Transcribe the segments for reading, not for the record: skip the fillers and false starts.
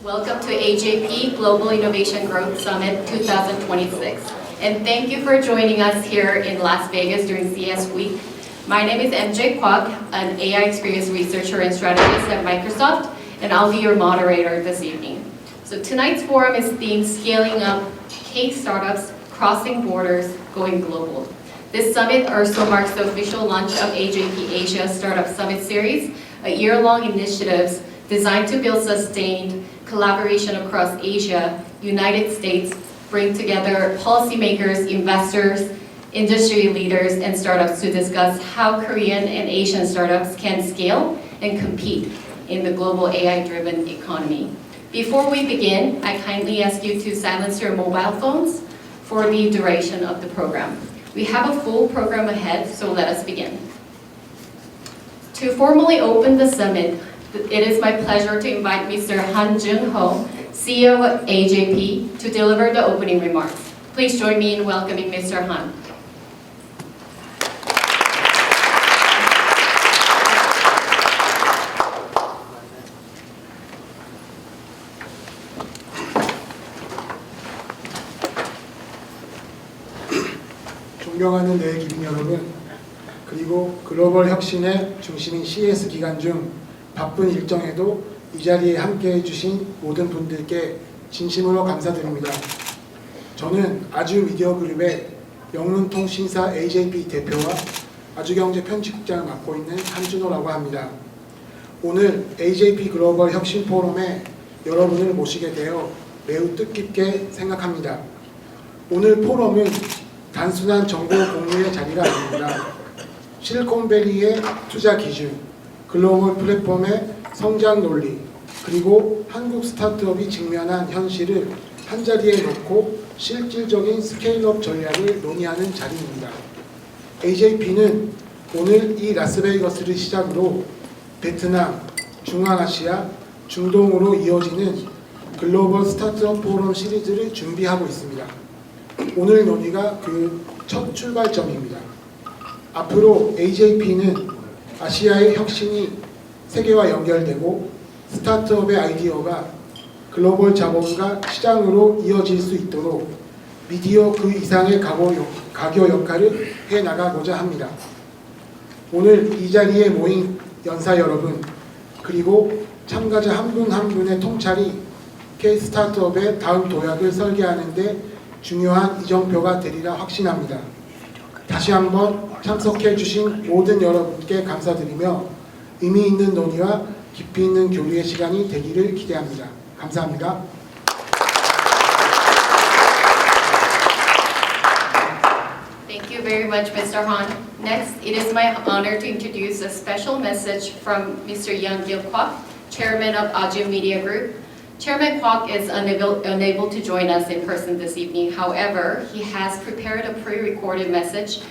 Welcome to AJP Global Innovation Growth Summit 2026. And thank you for joining us here in Las Vegas during CES Week. My name is MJ Kwok, an AI experience researcher and strategist at Microsoft, and I'll be your moderator this evening. So tonight's forum is themed Scaling Up K-Startups, Crossing Borders, Going Global. This summit also marks the official launch of AJP Asia Startup Summit Series, a year-long initiative designed to build sustained collaboration across Asia, United States, bring together policymakers, investors, industry leaders, and startups to discuss how Korean and Asian startups can scale and compete in the global AI-driven economy. Before we begin, I kindly ask you to silence your mobile phones for the duration of the program. We have a full program ahead, so let us begin. To formally open the summit, it is my pleasure to invite Mr. Han Jun-ho, CEO of AJP, to deliver the opening remarks. Please join me in welcoming Mr. Han. 존경하는 내 기빈 여러분, 그리고 글로벌 혁신의 중심인 CES 기간 중 바쁜 일정에도 이 자리에 함께해 주신 모든 분들께 진심으로 감사드립니다. 저는 아주미디어그룹의 영문통신사 AJP 대표와 아주경제 편집국장을 맡고 있는 한준호라고 합니다. 오늘 AJP 글로벌 혁신 포럼에 여러분을 모시게 되어 매우 뜻깊게 생각합니다. 오늘 포럼은 단순한 정보 공유의 자리가 아닙니다. 실리콘밸리의 투자 기준, 글로벌 플랫폼의 성장 논리, 그리고 한국 스타트업이 직면한 현실을 한자리에 놓고 실질적인 스케일업 전략을 논의하는 자리입니다. AJP는 오늘 이 라스베이거스를 시작으로 베트남, 중앙아시아, 중동으로 이어지는 글로벌 스타트업 포럼 시리즈를 준비하고 있습니다. 오늘 논의가 그 첫 출발점입니다. 앞으로 AJP는 아시아의 혁신이 세계와 연결되고 스타트업의 아이디어가 글로벌 자본과 시장으로 이어질 수 있도록 미디어 그 이상의 가교 역할을 해나가고자 합니다. 오늘 이 자리에 모인 연사 여러분, 그리고 참가자 한 분 한 분의 통찰이 K-스타트업의 다음 도약을 설계하는 데 중요한 이정표가 되리라 확신합니다. 다시 한번 참석해 주신 모든 여러분께 감사드리며 의미 있는 논의와 깊이 있는 교류의 시간이 되기를 기대합니다. 감사합니다. Thank you very much, Mr. Han. Next, it is my honor to introduce a special message from Mr. Young-gil Kwok, Chairman of Ajumidiorgroup. Chairman Kwok is unable to join us in person this evening. However, he has prepared a pre-recorded message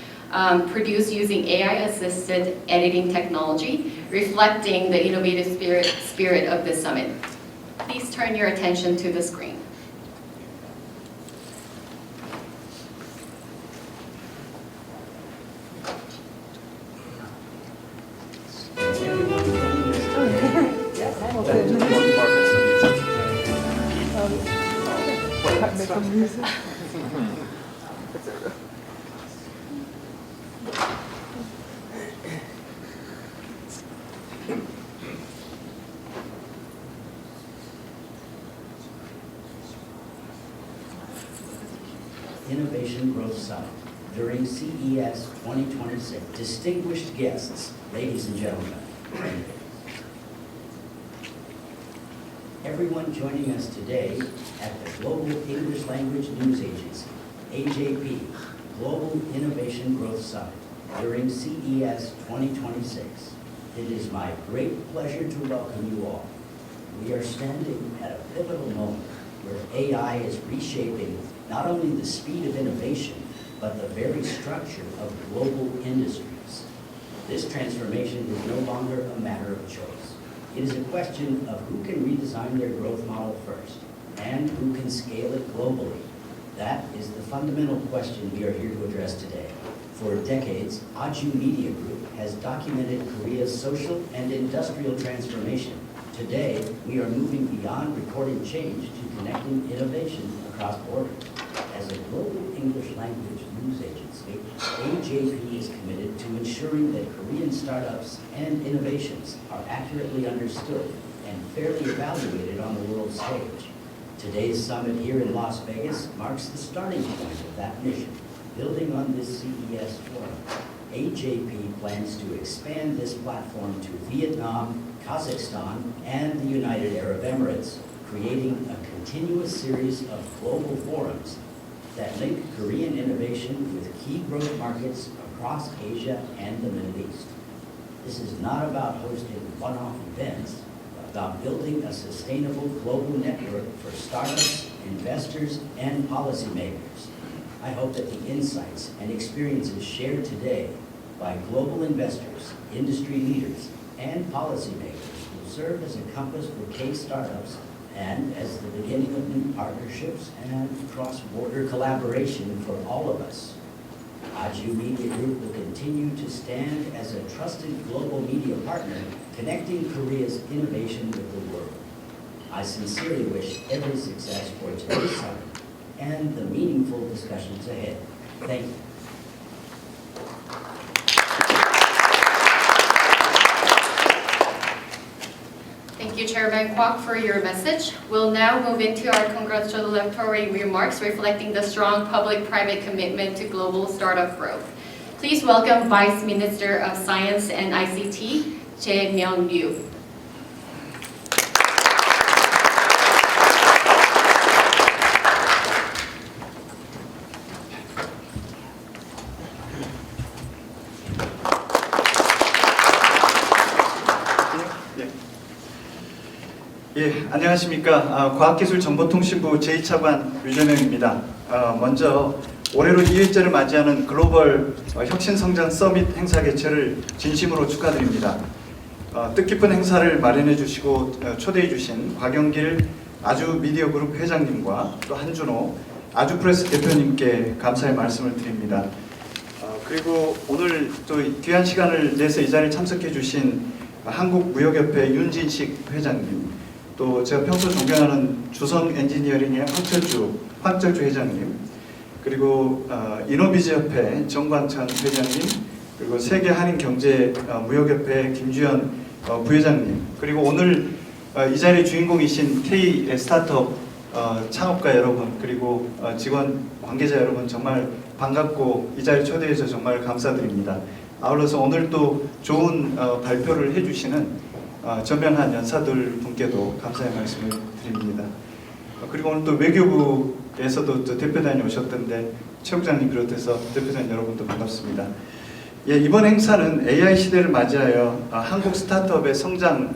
produced using AI-assisted editing technology, reflecting the innovative spirit of this summit. Please turn your attention to the screen. Innovation Growth Summit during CES 2026. Distinguished guests, ladies and gentlemen. Everyone joining us today at the Global English Language News Agency, AJP, Global Innovation Growth Summit during CES 2026. It is my great pleasure to welcome you all. We are standing at a pivotal moment where AI is reshaping not only the speed of innovation, but the very structure of global industries. This transformation is no longer a matter of choice. It is a question of who can redesign their growth model first, and who can scale it globally. That is the fundamental question we are here to address today. For decades, Ajumidiorgroup has documented Korea's social and industrial transformation Today, we are moving beyond recording change to connecting innovation across borders. As a global English language news agency, AJP is committed to ensuring that Korean startups and innovations are accurately understood and fairly evaluated on the world stage. Today's summit here in Las Vegas marks the starting point of that mission. Building on this CES forum, AJP plans to expand this platform to Vietnam, Kazakhstan, and the United Arab Emirates, creating a continuous series of global forums that link Korean innovation with key growth markets across Asia and the Middle East. This is not about hosting one-off events, but about building a sustainable global network for startups, investors, and policymakers. I hope that the insights and experiences shared today by global investors, industry leaders, and policymakers will serve as a compass for K-startups and as the beginning of new partnerships and cross-border collaboration for all of us. Ajumidiorgroup will continue to stand as a trusted global media partner connecting Korea's innovation with the world. I sincerely wish every success for today's summit and the meaningful discussions ahead. Thank you. Thank you, Chairman Kwok, for your message. We'll now move into our congratulatory remarks reflecting the strong public-private commitment to global startup growth. Please welcome Vice Minister of Science and ICT, Jae-myung Ryu. 예, 안녕하십니까. 과학기술정보통신부 제2차관 류재명입니다. 먼저 올해로 2회째를 맞이하는 글로벌 혁신성장 서밋 행사 개최를 진심으로 축하드립니다. 뜻깊은 행사를 마련해 주시고 초대해 주신 곽영길 아주미디어그룹 회장님과 또 한준호 아주프레스 대표님께 감사의 말씀을 드립니다. 그리고 오늘 또 귀한 시간을 내서 이 자리에 참석해 주신 한국무역협회 윤진식 회장님, 또 제가 평소 존경하는 주성 엔지니어링의 황철주 회장님, 그리고 이노비즈협회 정광찬 회장님, 그리고 세계한인경제무역협회 김주현 부회장님, 그리고 오늘 이 자리의 주인공이신 K-스타트업 창업가 여러분, 그리고 직원 관계자 여러분, 정말 반갑고 이 자리에 초대해 주셔서 정말 감사드립니다. 아울러서 오늘 또 좋은 발표를 해주시는 전명한 연사들 분께도 감사의 말씀을 드립니다. 그리고 오늘 또 외교부에서도 또 대표단이 오셨던데 최국장님 비롯해서 대표단 여러분도 반갑습니다. 예, 이번 행사는 AI 시대를 맞이하여 한국 스타트업의 성장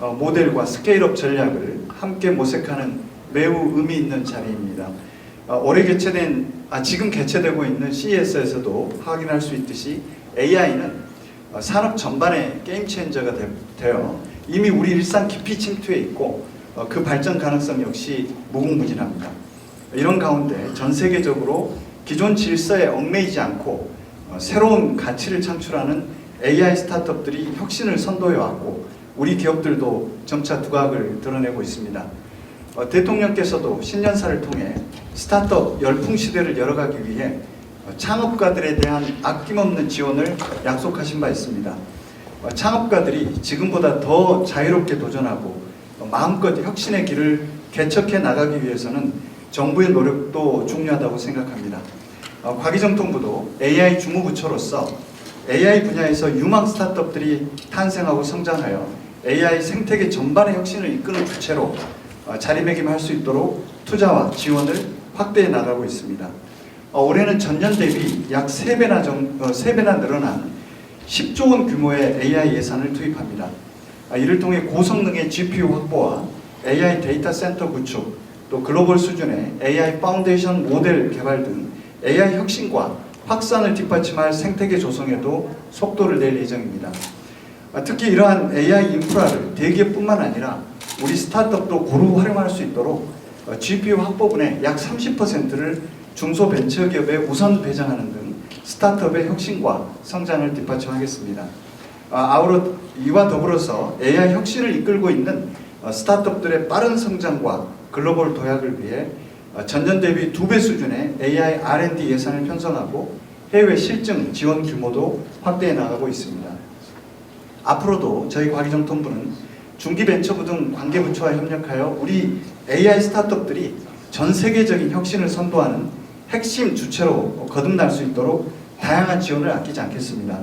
모델과 스케일업 전략을 함께 모색하는 매우 의미 있는 자리입니다. 올해 지금 개최되고 있는 CES에서도 확인할 수 있듯이 AI는 산업 전반의 게임 체인저가 되어 이미 우리 일상 깊이 침투해 있고 그 발전 가능성 역시 무궁무진합니다. 이런 가운데 전 세계적으로 기존 질서에 얽매이지 않고 새로운 가치를 창출하는 AI 스타트업들이 혁신을 선도해왔고 우리 기업들도 점차 두각을 드러내고 있습니다. 대통령께서도 신년사를 통해 스타트업 열풍시대를 열어가기 위해 창업가들에 대한 아낌없는 지원을 약속하신 바 있습니다. 창업가들이 지금보다 더 자유롭게 도전하고 마음껏 혁신의 길을 개척해 나가기 위해서는 정부의 노력도 중요하다고 생각합니다. 과기정통부도 AI 주무부처로서 AI 분야에서 유망 스타트업들이 탄생하고 성장하여 AI 생태계 전반의 혁신을 이끄는 주체로 자리매김할 수 있도록 투자와 지원을 확대해 나가고 있습니다. 올해는 전년 대비 약 3배나 늘어난 10조 원 규모의 AI 예산을 투입합니다. 이를 통해 고성능의 GPU 확보와 AI 데이터 센터 구축, 또 글로벌 수준의 AI 파운데이션 모델 개발 등 AI 혁신과 확산을 뒷받침할 생태계 조성에도 속도를 낼 예정입니다. 특히 이러한 AI 인프라를 대기업뿐만 아니라 우리 스타트업도 고루 활용할 수 있도록 GPU 확보분의 약 30%를 중소벤처기업에 우선 배정하는 등 스타트업의 혁신과 성장을 뒷받침하겠습니다. 아울러 이와 더불어서 AI 혁신을 이끌고 있는 스타트업들의 빠른 성장과 글로벌 도약을 위해 전년 대비 2배 수준의 AI R&D 예산을 편성하고 해외 실증 지원 규모도 확대해 나가고 있습니다. 앞으로도 저희 과기정통부는 중기벤처부 등 관계부처와 협력하여 우리 AI 스타트업들이 전 세계적인 혁신을 선도하는 핵심 주체로 거듭날 수 있도록 다양한 지원을 아끼지 않겠습니다.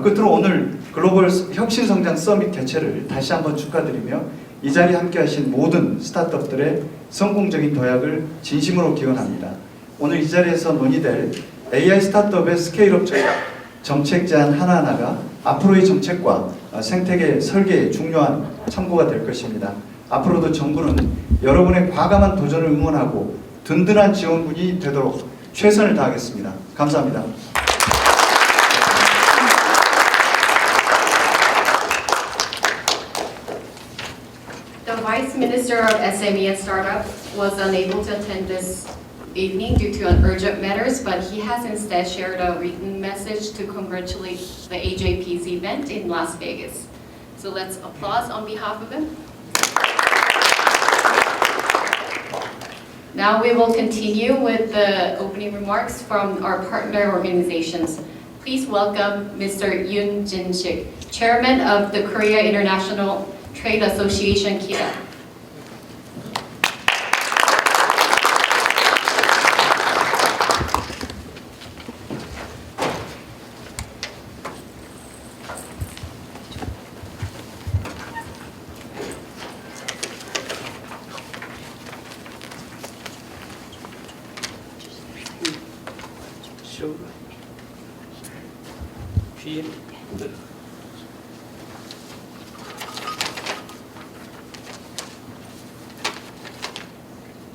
끝으로 오늘 글로벌 혁신성장 서밋 개최를 다시 한번 축하드리며 이 자리에 함께하신 모든 스타트업들의 성공적인 도약을 진심으로 기원합니다. 오늘 이 자리에서 논의될 AI 스타트업의 스케일업 정책 제안 하나하나가 앞으로의 정책과 생태계 설계에 중요한 참고가 될 것입니다. 앞으로도 정부는 여러분의 과감한 도전을 응원하고 든든한 지원군이 되도록 최선을 다하겠습니다. 감사합니다. The Vice Minister of SME and Startup was unable to attend this evening due to urgent matters, but he has instead shared a written message to congratulate the AJP's event in Las Vegas. So let's applause on behalf of him. Now we will continue with the opening remarks from our partner organizations. Please welcome Mr. Yoon Jin-sik, Chairman of the Korea International Trade Association, KITA.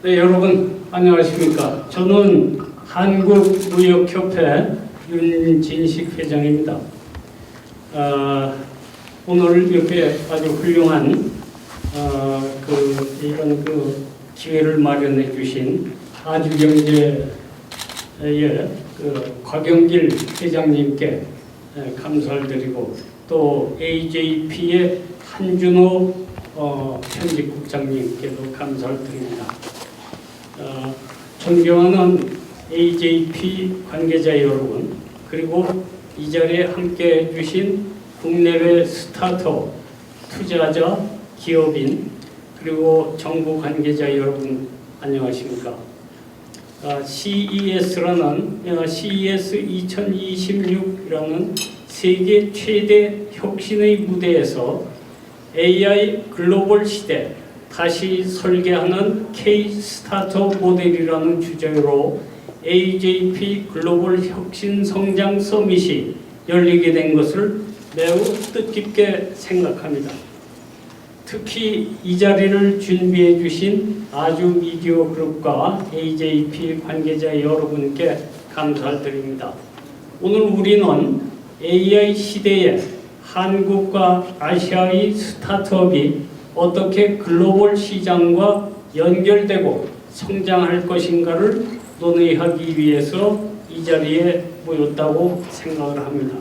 네, 여러분 안녕하십니까? 저는 한국무역협회 윤진식 회장입니다. 오늘 이렇게 아주 훌륭한 이런 기회를 마련해 주신 아주경제의 곽영길 회장님께 감사를 드리고 또 AJP의 한준호 편집국장님께도 감사를 드립니다. 존경하는 AJP 관계자 여러분, 그리고 이 자리에 함께 해주신 국내외 스타트업, 투자자, 기업인, 그리고 정부 관계자 여러분 안녕하십니까? CES라는 CES 2026이라는 세계 최대 혁신의 무대에서 AI 글로벌 시대 다시 설계하는 K-스타트업 모델이라는 주제로 AJP 글로벌 혁신 성장 서밋이 열리게 된 것을 매우 뜻깊게 생각합니다. 특히 이 자리를 준비해 주신 아주미디어그룹과 AJP 관계자 여러분께 감사를 드립니다. 오늘 우리는 AI 시대에 한국과 아시아의 스타트업이 어떻게 글로벌 시장과 연결되고 성장할 것인가를 논의하기 위해서 이 자리에 모였다고 생각을 합니다.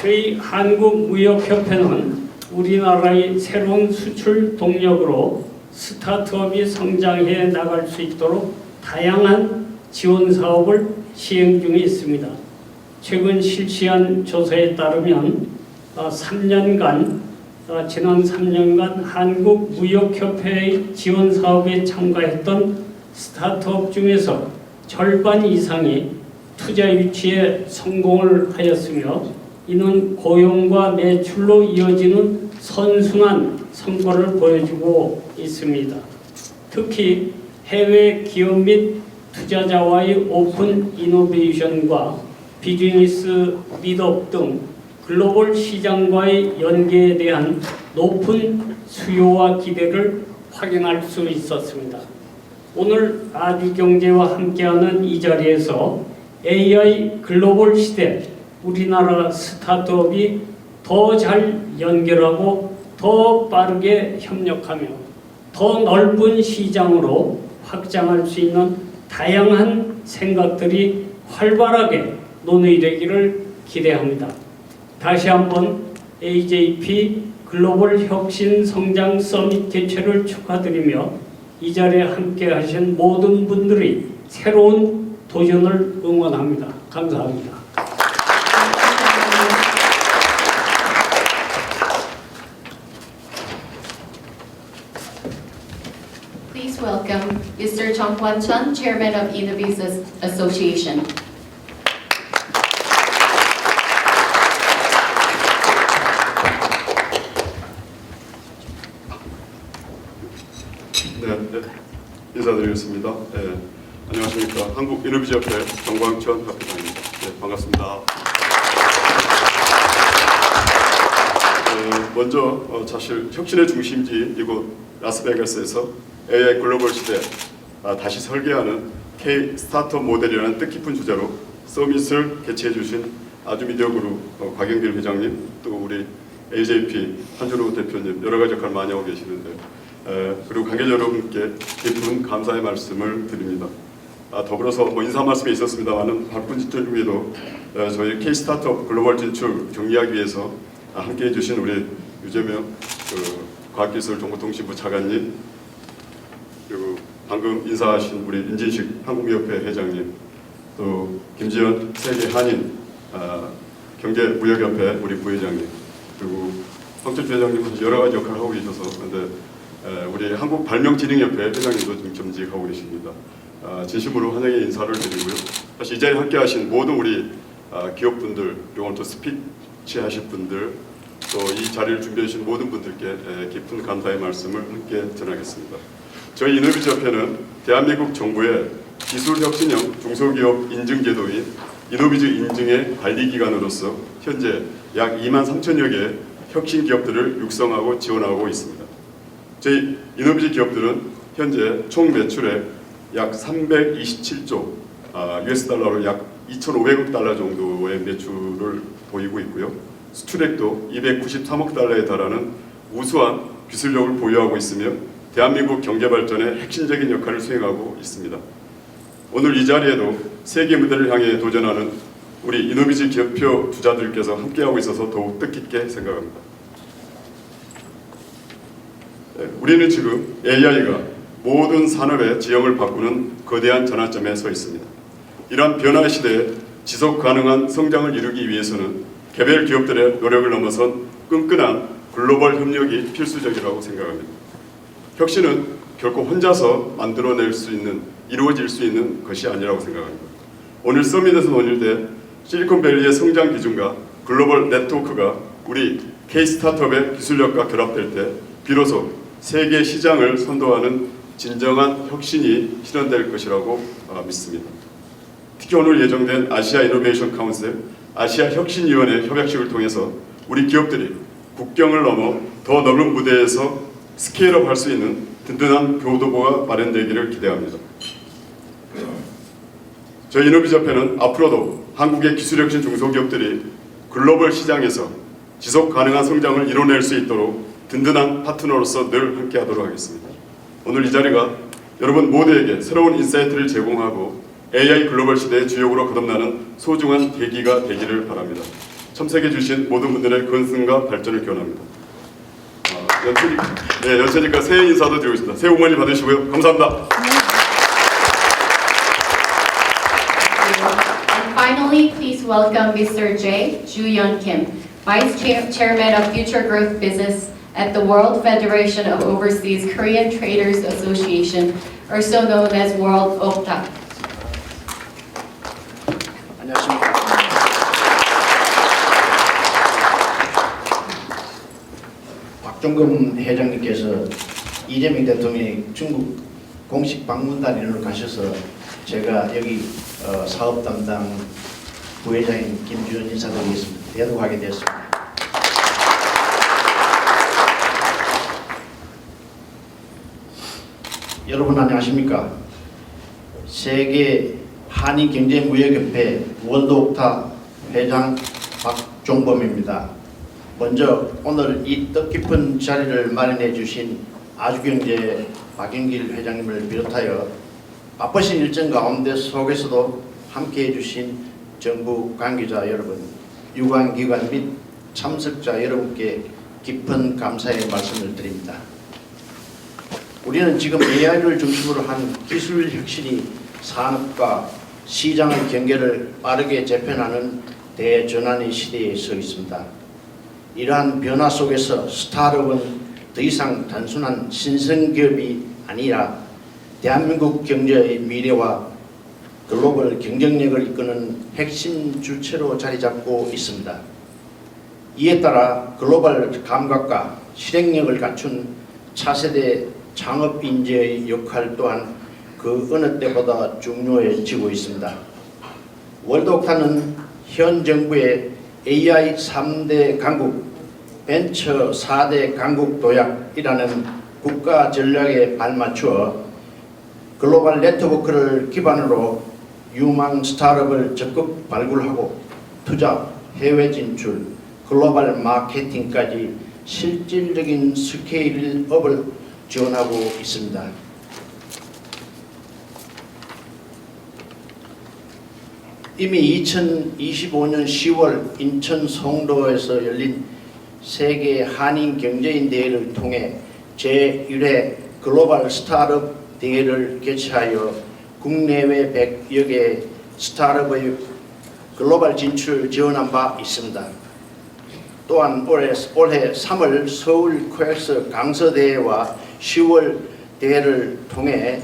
저희 한국무역협회는 우리나라의 새로운 수출 동력으로 스타트업이 성장해 나갈 수 있도록 다양한 지원 사업을 시행 중에 있습니다. 최근 실시한 조사에 따르면 지난 3년간 한국무역협회의 지원 사업에 참가했던 스타트업 중에서 절반 이상이 투자 유치에 성공을 하였으며 이는 고용과 매출로 이어지는 선순환 성과를 보여주고 있습니다. 특히 해외 기업 및 투자자와의 오픈 이노베이션과 비즈니스 미드업 등 글로벌 시장과의 연계에 대한 높은 수요와 기대를 확인할 수 있었습니다. 오늘 아주경제와 함께하는 이 자리에서 AI 글로벌 시대 우리나라 스타트업이 더 잘 연결하고 더 빠르게 협력하며 더 넓은 시장으로 확장할 수 있는 다양한 생각들이 활발하게 논의되기를 기대합니다. 다시 한번 AJP 글로벌 혁신 성장 서밋 개최를 축하드리며 이 자리에 함께 하신 모든 분들의 새로운 도전을 응원합니다. 감사합니다. Please welcome Mr. Chong Kwan-chan, Chairman of Inovation Association. 네, 인사드리겠습니다. 안녕하십니까. 한국이노비션협회 정광천 협회장입니다. 반갑습니다. 먼저 사실 혁신의 중심지 이곳 라스베이거스에서 AI 글로벌시대 다시 설계하는 K-스타트업 모델이라는 뜻깊은 주제로 서밋을 개최해 주신 아주미디어그룹 곽영길 회장님, 또 우리 AJP 한준호 대표님 여러 가지 역할 많이 하고 계시는데 그리고 관계자 여러분께 깊은 감사의 말씀을 드립니다. 더불어서 인사 말씀이 있었습니다만은 바쁜 직전 중에도 저희 K-스타트업 글로벌 진출 격리하기 위해서 함께해 주신 우리 유재명 과학기술정보통신부 차관님, 그리고 방금 인사하신 우리 인진식 한국협회 회장님, 또 김지연 세계 한인 경제무역협회 우리 부회장님, 그리고 황철 회장님은 여러 가지 역할을 하고 계셔서 근데 우리 한국발명진흥협회 회장님도 지금 겸직하고 계십니다. 진심으로 환영의 인사를 드리고요. 사실 이 자리에 함께하신 모든 우리 기업분들, 그리고 또 스피치 하실 분들, 또 이 자리를 준비해 주신 모든 분들께 깊은 감사의 말씀을 함께 전하겠습니다. 저희 이노비즈협회는 대한민국 정부의 기술혁신형 중소기업 인증제도인 이노비즈 인증의 관리기관으로서 현재 약 2만 3천여 개의 혁신 기업들을 육성하고 지원하고 있습니다. 저희 이노비즈 기업들은 현재 총 매출액 약 327조 US 달러로 약 2,500억 달러 정도의 매출을 보이고 있고요. 수출액도 293억 달러에 달하는 우수한 기술력을 보유하고 있으며 대한민국 경제 발전에 핵심적인 역할을 수행하고 있습니다. 오늘 이 자리에도 세계 무대를 향해 도전하는 우리 이노비즈 기업표 주자들께서 함께하고 있어서 더욱 뜻깊게 생각합니다. 우리는 지금 AI가 모든 산업의 지형을 바꾸는 거대한 전환점에 서 있습니다. 이러한 변화 시대에 지속 가능한 성장을 이루기 위해서는 개별 기업들의 노력을 넘어선 끈끈한 글로벌 협력이 필수적이라고 생각합니다. 혁신은 결코 혼자서 만들어낼 수 있는, 이루어질 수 있는 것이 아니라고 생각합니다. 오늘 서밋에서 논의된 실리콘밸리의 성장 기준과 글로벌 네트워크가 우리 K-스타트업의 기술력과 결합될 때 비로소 세계 시장을 선도하는 진정한 혁신이 실현될 것이라고 믿습니다. 특히 오늘 예정된 아시아 이노베이션 카운슬, 아시아 혁신위원회 협약식을 통해서 우리 기업들이 국경을 넘어 더 넓은 무대에서 스케일업 할 수 있는 든든한 교도보가 마련되기를 기대합니다. 저희 이노비즈협회는 앞으로도 한국의 기술혁신 중소기업들이 글로벌 시장에서 지속 가능한 성장을 이뤄낼 수 있도록 든든한 파트너로서 늘 함께하도록 하겠습니다. 오늘 이 자리가 여러분 모두에게 새로운 인사이트를 제공하고 AI 글로벌 시대의 주역으로 거듭나는 소중한 계기가 되기를 바랍니다. 참석해 주신 모든 분들의 건승과 발전을 기원합니다. 연초니까 새해 인사도 드리고 있습니다. 새해 복 많이 받으시고요. 감사합니다. And finally, please welcome Mr. J. Ju-yeon Kim, Vice Chairman of Future Growth Business at the World Federation of Overseas Korean Traders Association, also known as World OPTA. 안녕하십니까. 박종금 회장님께서 이재명 대통령이 중국 공식 방문 단위로 가셔서 제가 여기 사업 담당 부회장인 김주현 인사드리겠습니다. 대도하게 되었습니다. 여러분 안녕하십니까? 세계 한인경제무역협회 월드옥타 회장 박종범입니다. 먼저 오늘 이 뜻깊은 자리를 마련해 주신 아주경제 박영길 회장님을 비롯하여 바쁘신 일정 가운데 속에서도 함께해 주신 정부 관계자 여러분, 유관기관 및 참석자 여러분께 깊은 감사의 말씀을 드립니다. 우리는 지금 AI를 중심으로 한 기술 혁신이 산업과 시장의 경계를 빠르게 재편하는 대전환의 시대에 서 있습니다. 이러한 변화 속에서 스타트업은 더 이상 단순한 신생기업이 아니라 대한민국 경제의 미래와 글로벌 경쟁력을 이끄는 핵심 주체로 자리 잡고 있습니다. 이에 따라 글로벌 감각과 실행력을 갖춘 차세대 창업 인재의 역할 또한 그 어느 때보다 중요해지고 있습니다. 월드옥타는 현 정부의 AI 3대 강국, 벤처 4대 강국 도약이라는 국가 전략에 발맞추어 글로벌 네트워크를 기반으로 유망 스타트업을 적극 발굴하고 투자, 해외 진출, 글로벌 마케팅까지 실질적인 스케일업을 지원하고 있습니다. 이미 2025년 10월 인천 송도에서 열린 세계 한인 경제인 대회를 통해 제1회 글로벌 스타트업 대회를 개최하여 국내외 100여 개 스타트업의 글로벌 진출을 지원한 바 있습니다. 또한 올해 3월 서울 코엑스 강서대회와 10월 대회를 통해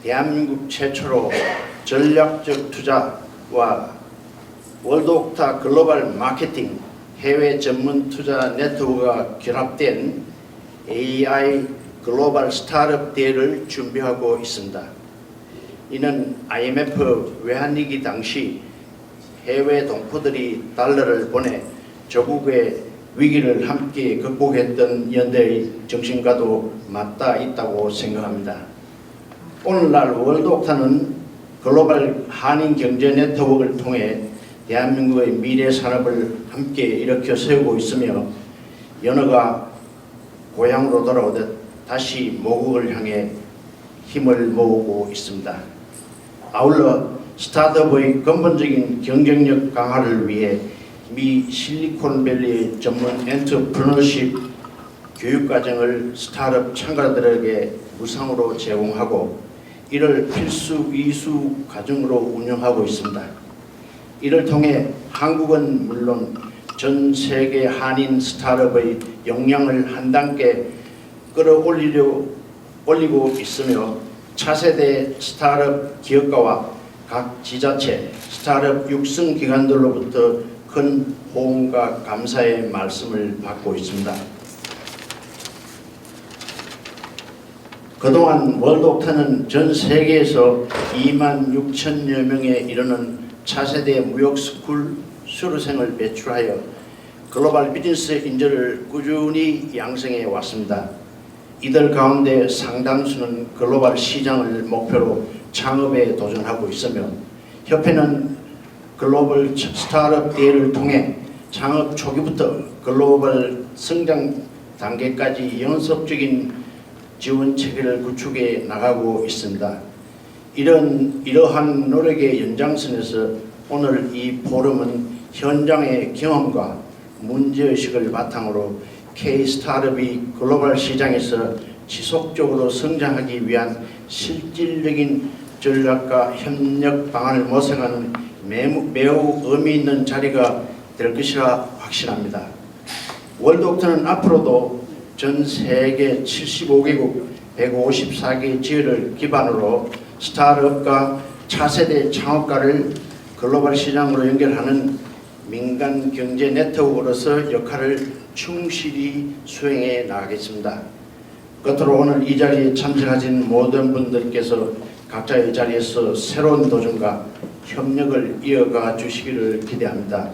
대한민국 최초로 전략적 투자와 월드옥타 글로벌 마케팅 해외 전문 투자 네트워크가 결합된 AI 글로벌 스타트업 대회를 준비하고 있습니다. 이는 IMF 외환위기 당시 해외 동포들이 달러를 보내 조국의 위기를 함께 극복했던 연대의 정신과도 맞닿아 있다고 생각합니다. 오늘날 월드옥타는 글로벌 한인 경제 네트워크를 통해 대한민국의 미래 산업을 함께 일으켜 세우고 있으며 연어가 고향으로 돌아오듯 다시 모국을 향해 힘을 모으고 있습니다. 아울러 스타트업의 근본적인 경쟁력 강화를 위해 미 실리콘밸리 전문 엔터프너십 교육과정을 스타트업 참가자들에게 무상으로 제공하고 이를 필수 이수 과정으로 운영하고 있습니다. 이를 통해 한국은 물론 전 세계 한인 스타트업의 역량을 한 단계 끌어올리고 있으며 차세대 스타트업 기업가와 각 지자체 스타트업 육성 기관들로부터 큰 호응과 감사의 말씀을 받고 있습니다. 그동안 월드옥타는 전 세계에서 2만 6천여 명에 이르는 차세대 무역스쿨 수료생을 배출하여 글로벌 비즈니스 인재를 꾸준히 양성해 왔습니다. 이들 가운데 상당수는 글로벌 시장을 목표로 창업에 도전하고 있으며 협회는 글로벌 스타트업 대회를 통해 창업 초기부터 글로벌 성장 단계까지 연속적인 지원 체계를 구축해 나가고 있습니다. 이러한 노력의 연장선에서 오늘 이 포럼은 현장의 경험과 문제의식을 바탕으로 K-스타트업이 글로벌 시장에서 지속적으로 성장하기 위한 실질적인 전략과 협력 방안을 모색하는 매우 의미 있는 자리가 될 것이라 확신합니다. 월드옥타는 앞으로도 전 세계 75개국 154개 지역을 기반으로 스타트업과 차세대 창업가를 글로벌 시장으로 연결하는 민간 경제 네트워크로서 역할을 충실히 수행해 나가겠습니다. 끝으로 오늘 이 자리에 참석하신 모든 분들께서 각자의 자리에서 새로운 도전과 협력을 이어가 주시기를 기대합니다.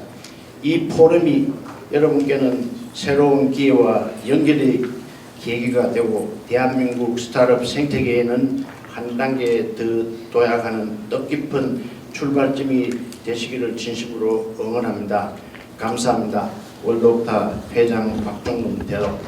이 포럼이 여러분께는 새로운 기회와 연결의 계기가 되고 대한민국 스타트업 생태계에는 한 단계 더 도약하는 뜻깊은 출발점이 되시기를 진심으로 응원합니다. 감사합니다. 월드옥타 회장 박동근 대표.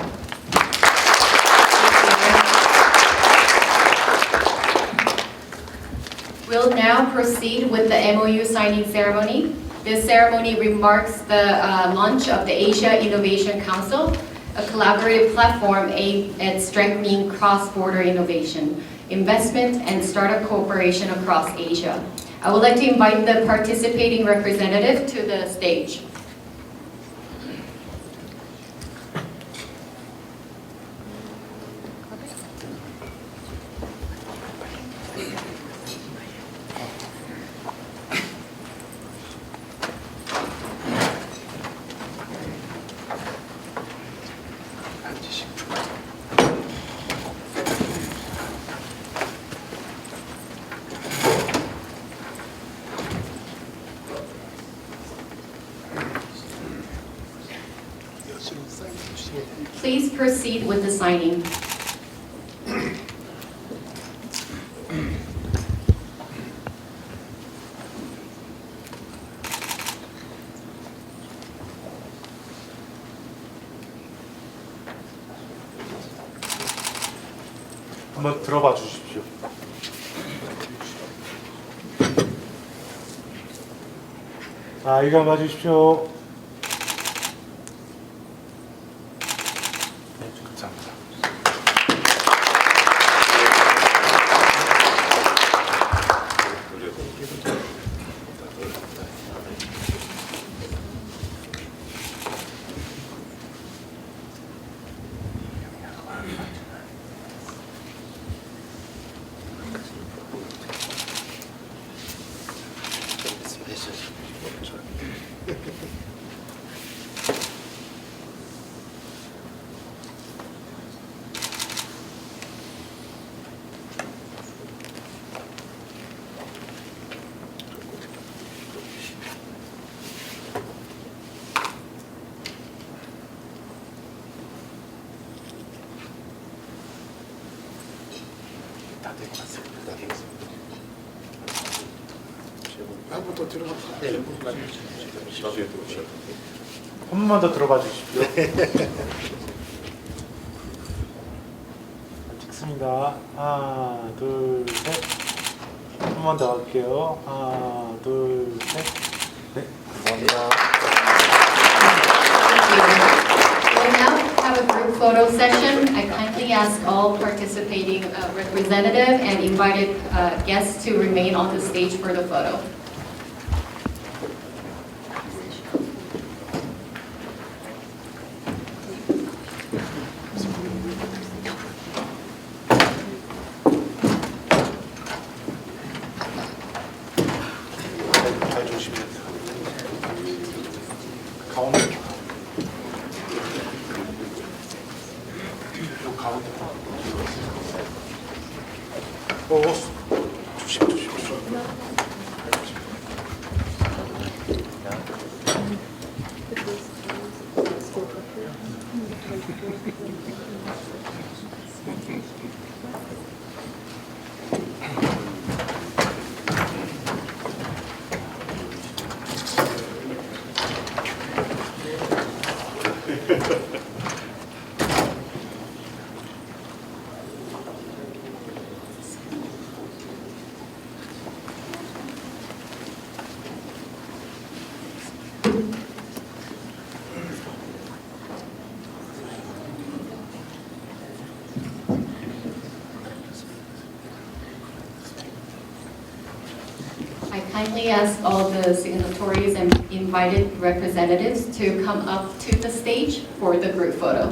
We'll now proceed with the MOU signing ceremony. This ceremony remarks the launch of the Asia Innovation Council, a collaborative platform aimed at strengthening cross-border innovation, investment, and startup cooperation across Asia. I would like to invite the participating representative to the stage. Please proceed with the signing. 한번 들어봐 주십시오. 자, 이거 봐 주십시오. 네, 감사합니다. 한번 더 들어가. 한 번만 더 들어봐 주십시오. 찍습니다. 하나, 둘, 셋. 한 번만 더 할게요. 하나, 둘, 셋. 네, 감사합니다. We'll now have a group photo session. I kindly ask all participating representative and invited guests to remain on the stage for the photo. 잘 조심해야 돼요. 가운데. 요 가운데. 조심, 조심, 조심. I kindly ask all the signatories and invited representatives to come up to the stage for the group photo.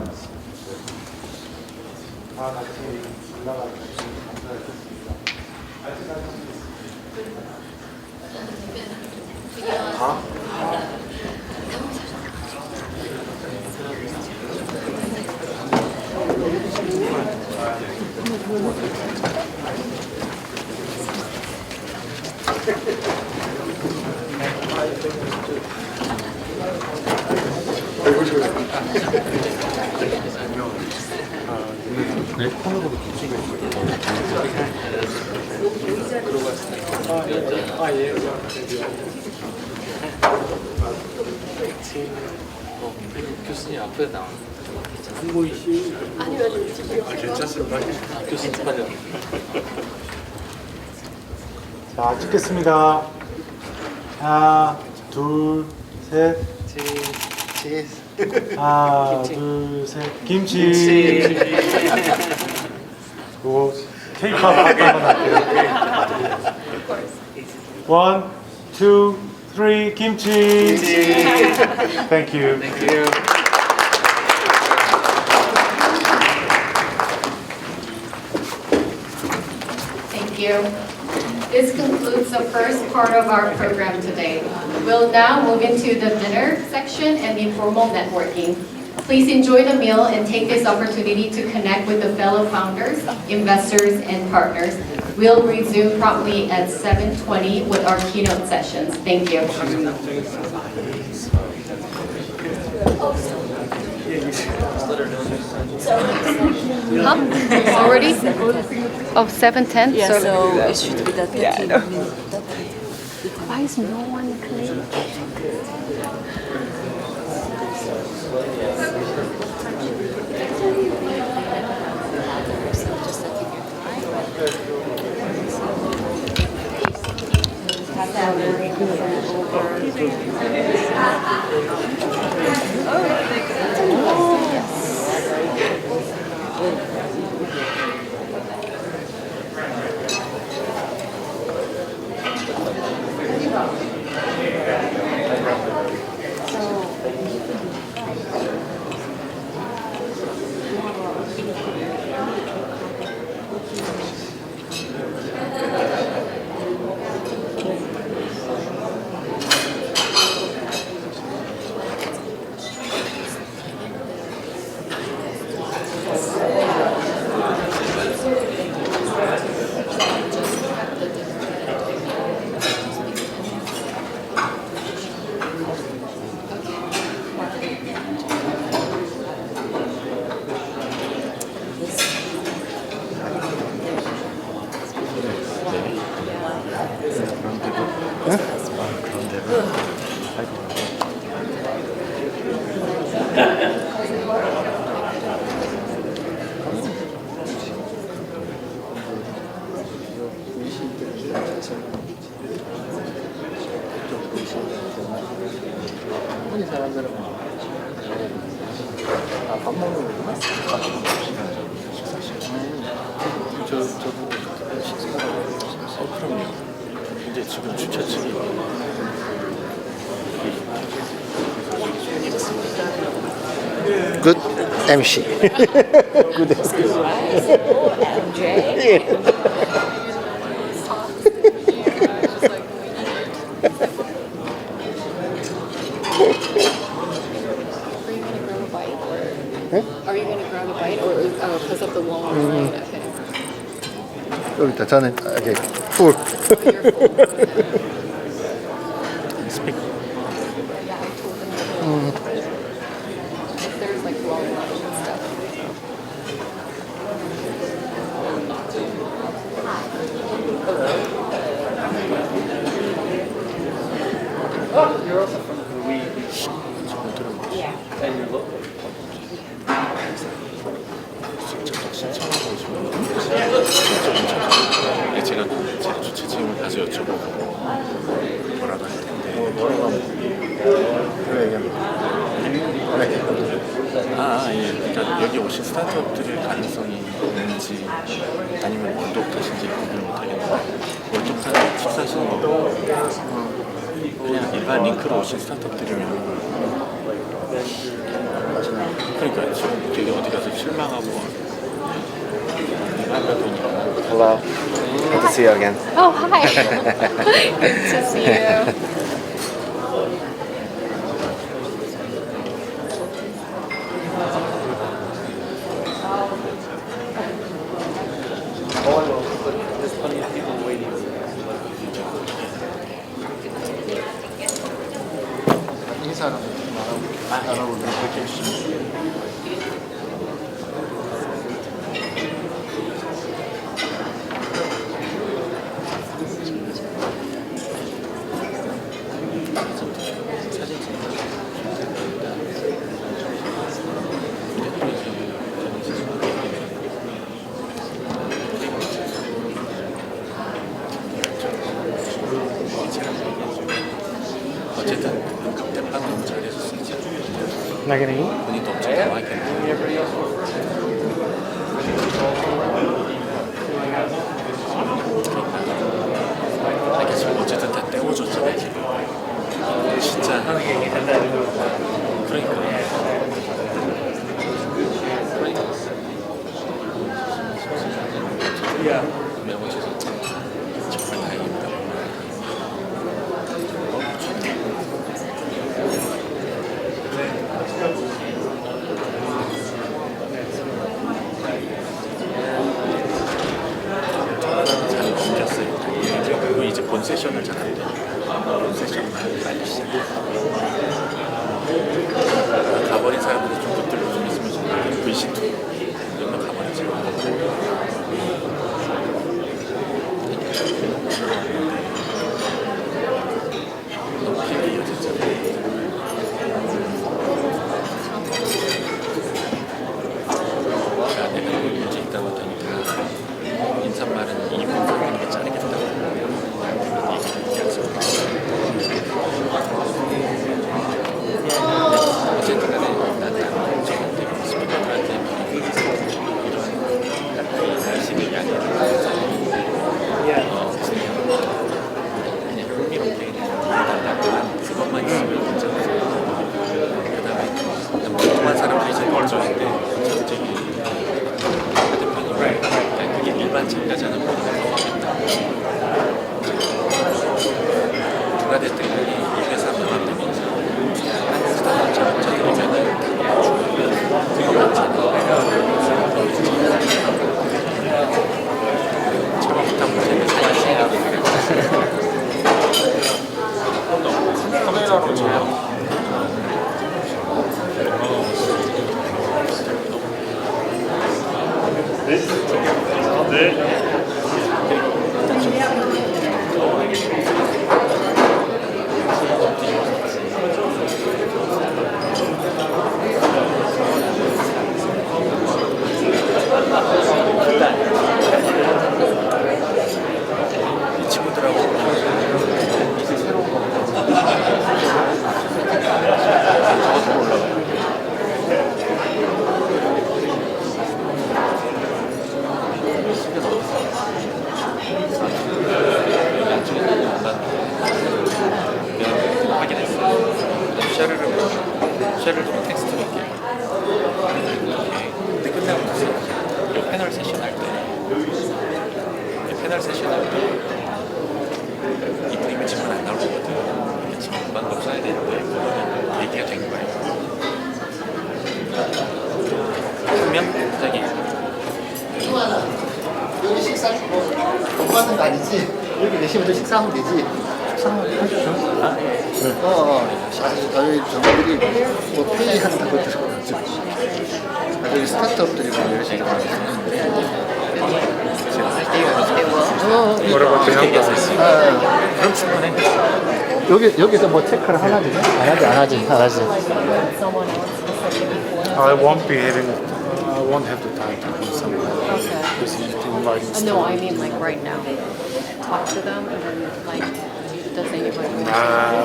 다 같이 올라가 주시면 감사하겠습니다. 교수님 앞에 나와. 안 보이시? 괜찮습니다. 교수님 빨리. 자, 찍겠습니다. 자, 둘, 셋. 하나, 둘, 셋. 김치. 그리고 케이팝 한번 할게요. 원, 투, 쓰리. 김치. Thank you. Thank you. This concludes the first part of our program today. We'll now move into the dinner section and informal networking. Please enjoy the meal and take this opportunity to connect with the fellow founders, investors, and partners. We'll resume promptly at 7:20 with our keynote sessions. Thank you. Huh? Already? Oh, 7:10? Yeah, so it should be that 15 minutes. Why is no one clean? Good MC. Good MC. Are you going to grab a bite or because of the wall? Okay. 좀 이따 저는 이렇게 풀. Yeah, I told them if there's like wall lunch and stuff. 제가 제 주최 책임을 다시 여쭤보고 뭐라고 할 텐데. 예. 그러니까 여기 오신 스타트업들이 가능성이 있는지 아니면 원독하신지 구분을 못하겠는데 원독하는 식사하시는 거고 그냥 일반 링크로 오신 스타트업들이면 그러니까 지금 되게 어디 가서 실망하고 Hello. Good to see you again. Oh, hi. Good to see you. There's plenty of people waiting. 인사를 말하고 그렇게 어쨌든 본인도 엄청 당황했겠네요. 이게 지금 어쨌든 다 떼어줬잖아요 지금. 진짜 그러니까 매워져서 정말 다행입니다. 잘 넘겼어요. 그리고 이제 본 세션을 잘 안 돼요. 본 세션만 빨리 시작해요. 가버린 사람들이 좀 붙들고 좀 있으면 좀 VC2 이런 거 가버리지. 너무 길게 이어졌잖아요. 내가 문제 있다고 했더니 인사말은 2분 하는 게 짜리겠다고 어쨌든 간에 나는 저한테 스피커들한테 이런 의식을 양해해서 그냥 흥미롭게 그냥 그것만 있으면 괜찮아요. 그 다음에 멍청한 사람들이 제일 멀쩡한데 갑자기 대표님이 그게 일반 참가자는 모두가 하겠다. 누가 됐든 이 회사 명함되면서 스타트업 자들이면은 그거 많잖아요. 처음부터 문제는 사실 카메라로 쳐요. 이 친구들하고 이제 새로운 거 저것도 올라가요. 쉐를 좀 텍스트로 할게요. 근데 끝나고 나서 이 패널 세션 할 때, 이 프레임이 지금 안 나오거든. 지금 금방 써야 되는데 그거는 얘기가 된 거예요. 그러면 갑자기 여기 식사 못 받는 거 아니지? 여기 내시면 식사하면 되지. 식사하면 해주죠. 여기 정부들이 뭐 페이한다고 들어가지고 여기 스타트업들이 뭐 열심히 뭐라고 그럼 충분해. 여기서 뭐 체크를 하나지? 안 하지. I won't be having. I won't have the time to do something. Okay. No, I mean like right now. Talk to them and then like, does anybody?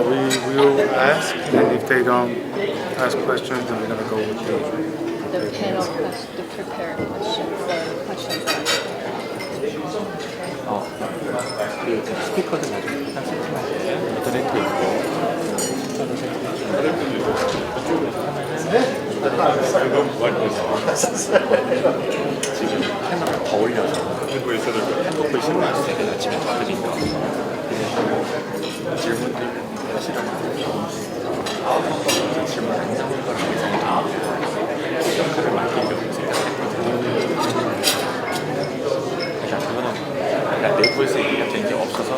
We will ask, and if they don't ask questions, then we're gonna go with The panel has to prepare questions. 그 스피커들 나중에 딱 세팅할게요. 모더레이터 있고 숫자로 지금 패널을 더 올려서 핸드폰 신고할 때 아침에 더 드린다. 그래서 질문들 하시라고 질문 안 나올 거라고 예상돼 역할을 맡기려고 생각했거든요. 그러니까 그거는 내부에서 얘기가 된 게 없어서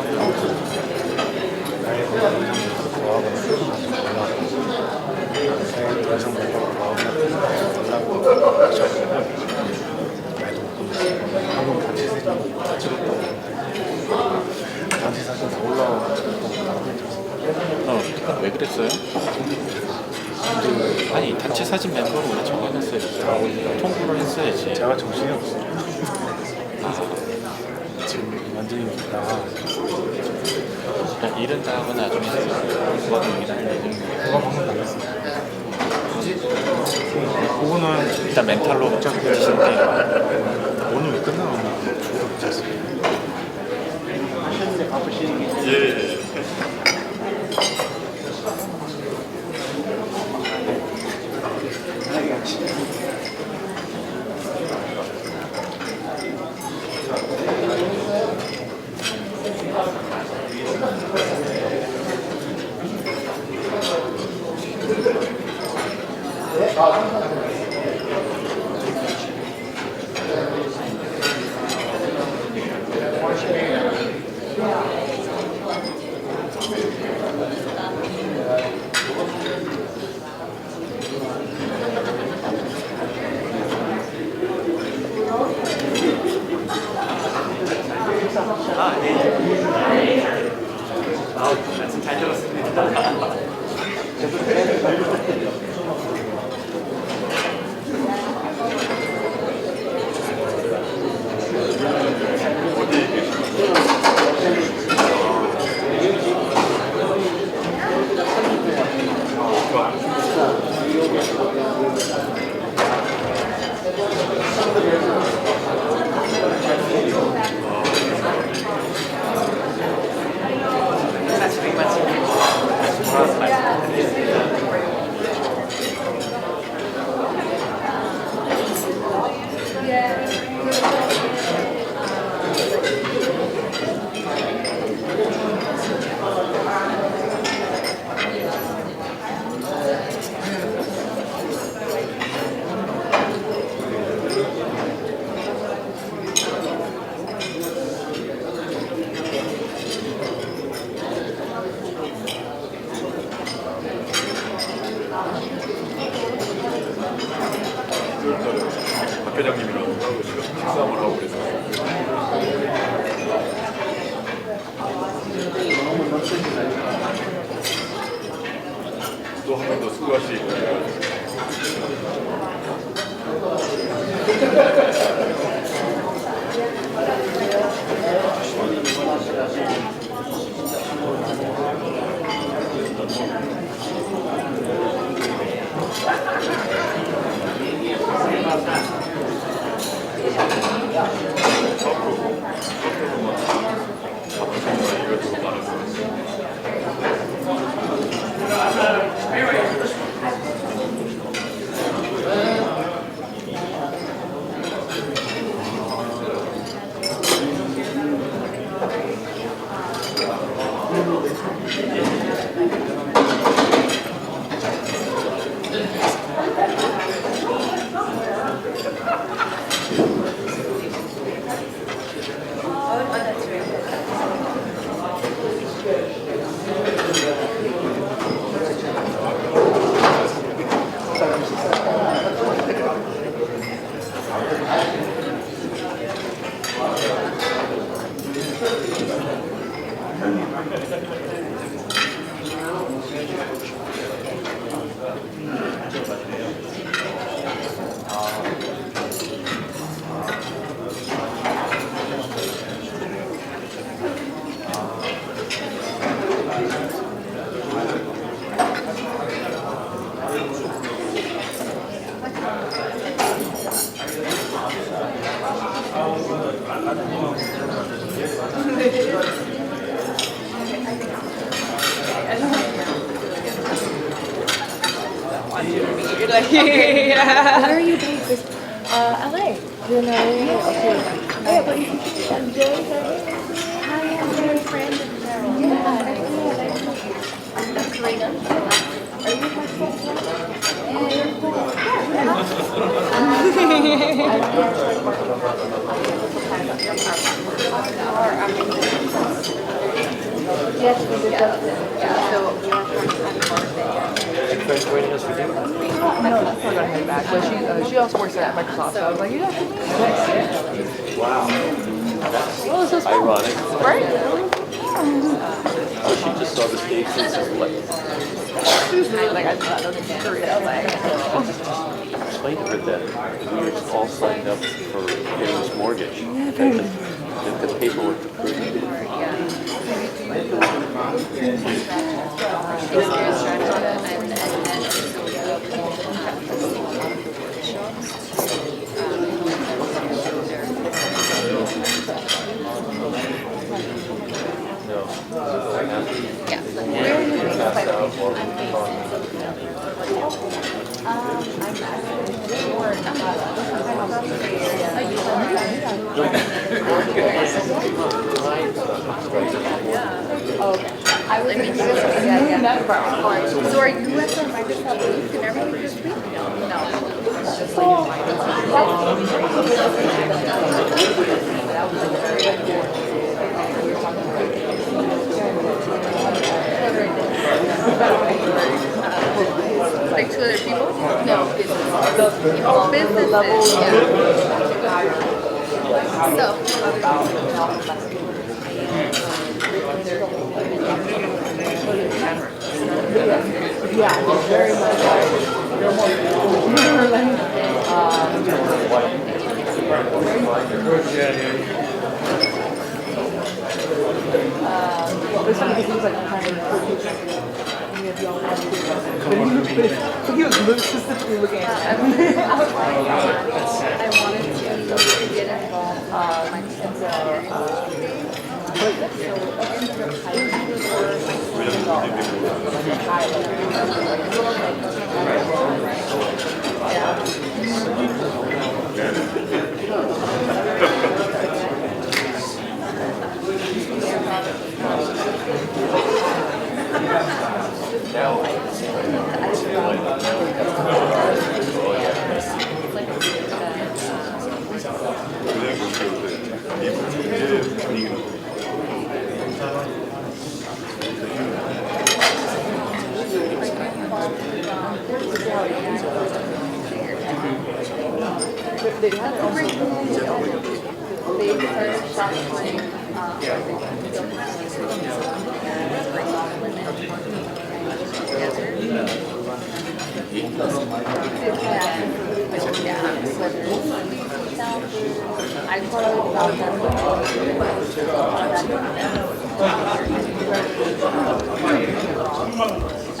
단체 사진 다 올라와가지고 왜 그랬어요? 아니 단체 사진 멤버로 우리 정해놨어야지. 통보를 했어야지. 제가 정신이 없어요. 지금 완전히 일은 다 하고 나중에 그거는 일할 예정이에요. 누가 방금 나갔어요? 그거는 일단 멘탈로 시작해주시는 게 오늘 왜 끝나는 거 저도 괜찮습니다. 예. 말씀 잘 들었습니다. 박 회장님이랑 지금 식사를 하고 그래서 또 한 번 더 수고하시고 Where are you based? LA. You know, okay. Oh, yeah, but you can see MJ. Hi, I'm very friend of Cheryl. Yeah, I'm Karina. Are you my friend? Yeah, you're Yes, we did that. Yeah, so we are trying to Thanks for joining us for dinner. No, that's not gonna head back. But she also works at Microsoft. So I was like, you guys should meet. Wow. Well, this is fun. Ironic. Right? Oh, she just saw the stage and said, what? Like, I thought of Korea. I was like, Explain to her that we were all signed up for getting this mortgage. That the paperwork to prove it. I was in So are you at the Microsoft booth and everything this week? Like 2 other people? No, businesses. Yeah, very much. There's some of these things like kind of but he was specifically looking at it. I wanted to get involved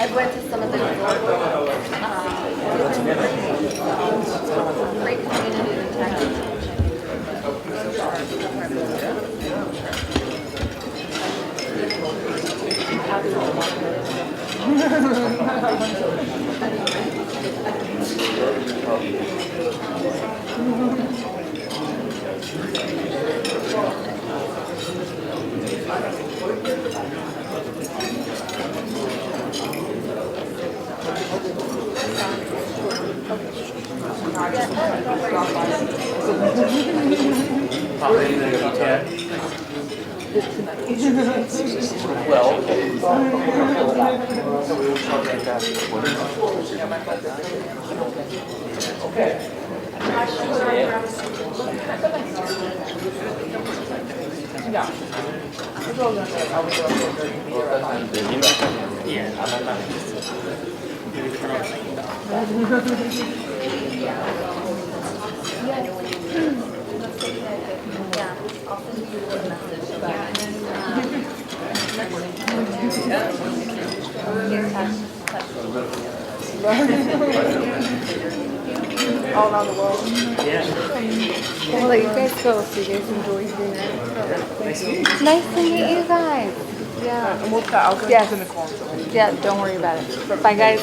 I went to some of the great community in Texas. All around the world. Yeah. Well, let you guys go so you guys enjoy dinner. Nice to meet you guys. Yeah. And I'll go in the corner. Yeah, don't worry about it. Bye, guys.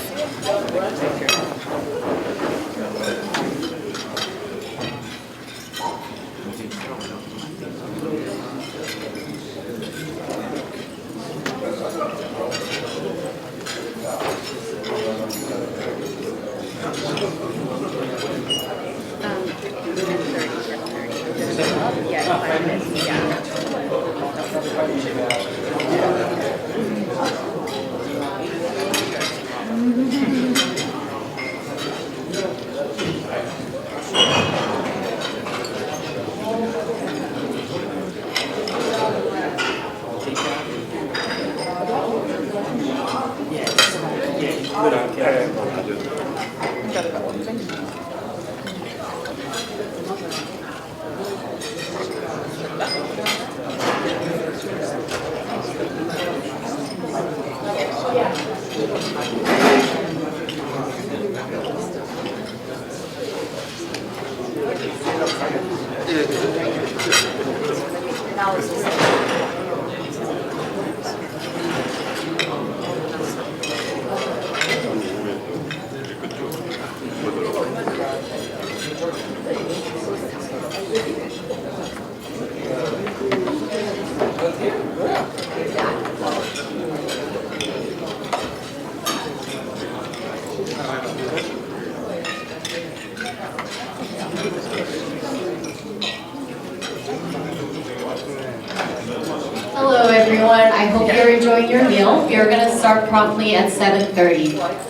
I hope you're enjoying your meal. We are going to start promptly at 7:30.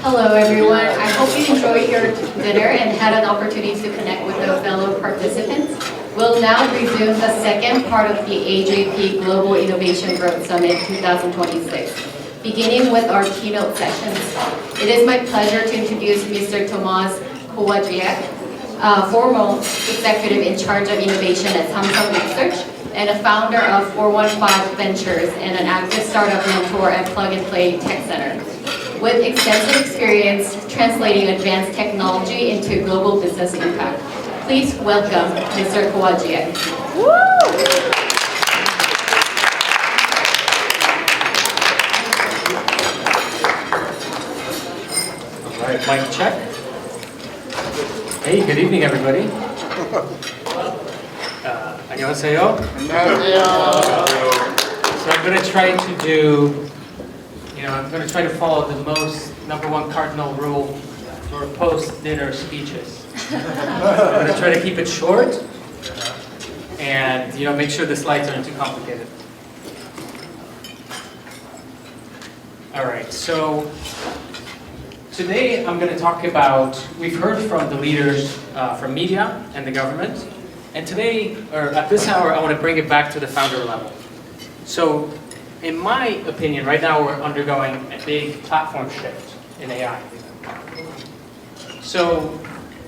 Hello everyone, I hope you enjoyed your dinner and had an opportunity to connect with the fellow participants. We'll now resume the second part of the AJP Global Innovation Growth Summit 2026, beginning with our keynote sessions. It is my pleasure to introduce Mr. Tomasz Kowadziak, former executive in charge of innovation at Samsung and a founder of 415 Ventures and an active startup mentor at Plug and Play Tech Center. With extensive experience translating advanced technology into global business impact. Please welcome Mr. Kowadziak. All right, mic check. Hey, good evening, everybody. 안녕하세요. 안녕하세요. So I'm going to try to do, I'm going to try to follow the #1 cardinal rule for post-dinner speeches. I'm going to try to keep it short and make sure the slides aren't too complicated. All right, so today I'm going to talk about, we've heard from the leaders from media and the government, and today, or at this hour, I want to bring it back to the founder level. So, in my opinion, right now we're undergoing a big platform shift in AI. So,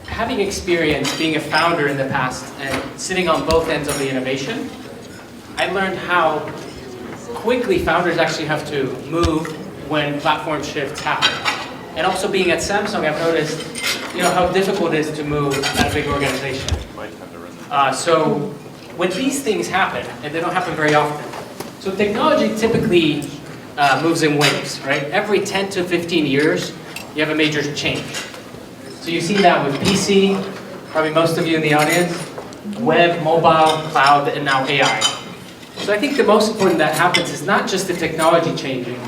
having experience being a founder in the past and sitting on both ends of the innovation, I learned how quickly founders actually have to move when platform shifts happen. And also being at Samsung, I've noticed how difficult it is to move at a big organization. So when these things happen, and they don't happen very often, so technology typically moves in waves, right? Every 10 to 15 years, you have a major change. So you've seen that with PC, probably most of you in the audience, web, mobile, cloud, and now AI. So I think the most important that happens is not just the technology changing,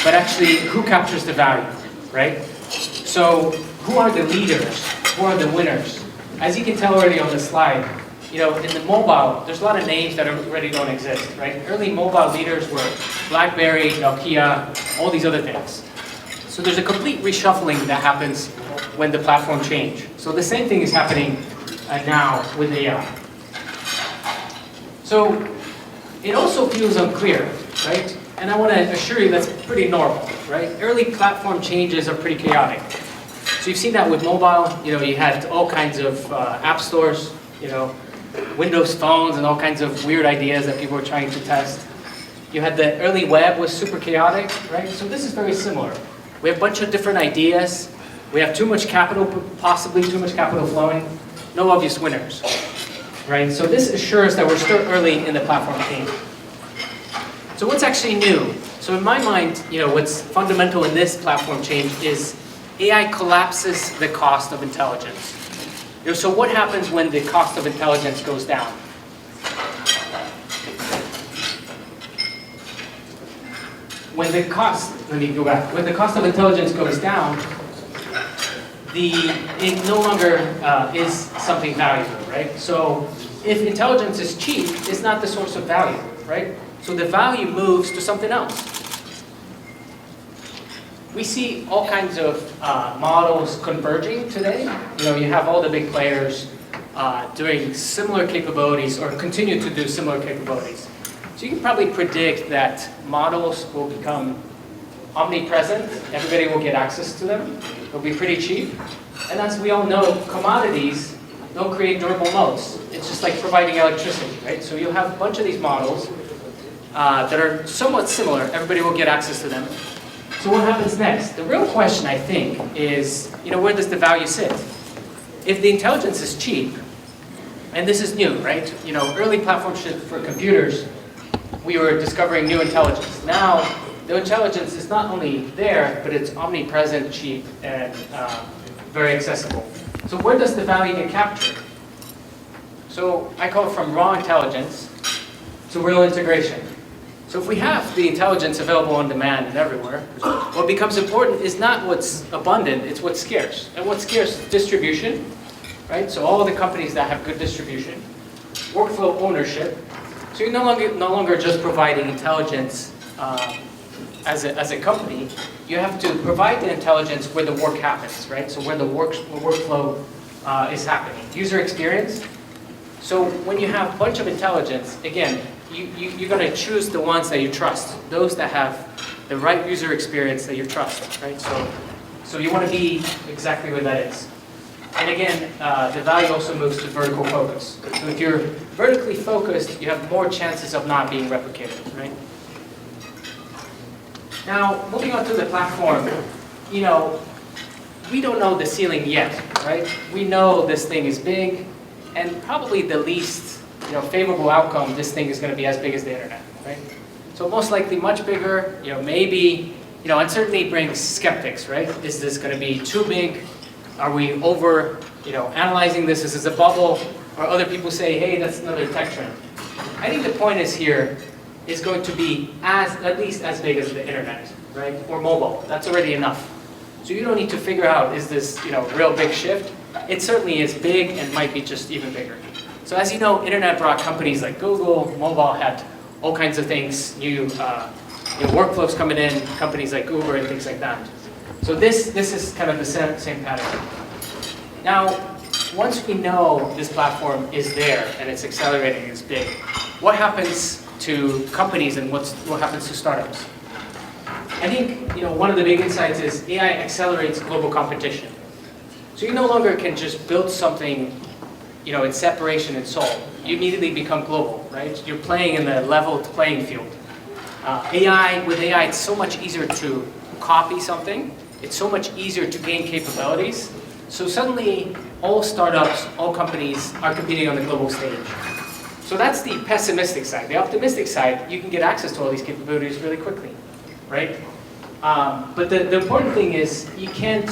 but actually who captures the value, right? So who are the leaders? Who are the winners? As you can tell already on the slide, in the mobile, there's a lot of names that already don't exist, right? Early mobile leaders were BlackBerry, Nokia, all these other things. So there's a complete reshuffling that happens when the platform change. So the same thing is happening now with AI. So it also feels unclear, right? And I want to assure you that's pretty normal, right? Early platform changes are pretty chaotic. So you've seen that with mobile, you had all kinds of app stores, Windows phones and all kinds of weird ideas that people were trying to test. You had the early web was super chaotic, right? So this is very similar. We have a bunch of different ideas. We have too much capital, possibly too much capital flowing. No obvious winners, right? So this assures that we're still early in the platform change. So what's actually new? So in my mind, what's fundamental in this platform change is AI collapses the cost of intelligence. So what happens when the cost of intelligence goes down? When the cost of intelligence goes down, it no longer is something valuable, right? So if intelligence is cheap, it's not the source of value, right? So the value moves to something else. We see all kinds of models converging today. You have all the big players doing similar capabilities or continue to do similar capabilities. So you can probably predict that models will become omnipresent. Everybody will get access to them. They'll be pretty cheap. And as we all know, commodities don't create durable moats. It's just like providing electricity, right? So you'll have a bunch of these models that are somewhat similar. Everybody will get access to them. So what happens next? The real question, I think, is, where does the value sit? If the intelligence is cheap, and this is new, right? Early platform shift for computers, we were discovering new intelligence. Now, the intelligence is not only there, but it's omnipresent, cheap, and very accessible. So where does the value get captured? So I call it from raw intelligence to real integration. So if we have the intelligence available on demand and everywhere, what becomes important is not what's abundant, it's what's scarce. And what's scarce is distribution, right? So all of the companies that have good distribution, workflow ownership. So you're no longer just providing intelligence as a company. You have to provide the intelligence where the work happens, right? So where the workflow is happening. User experience. So when you have a bunch of intelligence, again, you're going to choose the ones that you trust, those that have the right user experience that you trust, right? So you want to be exactly where that is. And again, the value also moves to vertical focus. So if you're vertically focused, you have more chances of not being replicated, right? Now, moving on to the platform, we don't know the ceiling yet, right? We know this thing is big, and probably the least favorable outcome, this thing is going to be as big as the internet, right? So most likely much bigger, maybe, uncertainty brings skeptics, right? Is this going to be too big? Are we over, analyzing this? Is this a bubble? Or other people say, hey, that's another tech trend. I think the point is here is going to be at least as big as the internet, right? Or mobile. That's already enough. So you don't need to figure out, is this, you know, real big shift? It certainly is big and might be just even bigger. So as you know, internet brought companies like Google, mobile had all kinds of things, new workflows coming in, companies like Uber and things like that. So this is kind of the same pattern. Now, once we know this platform is there and it's accelerating, it's big, what happens to companies and what happens to startups? I think one of the big insights is AI accelerates global competition. So you no longer can just build something in separation in Seoul. You immediately become global, right? You're playing in the leveled playing field. With AI, it's so much easier to copy something. It's so much easier to gain capabilities. So suddenly, all startups, all companies are competing on the global stage. So that's the pessimistic side. The optimistic side, you can get access to all these capabilities really quickly, right? But the important thing is you can't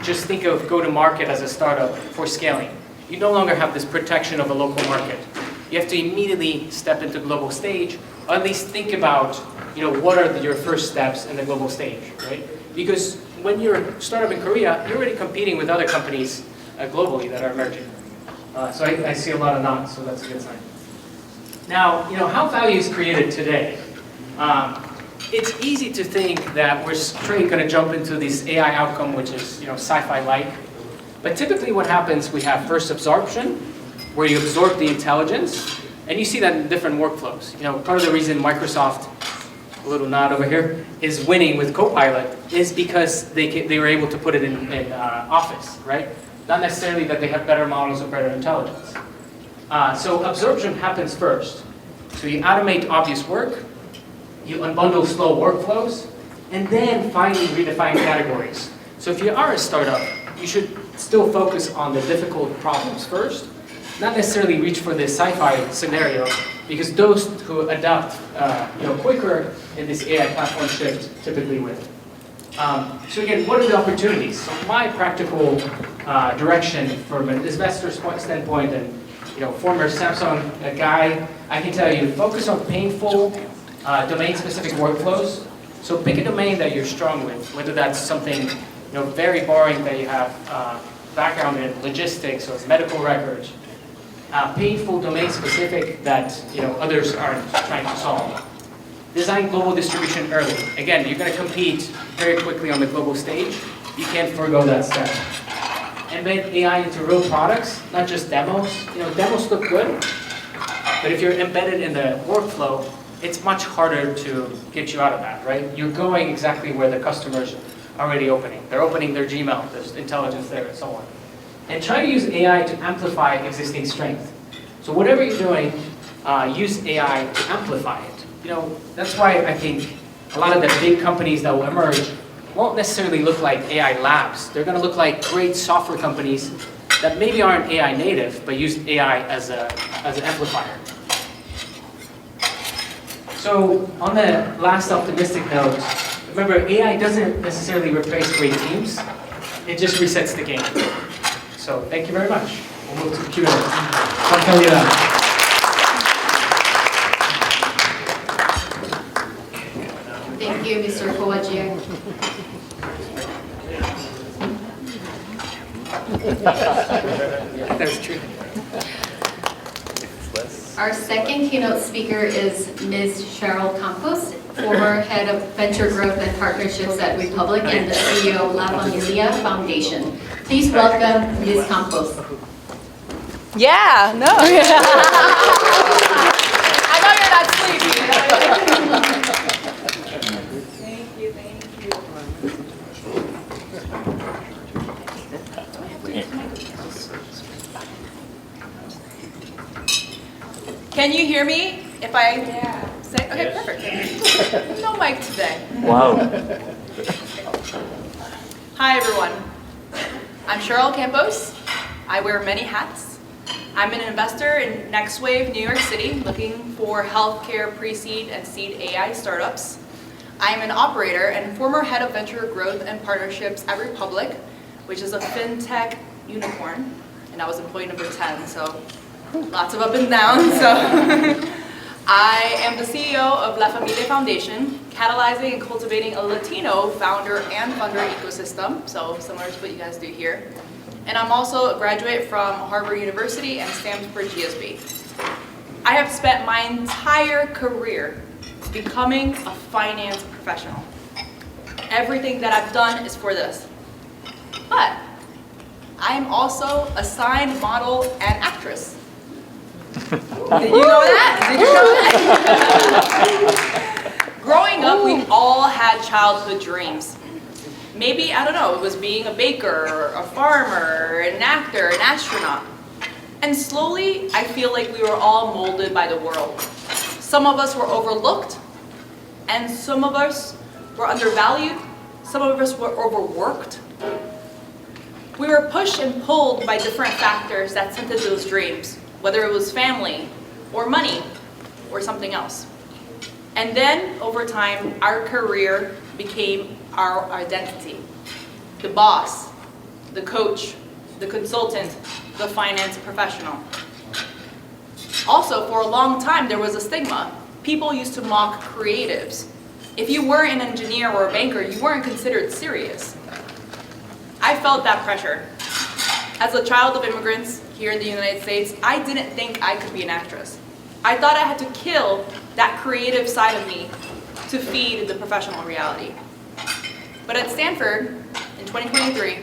just think of go-to-market as a startup for scaling. You no longer have this protection of a local market. You have to immediately step into global stage, or at least think about what are your first steps in the global stage, right? Because when you're a startup in Korea, you're already competing with other companies globally that are emerging. So I see a lot of nods, so that's a good sign. Now, how value is created today? It's easy to think that we're straight going to jump into this AI outcome, which is sci-fi-like. But typically what happens, we have first absorption, where you absorb the intelligence, and you see that in different workflows. Part of the reason Microsoft, a little nod over here, is winning with Copilot is because they were able to put it in Office, right? Not necessarily that they have better models or better intelligence. So absorption happens first. So you automate obvious work, you unbundle slow workflows, and then finally redefine categories. So if you are a startup, you should still focus on the difficult problems first, not necessarily reach for the sci-fi scenario, because those who adapt quicker in this AI platform shift typically win. So again, what are the opportunities? So my practical direction from an investor's standpoint and former Samsung guy, I can tell you, focus on painful domain-specific workflows. So pick a domain that you're strong with, whether that's something very boring that you have background in, logistics or medical records. Painful domain-specific that others aren't trying to solve. Design global distribution early. Again, you're going to compete very quickly on the global stage. You can't forego that step. Embed AI into real products, not just demos. Demos look good, but if you're embedded in the workflow, it's much harder to get you out of that, right? You're going exactly where the customers are already opening. They're opening their Gmail, there's intelligence there, and so on. And try to use AI to amplify existing strength. So whatever you're doing, use AI to amplify it. That's why I think a lot of the big companies that will emerge won't necessarily look like AI labs. They're going to look like great software companies that maybe aren't AI native, but use AI as an amplifier. So on the last optimistic note, remember AI doesn't necessarily replace great teams. It just resets the game. So thank you very much. We'll move to the Q&A. 감사합니다. Thank you, Mr. Kowajian. That was true. Our second keynote speaker is Ms. Cheryl Campos, former head of venture growth and partnerships at Republic and the CEO of La Familia Foundation. Please welcome Ms. Campos. Yeah, no. I know you're not sleepy. Thank you. Can you hear me? If I say, okay, perfect. No mic today. Wow. Hi everyone. I'm Cheryl Campos. I wear many hats. I'm an investor in Next Wave, New York City, looking for healthcare pre-seed and seed AI startups. I am an operator and former head of venture growth and partnerships at Republic, which is a fintech unicorn, and I was employee number 10, so lots of up and downs. So I am the CEO of La Familia Foundation, catalyzing and cultivating a Latino founder and funder ecosystem, so similar to what you guys do here. And I'm also a graduate from Harvard University and Stanford GSB. I have spent my entire career becoming a finance professional. Everything that I've done is for this. But I am also a sign model and actress. Did you know that? Did you know that? Growing up, we all had childhood dreams. Maybe, I don't know, it was being a baker, a farmer, an actor, an astronaut. And slowly, I feel like we were all molded by the world. Some of us were overlooked, and some of us were undervalued, some of us were overworked. We were pushed and pulled by different factors that scented those dreams, whether it was family, or money, or something else. And then, over time, our career became our identity. The boss, the coach, the consultant, the finance professional. Also, for a long time, there was a stigma. People used to mock creatives. If you weren't an engineer or a banker, you weren't considered serious. I felt that pressure. As a child of immigrants here in the United States, I didn't think I could be an actress. I thought I had to kill that creative side of me to feed the professional reality. But at Stanford, in 2023,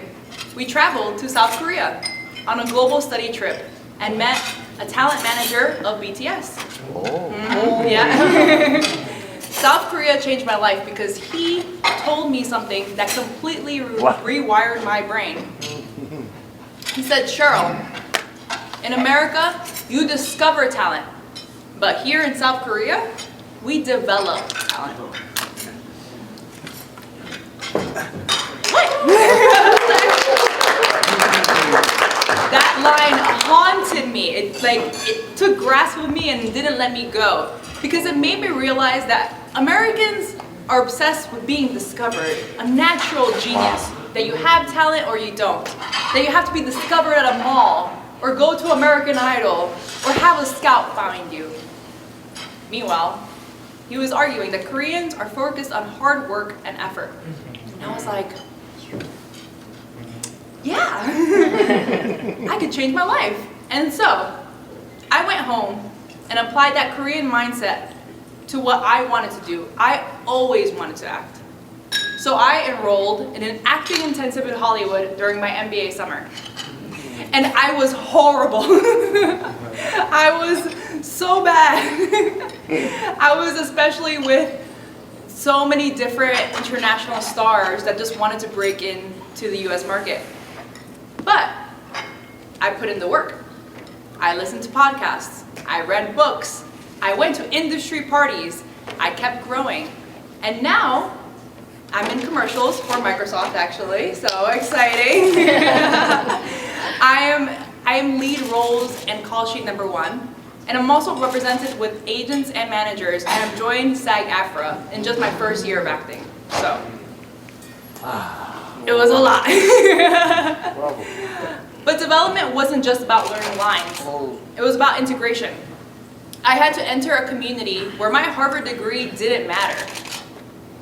we traveled to South Korea on a global study trip and met a talent manager of BTS. Yeah. South Korea changed my life because he told me something that completely rewired my brain. He said, Cheryl, in America, you discover talent. But here in South Korea, we develop talent. That line haunted me. It took grasp of me and didn't let me go. Because it made me realize that Americans are obsessed with being discovered, a natural genius, that you have talent or you don't, that you have to be discovered at a mall, or go to American Idol, or have a scout find you. Meanwhile, he was arguing that Koreans are focused on hard work and effort. And I was like, yeah, I could change my life. And so, I went home and applied that Korean mindset to what I wanted to do. I always wanted to act. So I enrolled in an acting intensive in Hollywood during my MBA summer. And I was horrible. I was so bad. I was especially with so many different international stars that just wanted to break into the US market. But I put in the work. I listened to podcasts. I read books. I went to industry parties. I kept growing. And now I'm in commercials for Microsoft, actually, so exciting. I am lead roles in Call Sheet #1, and I'm also represented with agents and managers, and I've joined SAG-AFTRA in just my first year of acting. So, it was a lot. But development wasn't just about learning lines. It was about integration. I had to enter a community where my Harvard degree didn't matter.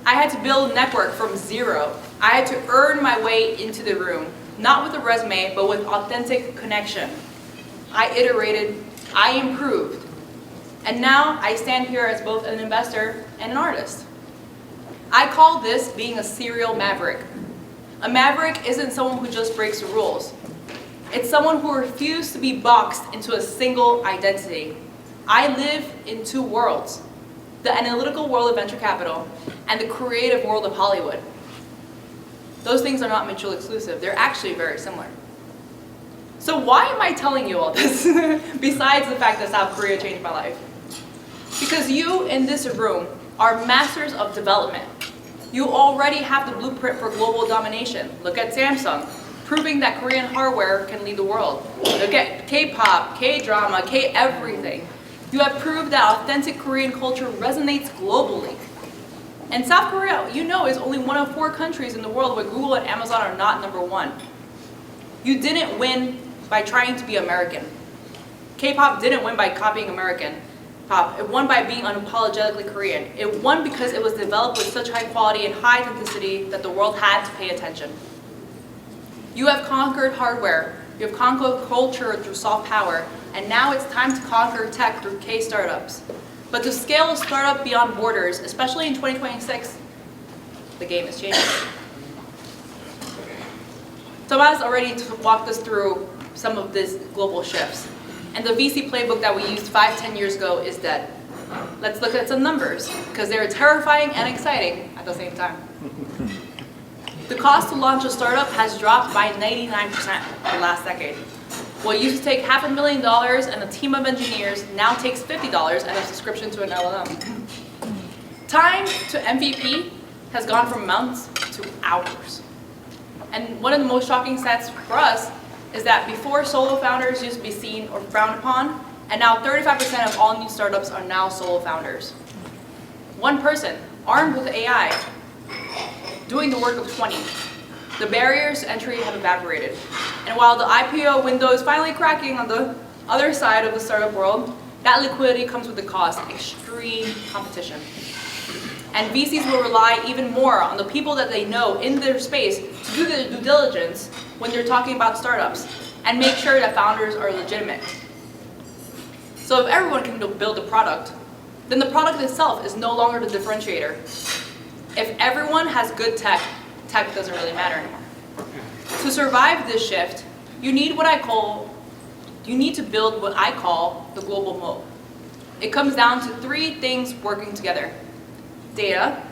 I had to build a network from zero. I had to earn my way into the room, not with a resume, but with authentic connection. I iterated, I improved. And now I stand here as both an investor and an artist. I call this being a serial maverick. A maverick isn't someone who just breaks the rules. It's someone who refused to be boxed into a single identity. I live in two worlds, the analytical world of venture capital and the creative world of Hollywood. Those things are not mutually exclusive. They're actually very similar. So why am I telling you all this, besides the fact that South Korea changed my life? Because you in this room are masters of development. You already have the blueprint for global domination. Look at Samsung, proving that Korean hardware can lead the world. Look at K-pop, K-drama, K-everything. You have proved that authentic Korean culture resonates globally. And South Korea, you know, is only one of 4 countries in the world where Google and Amazon are not #1. You didn't win by trying to be American. K-pop didn't win by copying American. It won by being unapologetically Korean. It won because it was developed with such high quality and high authenticity that the world had to pay attention. You have conquered hardware, you have conquered culture through soft power, and now it's time to conquer tech through K-startups. But to scale a startup beyond borders, especially in 2026, the game is changing. Tomas already walked us through some of these global shifts. And the VC playbook that we used 5-10 years ago is dead. Let's look at some numbers, because they're terrifying and exciting at the same time. The cost to launch a startup has dropped by 99% in the last decade. What used to take $500,000 and a team of engineers now takes $50 and a subscription to an LLM. Time to MVP has gone from months to hours. And one of the most shocking stats for us is that before solo founders used to be seen or frowned upon, and now 35% of all new startups are now solo founders. One person, armed with AI, doing the work of 20. The barriers to entry have evaporated. And while the IPO window is finally cracking on the other side of the startup world, that liquidity comes with the cost, extreme competition. And VCs will rely even more on the people that they know in their space to do their due diligence when they're talking about startups and make sure that founders are legitimate. So if everyone can build a product, then the product itself is no longer the differentiator. If everyone has good tech, tech doesn't really matter anymore. To survive this shift, you need to build what I call the global moat. It comes down to 3 things working together. Data,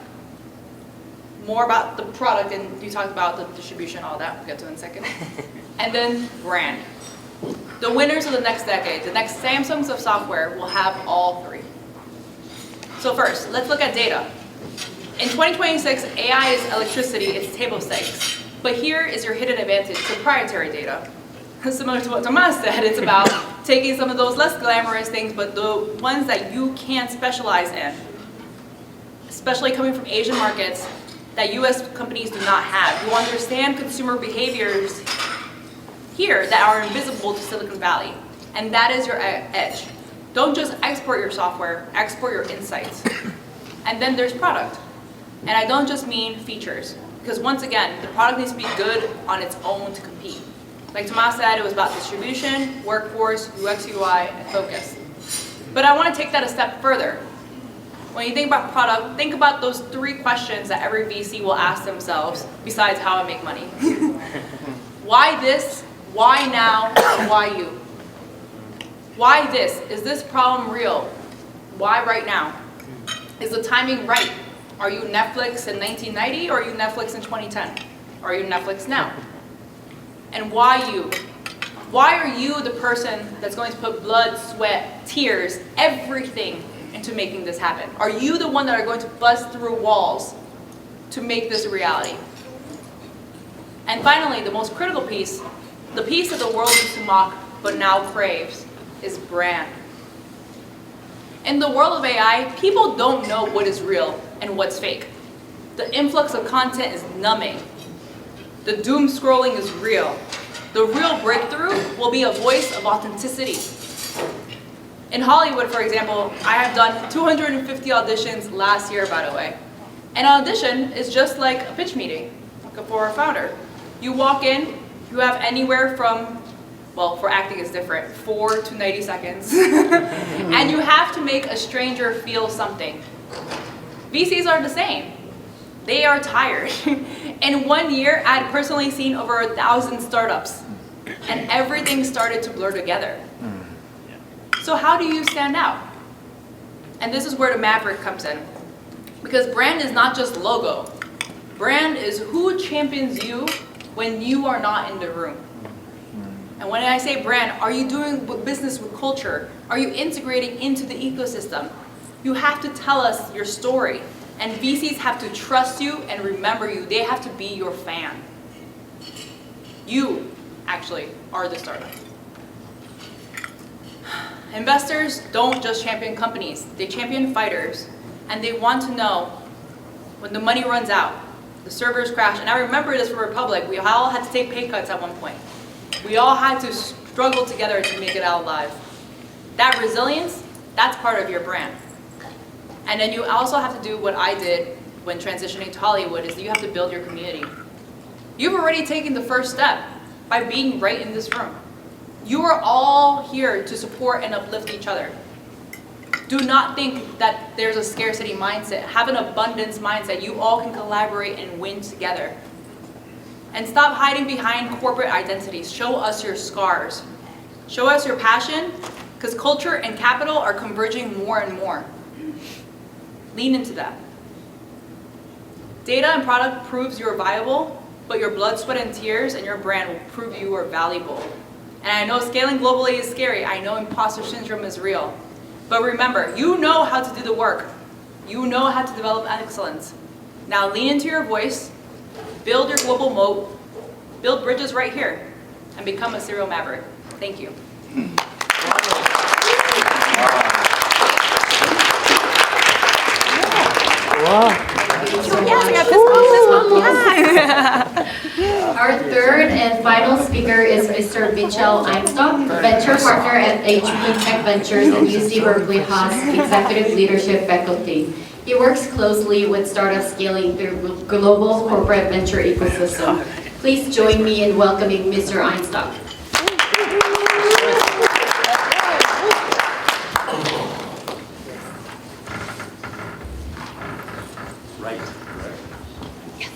more about the product, and you talked about the distribution, all that, we'll get to in a second. And then brand. The winners of the next decade, the next Samsungs of software, will have all 3. So first, let's look at data. In 2026, AI is electricity, it's table stakes. But here is your hidden advantage, proprietary data. Similar to what Tomas said, it's about taking some of those less glamorous things, but the ones that you can specialize in. Especially coming from Asian markets that US companies do not have. You understand consumer behaviors here that are invisible to Silicon Valley. And that is your edge. Don't just export your software, export your insights. And then there's product. And I don't just mean features. Because once again, the product needs to be good on its own to compete. Like Tomas said, it was about distribution, workforce, UX, UI, and focus. But I want to take that a step further. When you think about product, think about those 3 questions that every VC will ask themselves, besides how I make money. Why this? Why now? And why you? Why this? Is this problem real? Why right now? Is the timing right? Are you Netflix in 1990 or are you Netflix in 2010? Or are you Netflix now? And why you? Why are you the person that's going to put blood, sweat, tears, everything into making this happen? Are you the one that are going to bust through walls to make this a reality? And finally, the most critical piece, the piece that the world used to mock but now craves, is brand. In the world of AI, people don't know what is real and what's fake. The influx of content is numbing. The doom scrolling is real. The real breakthrough will be a voice of authenticity. In Hollywood, for example, I have done 250 auditions last year, by the way. An audition is just like a pitch meeting for a founder. You walk in, you have anywhere from, well, for acting it's different, 4 to 90 seconds. And you have to make a stranger feel something. VCs are the same. They are tired. In 1 year, I had personally seen over 1,000 startups. And everything started to blur together. So how do you stand out? And this is where the maverick comes in. Because brand is not just logo. Brand is who champions you when you are not in the room. And when I say brand, are you doing business with culture? Are you integrating into the ecosystem? You have to tell us your story. And VCs have to trust you and remember you. They have to be your fan. You, actually, are the startup. Investors don't just champion companies. They champion fighters. And they want to know when the money runs out, the servers crash. And I remember this for Republic. We all had to take pay cuts at one point. We all had to struggle together to make it out alive. That resilience That's part of your brand. And then you also have to do what I did when transitioning to Hollywood, is you have to build your community. You've already taken the first step by being right in this room. You are all here to support and uplift each other. Do not think that there's a scarcity mindset. Have an abundance mindset. You all can collaborate and win together. And stop hiding behind corporate identities. Show us your scars. Show us your passion, because culture and capital are converging more and more. Lean into that. Data and product proves you're viable, but your blood, sweat, and tears and your brand will prove you are valuable. And I know scaling globally is scary. I know imposter syndrome is real. But remember, you know how to do the work. You know how to develop excellence. Now lean into your voice, build your global moat, build bridges right here, and become a serial maverick. Thank you. Our third and final speaker is Mr. Mitchell Aeinstock, venture partner at HPteKVentures and UC Berkeley Haas Executive Leadership Faculty. He works closely with startups scaling through global corporate venture ecosystem. Please join me in welcoming Mr. Aeinstock. Right. Yes,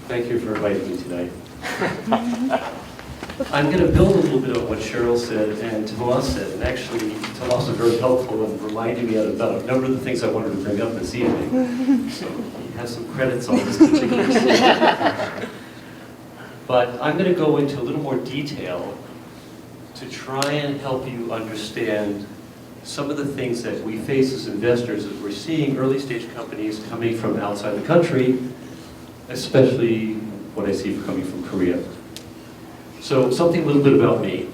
Thank you for inviting me tonight. I'm going to build a little bit on what Cheryl said and Tomas said, and actually Tomas was very helpful in reminding me about a number of the things I wanted to bring up this evening. So he has some credits on this particular slide. But I'm going to go into a little more detail to try and help you understand some of the things that we face as investors as we're seeing early stage companies coming from outside the country, especially what I see coming from Korea. So something a little bit about me.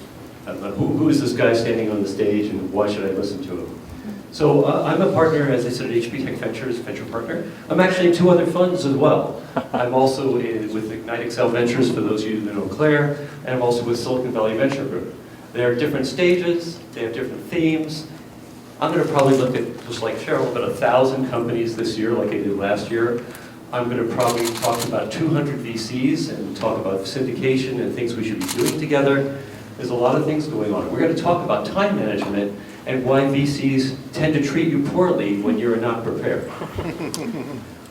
Who is this guy standing on the stage and why should I listen to him? So I'm a partner, as I said, at HPteKVentures, venture partner. I'm actually in 2 other funds as well. I'm also with Ignite Excel Ventures, for those of you that know Claire, and I'm also with Silicon Valley Venture Group. They're different stages, they have different themes. I'm going to probably look at, just like Cheryl, about 1,000 companies this year, like I did last year. I'm going to probably talk about 200 VCs and talk about syndication and things we should be doing together. There's a lot of things going on. We're going to talk about time management and why VCs tend to treat you poorly when you're not prepared.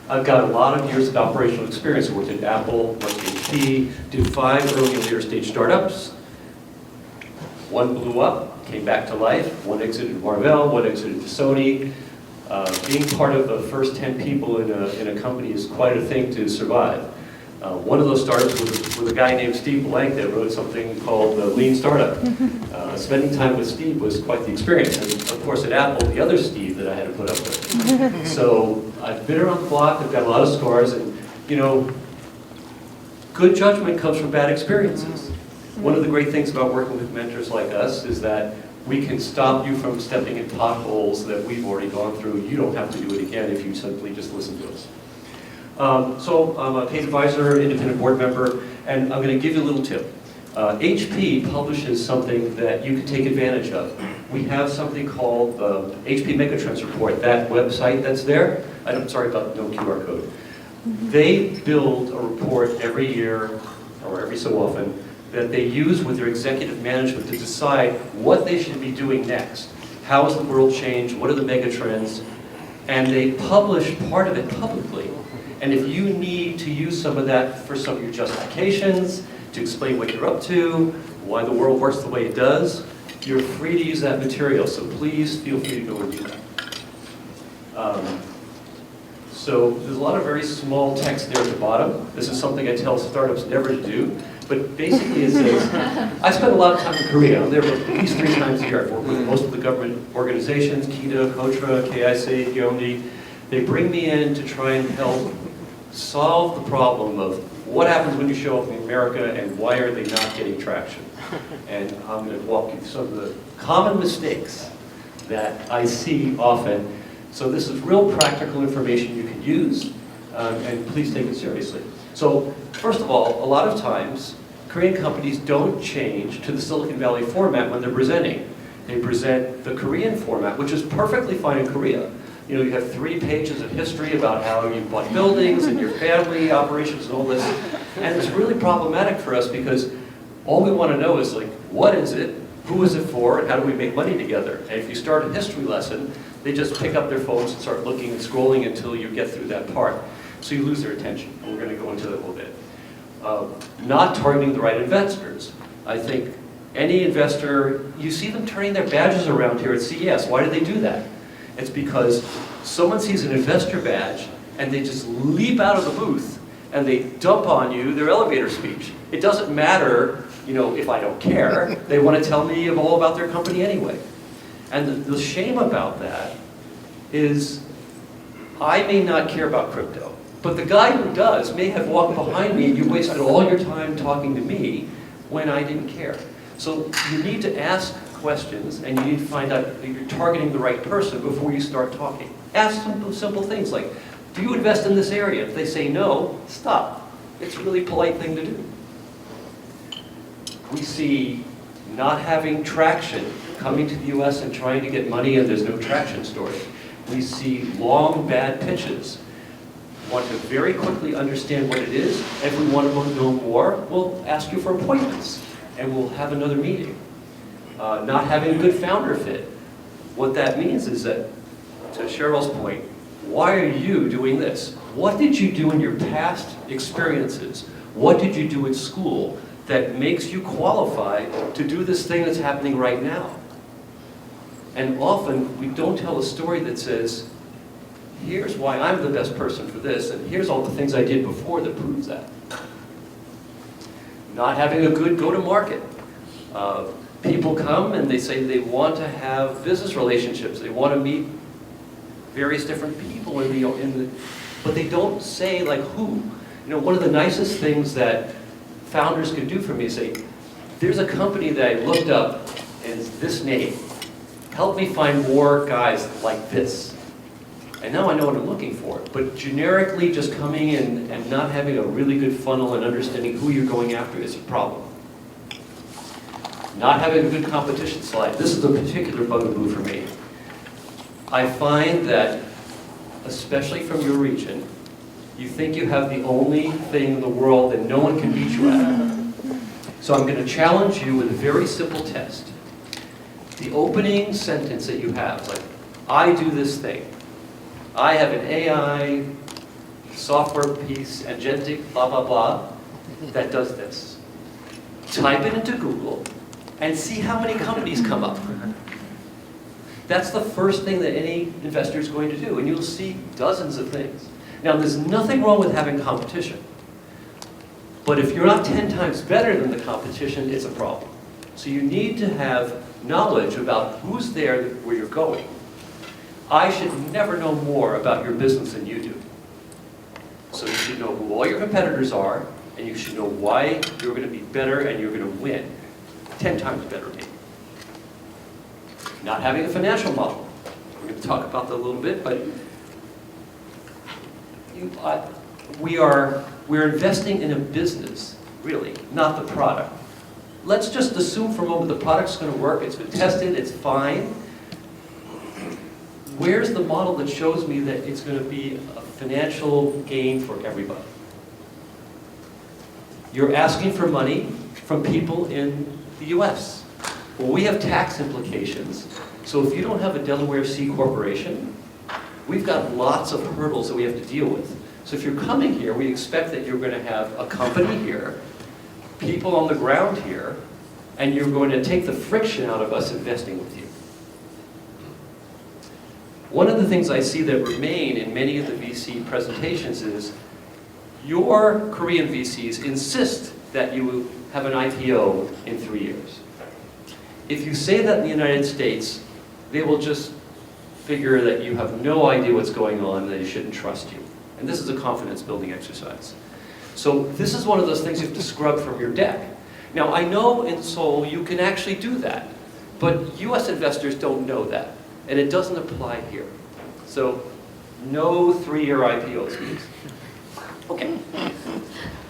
I've got a lot of years of operational experience. I worked at Apple, worked at HP, did 5 early and later stage startups. 1 blew up, came back to life. 1 exited Marvell, 1 exited to Sony. Being part of the first 10 people in a company is quite a thing to survive. One of those startups was a guy named Steve Blank that wrote something called the Lean Startup. Spending time with Steve was quite the experience. And of course at Apple, the other Steve that I had to put up with. So I've been around the block, I've got a lot of scars, and you know, good judgment comes from bad experiences. One of the great things about working with mentors like us is that we can stop you from stepping in potholes that we've already gone through. You don't have to do it again if you simply just listen to us. So I'm a case advisor, independent board member, and I'm going to give you a little tip. HP publishes something that you can take advantage of. We have something called the HP Megatrends Report, that website that's there. I'm sorry about no QR code. They build a report every year, or every so often, that they use with their executive management to decide what they should be doing next. How has the world changed? What are the mega trends? And they publish part of it publicly. And if you need to use some of that for some of your justifications, to explain what you're up to, why the world works the way it does, you're free to use that material. So please feel free to go and do that. So there's a lot of very small text there at the bottom. This is something I tell startups never to do. But basically it says, I spend a lot of time in Korea. I'm there at least 3 times a year. I've worked with most of the government organizations, KIDA, KOTRA, KIC, Gyeonggi. They bring me in to try and help solve the problem of what happens when you show up in America and why are they not getting traction. And I'm going to walk you through some of the common mistakes that I see often. So this is real practical information you can use, and please take it seriously. So first of all, a lot of times Korean companies don't change to the Silicon Valley format when they're presenting. They present the Korean format, which is perfectly fine in Korea. You know, you have 3 pages of history about how you bought buildings and your family operations and all this. And it's really problematic for us because all we want to know is like, what is it? Who is it for? And how do we make money together? And if you start a history lesson, they just pick up their phones and start looking and scrolling until you get through that part. So you lose their attention. And we're going to go into that a little bit. Not targeting the right investors. I think any investor, you see them turning their badges around here at CES. Why do they do that? It's because someone sees an investor badge and they just leap out of the booth and they dump on you their elevator speech. It doesn't matter, you know, if I don't care. They want to tell me all about their company anyway. And the shame about that is I may not care about crypto, but the guy who does may have walked behind me and you wasted all your time talking to me when I didn't care. So you need to ask questions and you need to find out that you're targeting the right person before you start talking. Ask some simple things like, do you invest in this area? If they say no, stop. It's a really polite thing to do. We see not having traction, coming to the US and trying to get money and there's no traction story. We see long, bad pitches. Want to very quickly understand what it is. If we want to know more, we'll ask you for appointments and we'll have another meeting. Not having a good founder fit. What that means is that, to Cheryl's point, why are you doing this? What did you do in your past experiences? What did you do at school that makes you qualified to do this thing that's happening right now? And often we don't tell a story that says, here's why I'm the best person for this, and here's all the things I did before that proves that. Not having a good go-to-market. People come and they say they want to have business relationships. They want to meet various different people but they don't say like who. You know, one of the nicest things that founders can do for me is say, there's a company that I looked up and it's this name. Help me find more guys like this. And now I know what I'm looking for. But generically just coming in and not having a really good funnel and understanding who you're going after is a problem. Not having a good competition slide. This is a particular bugaboo for me. I find that, especially from your region, you think you have the only thing in the world that no one can beat you at. So I'm going to challenge you with a very simple test. The opening sentence that you have, like, I do this thing. I have an AI software piece, agentic, blah, blah, blah, that does this. Type it into Google and see how many companies come up. That's the first thing that any investor is going to do, and you'll see dozens of things. Now, there's nothing wrong with having competition, but if you're not 10 times better than the competition, it's a problem. So you need to have knowledge about who's there where you're going. I should never know more about your business than you do. So you should know who all your competitors are, and you should know why you're going to be better and you're going to win. 10 times better, maybe. Not having a financial model. We're going to talk about that a little bit, but we're investing in a business, really, not the product. Let's just assume for a moment the product's going to work. It's been tested. It's fine. Where's the model that shows me that it's going to be a financial gain for everybody? You're asking for money from people in the US. Well, we have tax implications. So if you don't have a Delaware C corporation, we've got lots of hurdles that we have to deal with. So if you're coming here, we expect that you're going to have a company here, people on the ground here, and you're going to take the friction out of us investing with you. One of the things I see that remain in many of the VC presentations is your Korean VCs insist that you have an IPO in 3 years. If you say that in the United States, they will just figure that you have no idea what's going on and they shouldn't trust you. And this is a confidence building exercise. So this is one of those things you have to scrub from your deck. Now I know in Seoul you can actually do that, but US investors don't know that. And it doesn't apply here. So no 3-year IPOs, please. Okay.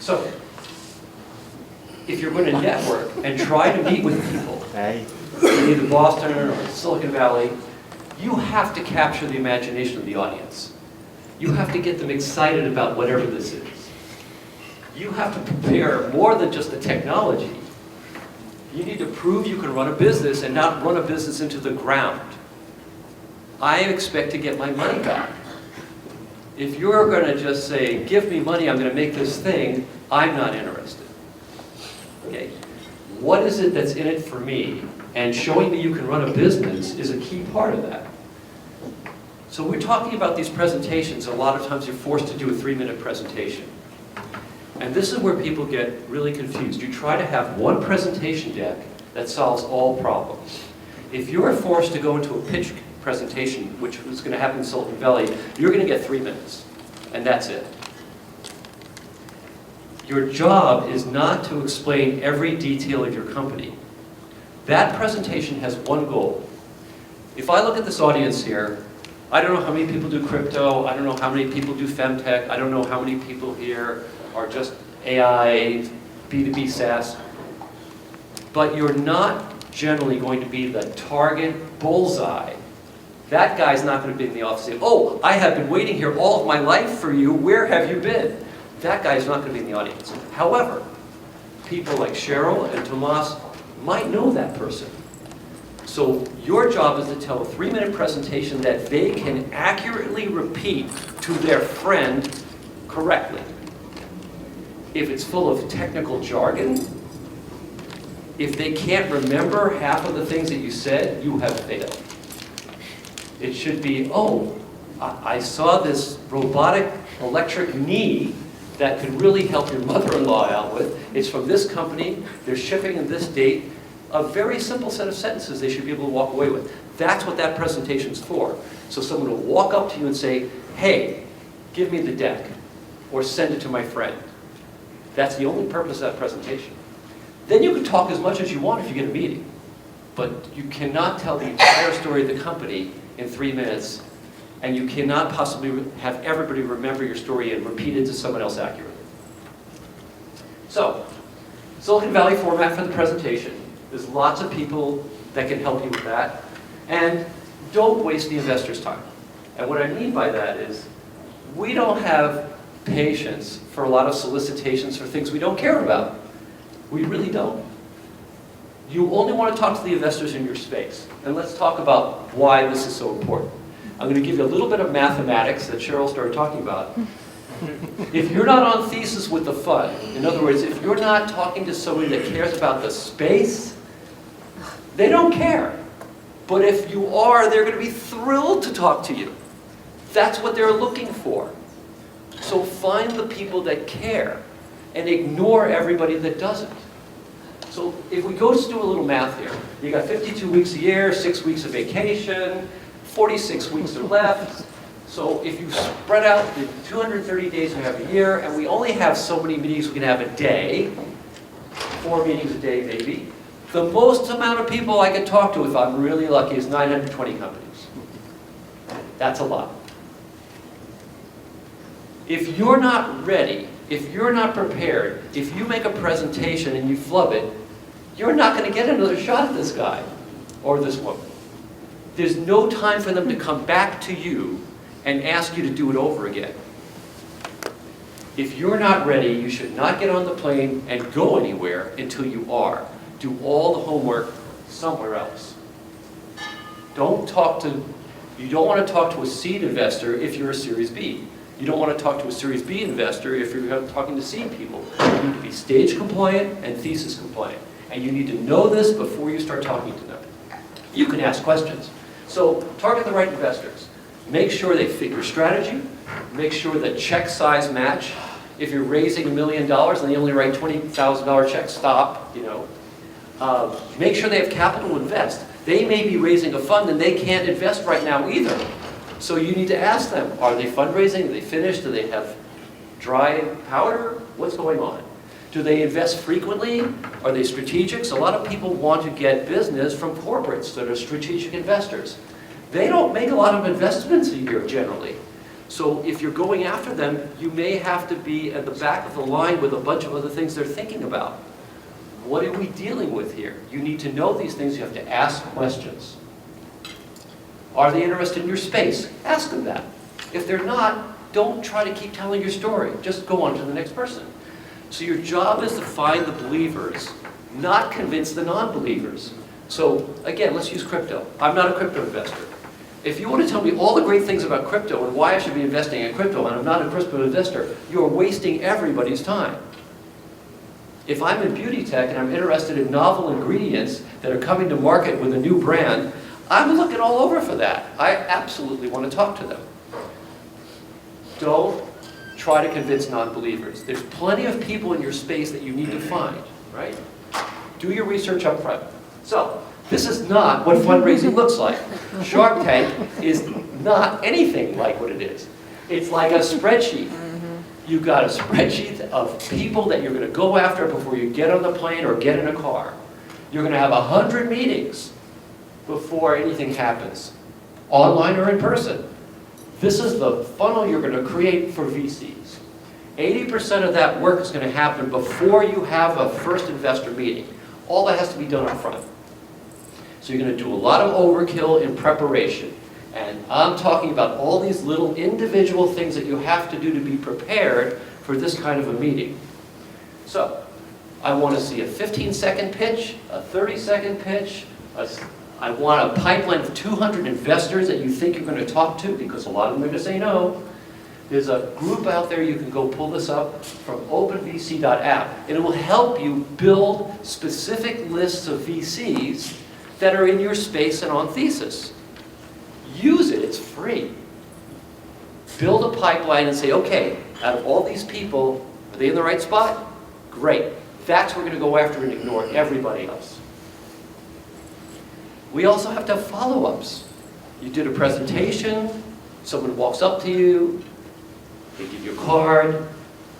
So if you're going to network and try to meet with people in either Boston or Silicon Valley, you have to capture the imagination of the audience. You have to get them excited about whatever this is. You have to prepare more than just the technology. You need to prove you can run a business and not run a business into the ground. I expect to get my money back. If you're going to just say, give me money, I'm going to make this thing, I'm not interested. Okay? What is it that's in it for me? And showing me you can run a business is a key part of that. So we're talking about these presentations. A lot of times you're forced to do a 3-minute presentation. And this is where people get really confused. You try to have one presentation deck that solves all problems. If you're forced to go into a pitch presentation, which is going to happen in Silicon Valley, you're going to get 3 minutes, and that's it. Your job is not to explain every detail of your company. That presentation has one goal. If I look at this audience here, I don't know how many people do crypto, I don't know how many people do femtech, I don't know how many people here are just AI, B2B SaaS, but you're not generally going to be the target bullseye. That guy's not going to be in the office saying, oh, I have been waiting here all of my life for you, where have you been? That guy's not going to be in the audience. However, people like Cheryl and Tomas might know that person. So your job is to tell a 3-minute presentation that they can accurately repeat to their friend correctly. If it's full of technical jargon, if they can't remember half of the things that you said, you have failed. It should be, oh, I saw this robotic electric knee that could really help your mother-in-law out with. It's from this company, they're shipping in this date. A very simple set of sentences they should be able to walk away with. That's what that presentation's for. So someone will walk up to you and say, hey, give me the deck, or send it to my friend. That's the only purpose of that presentation. Then you can talk as much as you want if you get a meeting. But you cannot tell the entire story of the company in 3 minutes, and you cannot possibly have everybody remember your story and repeat it to someone else accurately. So, Silicon Valley format for the presentation. There's lots of people that can help you with that. And don't waste the investor's time. And what I mean by that is, we don't have patience for a lot of solicitations for things we don't care about. We really don't. You only want to talk to the investors in your space. And let's talk about why this is so important. I'm going to give you a little bit of mathematics that Cheryl started talking about. If you're not on thesis with the fund, in other words, if you're not talking to somebody that cares about the space, they don't care. But if you are, they're going to be thrilled to talk to you. That's what they're looking for. So find the people that care and ignore everybody that doesn't. So if we go to do a little math here, you got 52 weeks a year, 6 weeks of vacation, 46 weeks are left. So if you spread out the 230 days we have a year, and we only have so many meetings we can have a day, 4 meetings a day maybe, the most amount of people I can talk to, if I'm really lucky, is 920 companies. That's a lot. If you're not ready, if you're not prepared, if you make a presentation and you flub it, you're not going to get another shot at this guy or this woman. There's no time for them to come back to you and ask you to do it over again. If you're not ready, you should not get on the plane and go anywhere until you are. Do all the homework somewhere else. You don't want to talk to a seed investor if you're a Series B. You don't want to talk to a Series B investor if you're talking to seed people. You need to be stage compliant and thesis compliant. And you need to know this before you start talking to them. You can ask questions. So target the right investors. Make sure they fit your strategy. Make sure the check size match. If you're raising $1 million and they only write $20,000 checks, stop. Make sure they have capital to invest. They may be raising a fund and they can't invest right now either. So you need to ask them, are they fundraising? Are they finished? Do they have dry powder? What's going on? Do they invest frequently? Are they strategics? A lot of people want to get business from corporates that are strategic investors. They don't make a lot of investments a year generally. So if you're going after them, you may have to be at the back of the line with a bunch of other things they're thinking about. What are we dealing with here? You need to know these things. You have to ask questions. Are they interested in your space? Ask them that. If they're not, don't try to keep telling your story. Just go on to the next person. So your job is to find the believers, not convince the non-believers. So again, let's use crypto. I'm not a crypto investor. If you want to tell me all the great things about crypto and why I should be investing in crypto and I'm not a crypto investor, you're wasting everybody's time. If I'm in beauty tech and I'm interested in novel ingredients that are coming to market with a new brand, I'm looking all over for that. I absolutely want to talk to them. Don't try to convince non-believers. There's plenty of people in your space that you need to find, right? Do your research up front. So, this is not what fundraising looks like. Shark Tank is not anything like what it is. It's like a spreadsheet. You've got a spreadsheet of people that you're going to go after before you get on the plane or get in a car. You're going to have 100 meetings before anything happens, online or in person. This is the funnel you're going to create for VCs. 80% of that work is going to happen before you have a first investor meeting. All that has to be done up front. So you're going to do a lot of overkill in preparation. And I'm talking about all these little individual things that you have to do to be prepared for this kind of a meeting. So, I want to see a 15-second pitch, a 30-second pitch. I want a pipeline of 200 investors that you think you're going to talk to, because a lot of them are going to say no. There's a group out there, you can go pull this up from openvc.app, and it will help you build specific lists of VCs that are in your space and on thesis. Use it, it's free. Build a pipeline and say, okay, out of all these people, are they in the right spot? Great. That's what we're going to go after and ignore everybody else. We also have to have follow-ups. You did a presentation, someone walks up to you, they give you a card.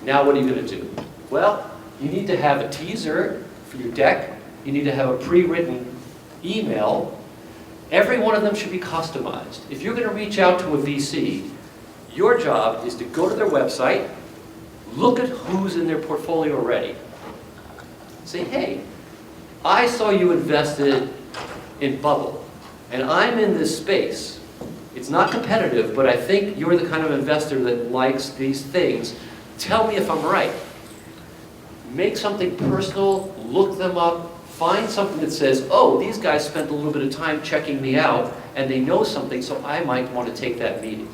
Now what are you going to do? Well, you need to have a teaser for your deck. You need to have a pre-written email. Every one of them should be customized. If you're going to reach out to a VC, your job is to go to their website, look at who's in their portfolio already. Say, hey, I saw you invested in Bubble, and I'm in this space. It's not competitive, but I think you're the kind of investor that likes these things. Tell me if I'm right. Make something personal, look them up, find something that says, oh, these guys spent a little bit of time checking me out, and they know something, so I might want to take that meeting.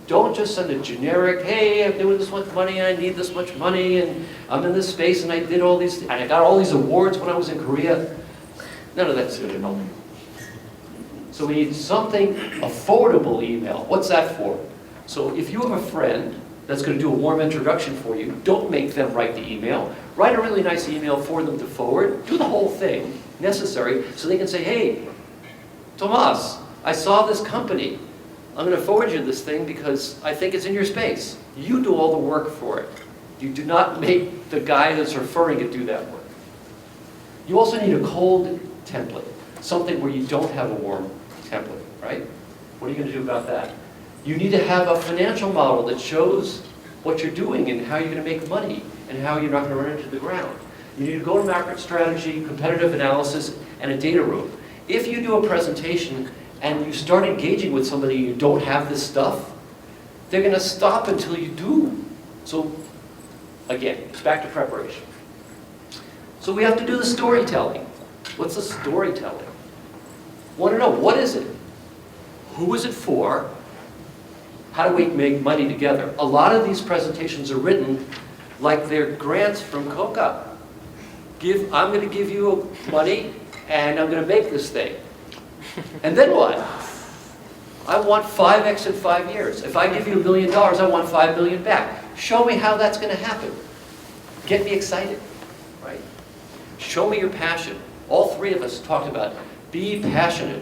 Don't just send a generic, hey, I'm doing this much money, and I need this much money, and I'm in this space, and I did all these, and I got all these awards when I was in Korea. None of that's going to help. So we need something, a forwardable email. What's that for? So if you have a friend that's going to do a warm introduction for you, don't make them write the email. Write a really nice email for them to forward. Do the whole thing necessary so they can say, hey, Tomas, I saw this company. I'm going to forward you this thing because I think it's in your space. You do all the work for it. You do not make the guy that's referring it do that work. You also need a cold template, something where you don't have a warm template, right? What are you going to do about that? You need to have a financial model that shows what you're doing and how you're going to make money and how you're not going to run into the ground. You need a go-to-market strategy, competitive analysis, and a data room. If you do a presentation and you start engaging with somebody and you don't have this stuff, they're going to stop until you do. So, again, it's back to preparation. So we have to do the storytelling. What's the storytelling? Want to know, what is it? Who is it for? How do we make money together? A lot of these presentations are written like they're grants from Coca. I'm going to give you money and I'm going to make this thing. And then what? I want 5x in 5 years. If I give you $1 million, I want $5 million back. Show me how that's going to happen. Get me excited, right? Show me your passion. All three of us talked about be passionate.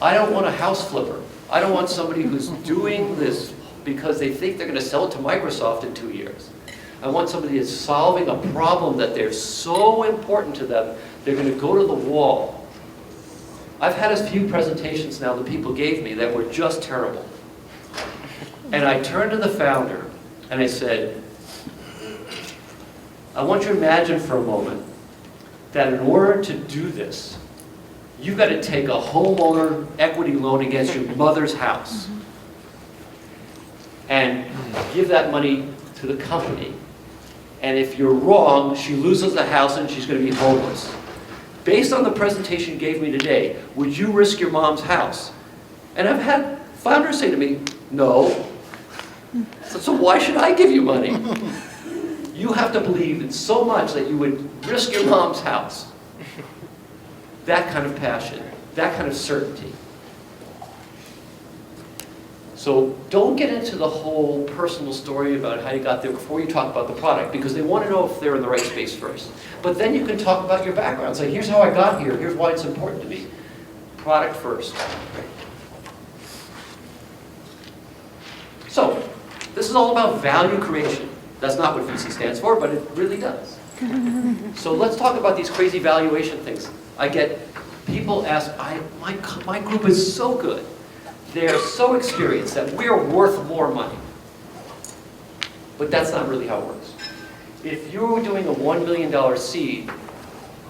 I don't want a house flipper. I don't want somebody who's doing this because they think they're going to sell it to Microsoft in 2 years. I want somebody that's solving a problem that they're so important to them, they're going to go to the wall. I've had a few presentations now that people gave me that were just terrible. And I turned to the founder and I said, I want you to imagine for a moment that in order to do this, you've got to take a homeowner equity loan against your mother's house and give that money to the company. And if you're wrong, she loses the house and she's going to be homeless. Based on the presentation you gave me today, would you risk your mom's house? And I've had founders say to me, no. So why should I give you money? You have to believe in so much that you would risk your mom's house. That kind of passion, that kind of certainty. So don't get into the whole personal story about how you got there before you talk about the product, because they want to know if they're in the right space first. But then you can talk about your background. Say, here's how I got here, here's why it's important to me. Product first. So, this is all about value creation. That's not what VC stands for, but it really does. So let's talk about these crazy valuation things. I get people ask, my group is so good. They're so experienced that we're worth more money. But that's not really how it works. If you were doing a $1 million seed,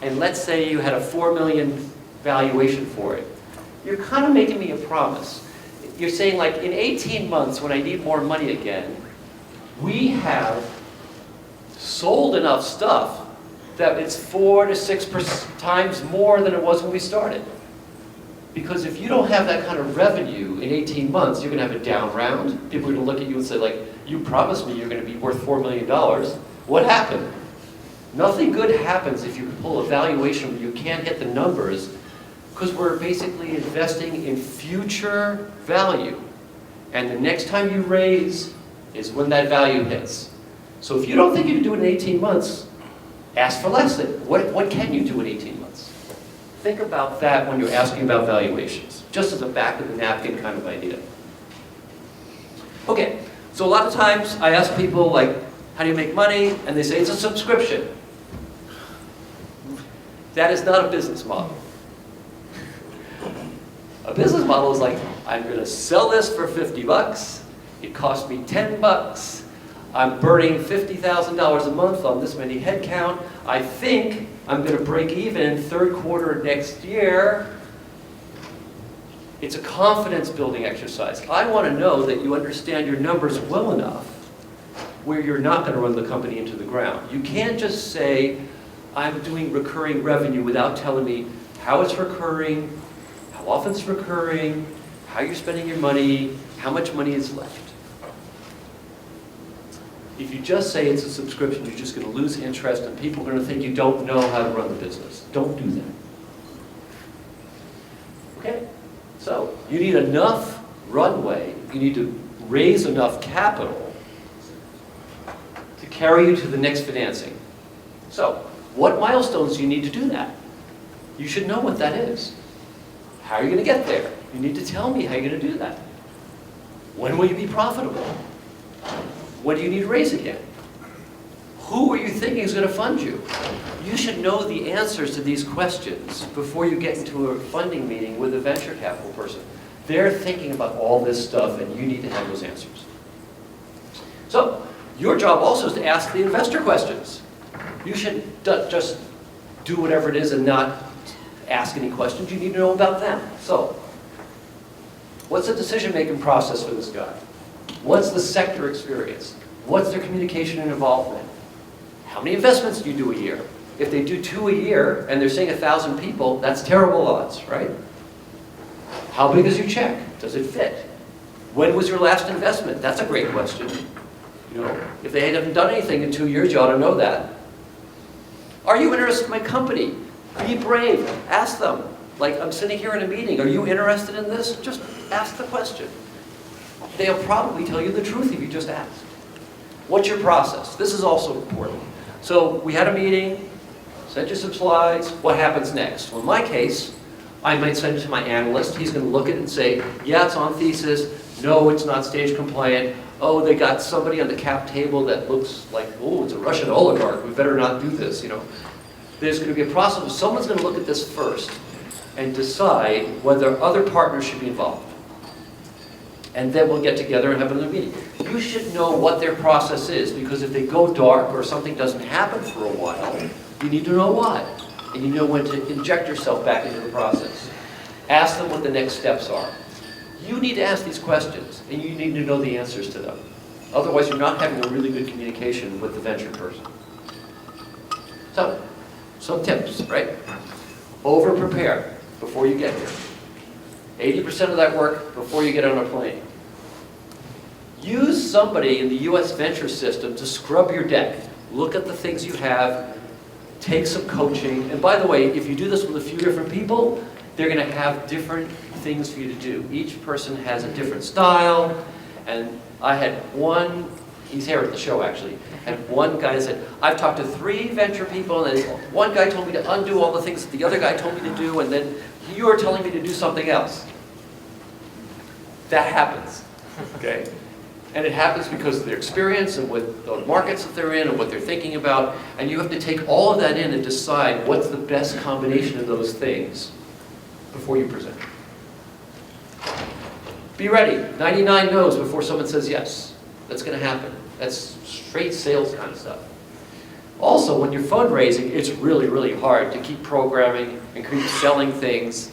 and let's say you had a $4 million valuation for it, you're kind of making me a promise. You're saying, like, in 18 months, when I need more money again, we have sold enough stuff that it's 4 to 6 times more than it was when we started. Because if you don't have that kind of revenue in 18 months, you're going to have a down round. People are going to look at you and say, like, you promised me you're going to be worth $4 million. What happened? Nothing good happens if you pull a valuation where you can't hit the numbers, because we're basically investing in future value. And the next time you raise is when that value hits. So if you don't think you can do it in 18 months, ask for less than. What can you do in 18 months? Think about that when you're asking about valuations, just as a back of the napkin kind of idea. Okay, so a lot of times I ask people, like, how do you make money? And they say it's a subscription. That is not a business model. A business model is like, I'm going to sell this for 50 bucks. It cost me 10 bucks. I'm burning $50,000 a month on this many headcount. I think I'm going to break even third quarter next year. It's a confidence building exercise. I want to know that you understand your numbers well enough where you're not going to run the company into the ground. You can't just say, I'm doing recurring revenue without telling me how it's recurring, how often it's recurring, how you're spending your money, how much money is left. If you just say it's a subscription, you're just going to lose interest and people are going to think you don't know how to run the business. Don't do that. Okay? So, you need enough runway, you need to raise enough capital to carry you to the next financing. So, what milestones do you need to do that? You should know what that is. How are you going to get there? You need to tell me how you're going to do that. When will you be profitable? What do you need to raise again? Who are you thinking is going to fund you? You should know the answers to these questions before you get into a funding meeting with a venture capital person. They're thinking about all this stuff and you need to have those answers. So, your job also is to ask the investor questions. You should just do whatever it is and not ask any questions. You need to know about them. So, what's the decision-making process for this guy? What's the sector experience? What's their communication and involvement? How many investments do you do a year? If they do 2 a year and they're saying 1,000 people, that's terrible odds, right? How big is your check? Does it fit? When was your last investment? That's a great question. You know, if they haven't done anything in 2 years, you ought to know that. Are you interested in my company? Be brave. Ask them. Like, I'm sitting here in a meeting. Are you interested in this? Just ask the question. They'll probably tell you the truth if you just ask. What's your process? This is also important. So we had a meeting, sent you some slides. What happens next? Well, in my case, I might send it to my analyst. He's going to look at it and say, yeah, it's on thesis. No, it's not stage compliant. Oh, they got somebody on the cap table that looks like, oh, it's a Russian oligarch. We better not do this, you know. There's going to be a process. Someone's going to look at this first and decide whether other partners should be involved. And then we'll get together and have another meeting. You should know what their process is, because if they go dark or something doesn't happen for a while, you need to know why. and you know when to inject yourself back into the process. Ask them what the next steps are. You need to ask these questions, and you need to know the answers to them. Otherwise, you're not having a really good communication with the venture person. So, some tips, right? Over-prepare before you get here. 80% of that work before you get on a plane. Use somebody in the US venture system to scrub your deck. Look at the things you have, take some coaching. And by the way, if you do this with a few different people, they're going to have different things for you to do. Each person has a different style. And I had one, he's here at the show actually, and one guy said, I've talked to 3 venture people, and one guy told me to undo all the things that the other guy told me to do, and then you're telling me to do something else. That happens, okay? And it happens because of their experience and with the markets that they're in and what they're thinking about. And you have to take all of that in and decide what's the best combination of those things before you present. Be ready. 99 no's before someone says yes. That's going to happen. That's straight sales kind of stuff. Also, when you're fundraising, it's really, really hard to keep programming and keep selling things.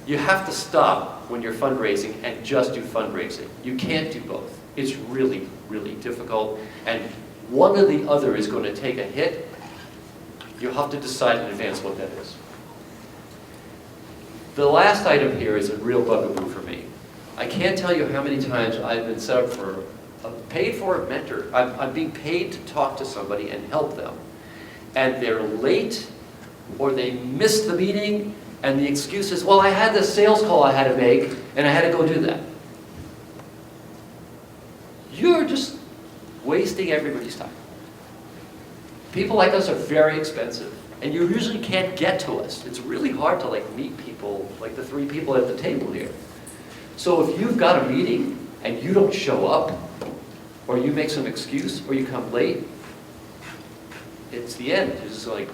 You have to stop when you're fundraising and just do fundraising. You can't do both. It's really, really difficult. And one or the other is going to take a hit. You'll have to decide in advance what that is. The last item here is a real bugaboo for me. I can't tell you how many times I've been set up for a paid-for mentor. I'm being paid to talk to somebody and help them. And they're late, or they missed the meeting, and the excuse is, well, I had this sales call I had to make, and I had to go do that. You're just wasting everybody's time. People like us are very expensive, and you usually can't get to us. It's really hard to meet people, like the 3 people at the table here. So if you've got a meeting and you don't show up, or you make some excuse, or you come late, it's the end. It's just like,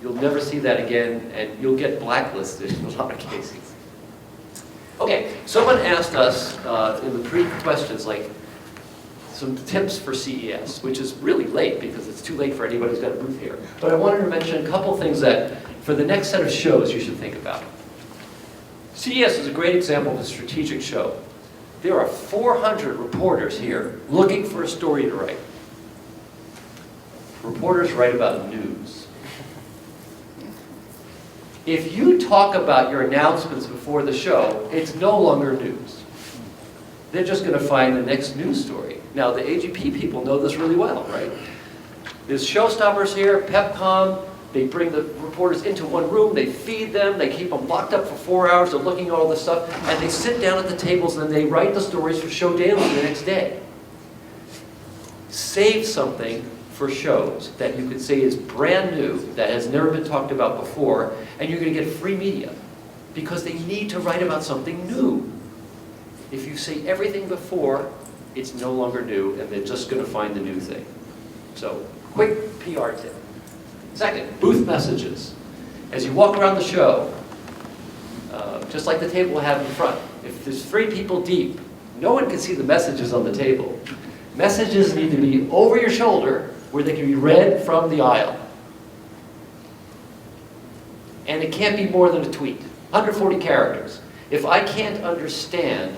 you'll never see that again, and you'll get blacklisted in a lot of cases. Okay, someone asked us in the pre-questions, some tips for CES, which is really late because it's too late for anybody who's got a booth here. But I wanted to mention a couple things that, for the next set of shows, you should think about. CES is a great example of a strategic show. There are 400 reporters here looking for a story to write. Reporters write about news. If you talk about your announcements before the show, it's no longer news. They're just going to find the next news story. Now, the AJP people know this really well, right? There's showstoppers here, PepCom. They bring the reporters into one room, they feed them, they keep them locked up for 4 hours, they're looking at all this stuff, and they sit down at the tables and they write the stories for Show Daily the next day. Save something for shows that you could say is brand new, that has never been talked about before, and you're going to get free media, because they need to write about something new. If you say everything before, it's no longer new, and they're just going to find the new thing. So, quick PR tip. Second, booth messages. As you walk around the show, just like the table we'll have in front, if there's 3 people deep, no one can see the messages on the table. Messages need to be over your shoulder where they can be read from the aisle. And it can't be more than a tweet, 140 characters. If I can't understand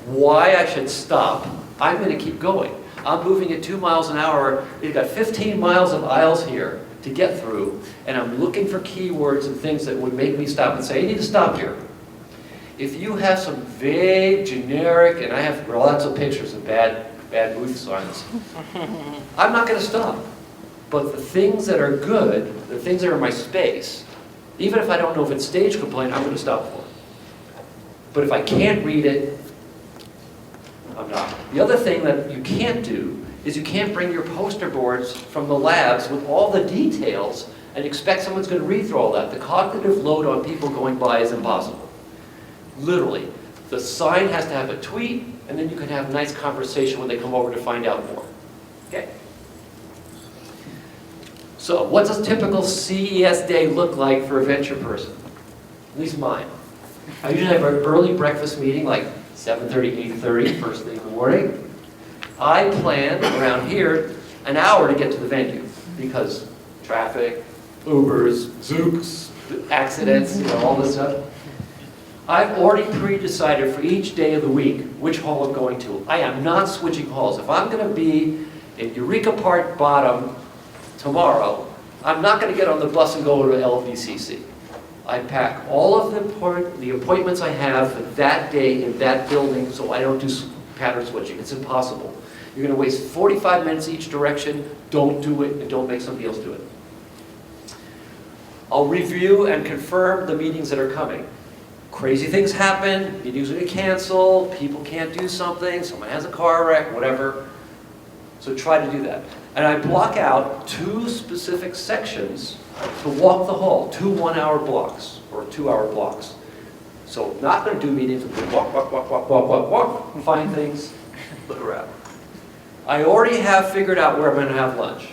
why I should stop, I'm going to keep going. I'm moving at 2 miles an hour. We've got 15 miles of aisles here to get through, and I'm looking for keywords and things that would make me stop and say, you need to stop here. If you have some vague, generic, and I have lots of pictures of bad booth signs, I'm not going to stop. But the things that are good, the things that are in my space, even if I don't know if it's stage complaint, I'm going to stop for. But if I can't read it, I'm not. The other thing that you can't do is you can't bring your poster boards from the labs with all the details and expect someone's going to read through all that. The cognitive load on people going by is impossible. Literally. The sign has to have a tweet, and then you can have a nice conversation when they come over to find out more. Okay? So, what does a typical CES day look like for a venture person? At least mine. I usually have an early breakfast meeting, like 7:30, 8:30, first thing in the morning. I plan around here an hour to get to the venue because traffic, Ubers, Zooks, accidents, all this stuff. I've already pre-decided for each day of the week which hall I'm going to. I am not switching halls. If I'm going to be in Eureka Park Bottom tomorrow, I'm not going to get on the bus and go to LVCC. I pack all of the appointments I have for that day in that building so I don't do pattern switching. It's impossible. You're going to waste 45 minutes each direction. Don't do it, and don't make somebody else do it. I'll review and confirm the meetings that are coming. Crazy things happen, meetings are going to cancel, people can't do something, someone has a car wreck, whatever. So try to do that. And I block out 2 specific sections to walk the hall, 2 one-hour blocks, or 2-hour blocks. So not going to do meetings, walk, find things, look around. I already have figured out where I'm going to have lunch.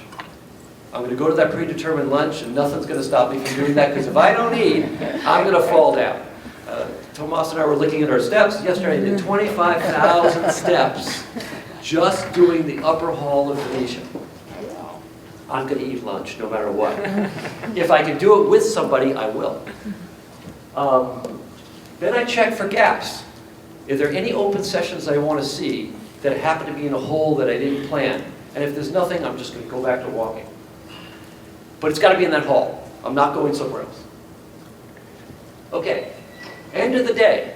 I'm going to go to that predetermined lunch, and nothing's going to stop me from doing that, because if I don't eat, I'm going to fall down. Tomas and I were looking at our steps. Yesterday I did 25,000 steps just doing the upper hall of Venetian. I'm going to eat lunch no matter what. If I can do it with somebody, I will. Then I check for gaps. If there are any open sessions I want to see that happen to be in a hole that I didn't plan, and if there's nothing, I'm just going to go back to walking. But it's got to be in that hall. I'm not going somewhere else. Okay, end of the day.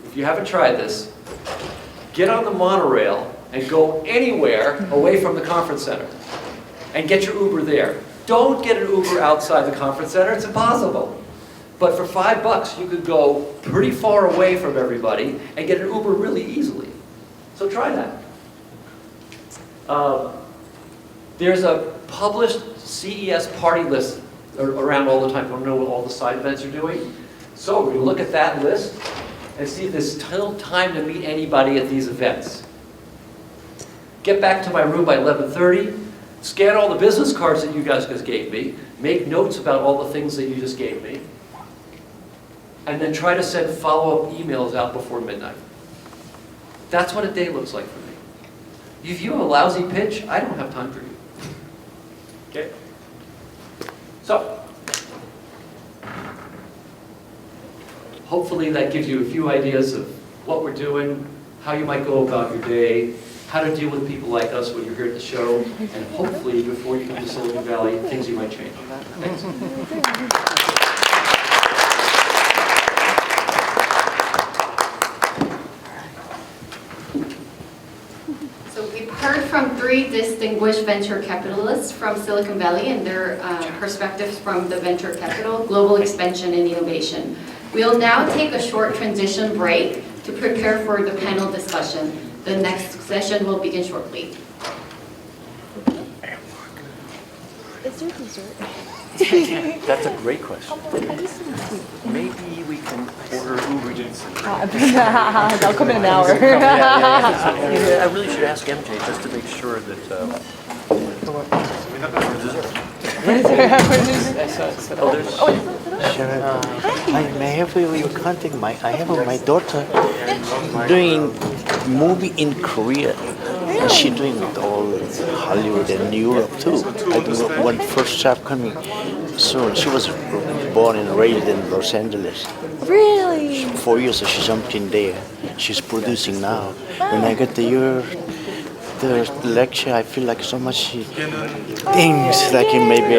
If you haven't tried this, get on the monorail and go anywhere away from the conference center and get your Uber there. Don't get an Uber outside the conference center, it's impossible. But for $5, you could go pretty far away from everybody and get an Uber really easily. So try that. There's a published CES party list around all the time. You want to know what all the side events are doing? So we're going to look at that list and see if there's still time to meet anybody at these events. Get back to my room by 11:30. Scan all the business cards that you guys just gave me. Make notes about all the things that you just gave me. And then try to send follow-up emails out before midnight. That's what a day looks like for me. If you have a lousy pitch, I don't have time for you. Okay? So, hopefully that gives you a few ideas of what we're doing, how you might go about your day, how to deal with people like us when you're here at the show, and hopefully before you come to Silicon Valley, things you might change. Thanks. So we've heard from 3 distinguished venture capitalists from Silicon Valley and their perspectives from the venture capital, global expansion, and innovation. We'll now take a short transition break to prepare for the panel discussion. The next session will begin shortly. Is there dessert? That's a great question. Maybe we can order Uber Eats. They'll come in an hour. I really should ask MJ just to make sure that. I have your contact. I have my daughter doing movie in Korea. She's doing it all Hollywood and Europe too. I think one first job coming soon. She was born and raised in Los Angeles. Really? 4 years she jumped in there. She's producing now. When I get the lecture, I feel like so much things like maybe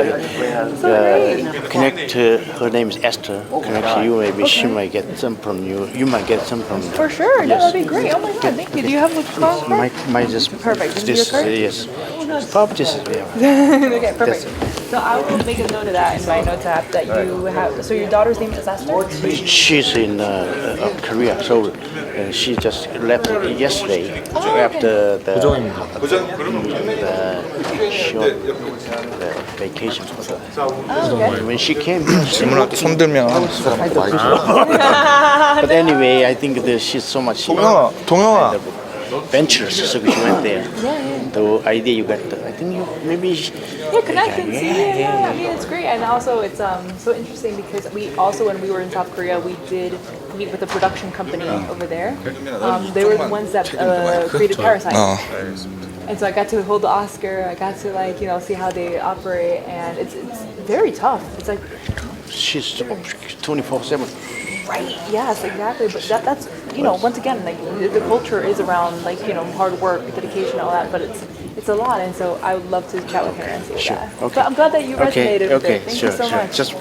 connect to her name is Esther. Connect to you, maybe she might get some from you. You might get some from For sure, no, that'd be great. Oh my god, thank you. Do you have a card? My just Perfect. this Your card? yes. Probably this is Okay, perfect. So I will make a note of that in my notes app that you have. So your daughter's name is Esther? She's in Korea, so she just left yesterday after the vacation. When she came, 손 들면 but anyway, I think that she's so much 동영아. venturous, so she went there. The idea you got, I think you maybe. Yeah, connections. Yeah. I mean, it's great, and also it's so interesting because we also, when we were in South Korea, we did meet with a production company over there. They were the ones that created Parasite. And so I got to hold the Oscar. I got to see how they operate, and it's very tough. It's like, She's 24/7. right, yes, exactly. But that's, once again, like the culture is around like, hard work, dedication, all that, but it's a lot, and so I would love to chat with her and see Sure. that. Okay. But I'm glad that you resonated with Okay. it. Thank Sure. you so Sure. much. Just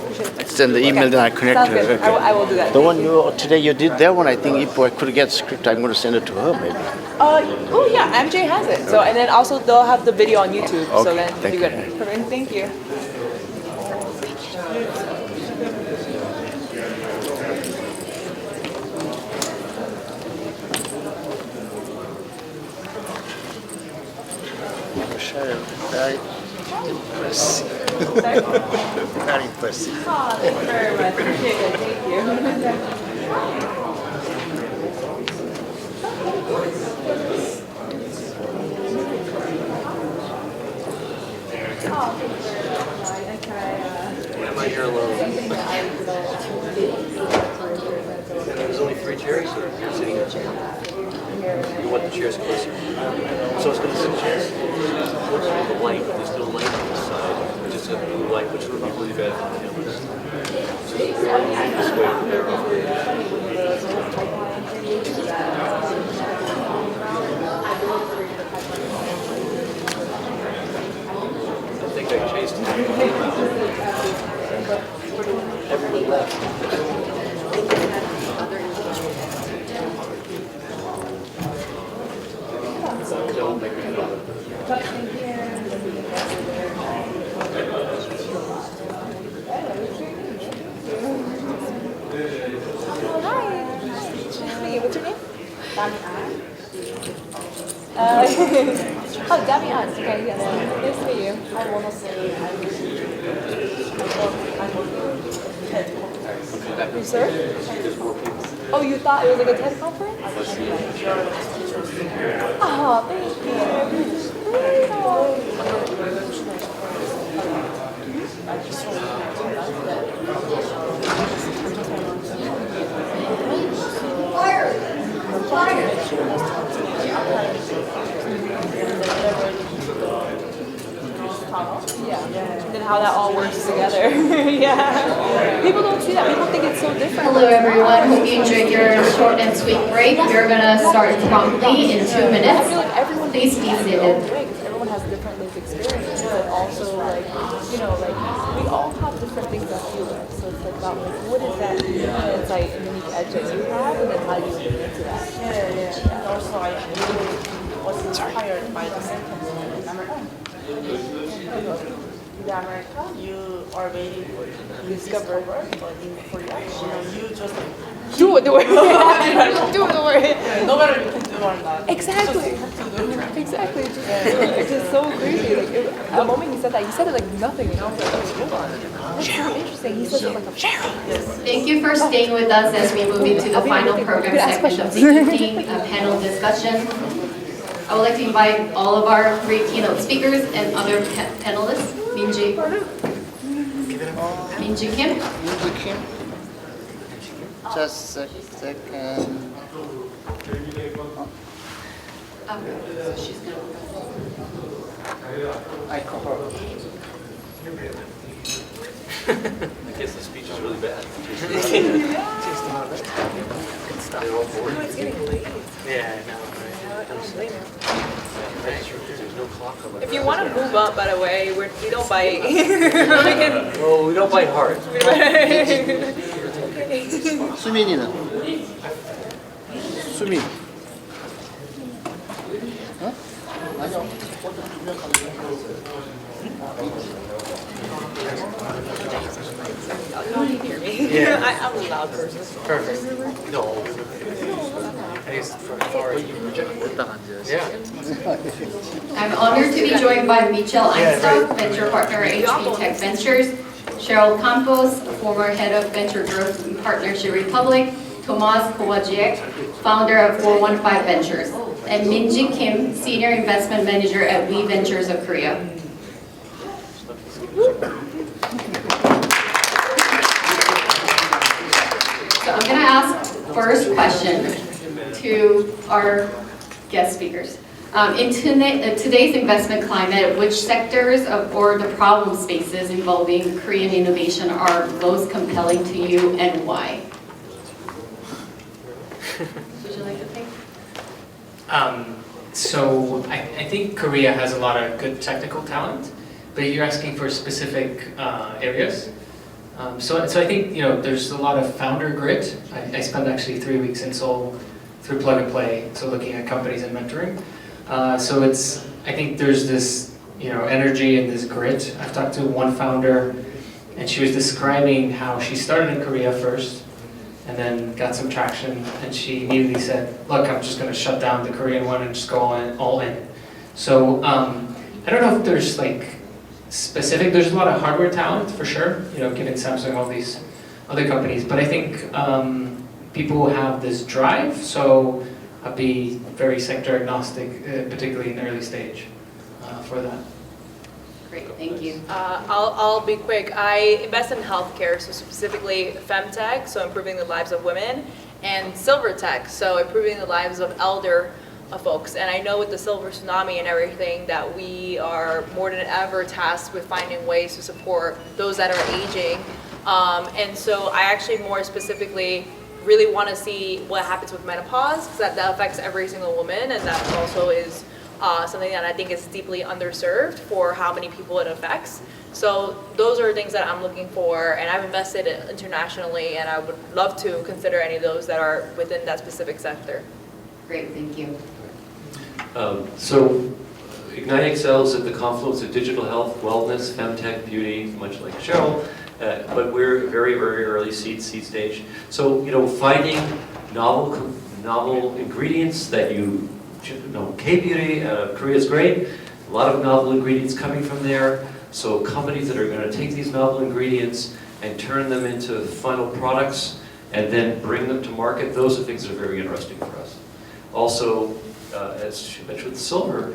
send the email, then I connect Sounds to her. good. I will do that. The one today you did that one. I think if I could get script, I'm going to send it to her maybe. Oh yeah, MJ has it. So and then also they'll have the video on YouTube. So Okay, then thank you you. get it. Perfect. Thank you. Very impressive. Very impressive. Oh, thank you very much. Appreciate it. Thank you. Am I here alone? There's only 3 chairs, or you're sitting here? You want the chairs closer? So it's going to sit chairs. The light, there's no light on this side. Just a blue light, which would be really bad for the cameras. So this way over there. I think I chased him. Everyone left. Hi, what's your name? Oh, Damian. Okay, yes. Nice to meet you. I'm You, sir? Oh, you thought it was like a TED conference? Oh, thank Yeah, and then how that all works together. Yeah, people don't see that. People think it's so different. Hello everyone, hope you enjoyed your short and sweet break. We're gonna start promptly in 2 minutes. I feel like everyone Please be seated. Everyone has different lived experiences, and also like we all have different things that we like. So it's like about like what is that insight and unique edge that you have, and then how do you get into that? Yeah. And also I was inspired by the sentence in America. In America, you are waiting for discover, but in Korea, you just do it. Do it. No matter you can do or not. Exactly. Exactly. It's just so crazy. Like the moment he said that, he said it like nothing, and I was like, oh, hold on. That's so interesting. He said it like a Thank you for staying with us as we move into the final program segment of the evening, a panel discussion. I would like to invite all of our 3 keynote speakers and other panelists. Minji Kim. Minji Kim. Just a second. She's gonna. I call her. I guess the speech is really bad. They're all bored. It's getting late. Yeah, I know, right? There's no clock on the If you want to move up, by the way, we don't bite. Oh, we don't bite hard. 수민이는? 수민. 어? 아니요. Yeah. I'm a loud person. Perfect. No. Yeah. I'm honored to be joined by Michelle Ainstock, venture partner at HPteKventures, Cheryl Campos, former head of venture growth and partnership Republic, Tomas Kowajiek, founder of 415 Ventures, and Minji Kim, senior investment manager at We Ventures of Korea. So I'm going to ask first question to our guest speakers. In today's investment climate, which sectors or the problem spaces involving Korean innovation are most compelling to you and why? Would you like to take? So I think Korea has a lot of good technical talent, but you're asking for specific areas. So I think there's a lot of founder grit. I spent actually 3 weeks in Seoul through Plug and Play, so looking at companies and mentoring. So I think there's this energy and this grit. I've talked to one founder, and she was describing how she started in Korea first, and then got some traction, and she immediately said, "Look, I'm just going to shut down the Korean one and just go all in." So I don't know if there's specific. There's a lot of hardware talent for sure, given Samsung, all these other companies. But I think people have this drive, so I'll be very sector agnostic, particularly in the early stage for that. Great, thank you. I'll be quick. I invest in healthcare, so specifically femtech, so improving the lives of women, and silver tech, so improving the lives of elder folks. And I know with the silver tsunami and everything that we are more than ever tasked with finding ways to support those that are aging. And so I actually more specifically really want to see what happens with menopause, because that affects every single woman, and that also is something that I think is deeply underserved for how many people it affects. So those are things that I'm looking for, and I've invested internationally, and I would love to consider any of those that are within that specific sector. Great, thank you. So Ignite excels at the confluence of digital health, wellness, femtech, beauty, much like Cheryl, but we're very, very early seed stage. So finding novel ingredients that K-beauty, Korea is great. A lot of novel ingredients coming from there. So companies that are going to take these novel ingredients and turn them into final products and then bring them to market, those are things that are very interesting for us. Also, as she mentioned with silver,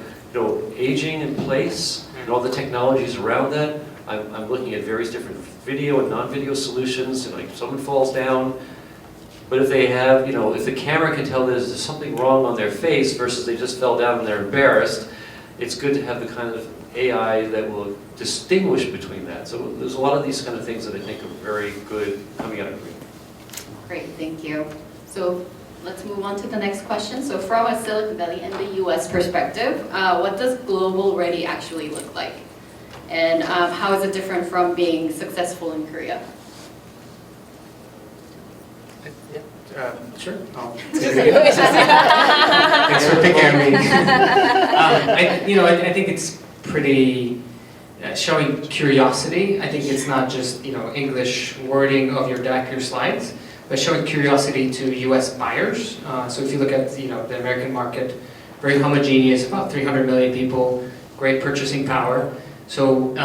aging in place and all the technologies around that. I'm looking at various different video and non-video solutions. And if someone falls down, but if they have, if the camera can tell there's something wrong on their face versus they just fell down and they're embarrassed, it's good to have the kind of AI that will distinguish between that. So there's a lot of these kind of things that I think are very good coming out of Korea. Great, thank you. So let's move on to the next question. So from a Silicon Valley and the US perspective, what does global ready actually look like? And how is it different from being successful in Korea? Sure. Thanks for picking on me. I think it's pretty showing curiosity. I think it's not just English wording of your deck, your slides, but showing curiosity to U.S. buyers. So if you look at the American market, very homogeneous, about 300 million people, great purchasing power. So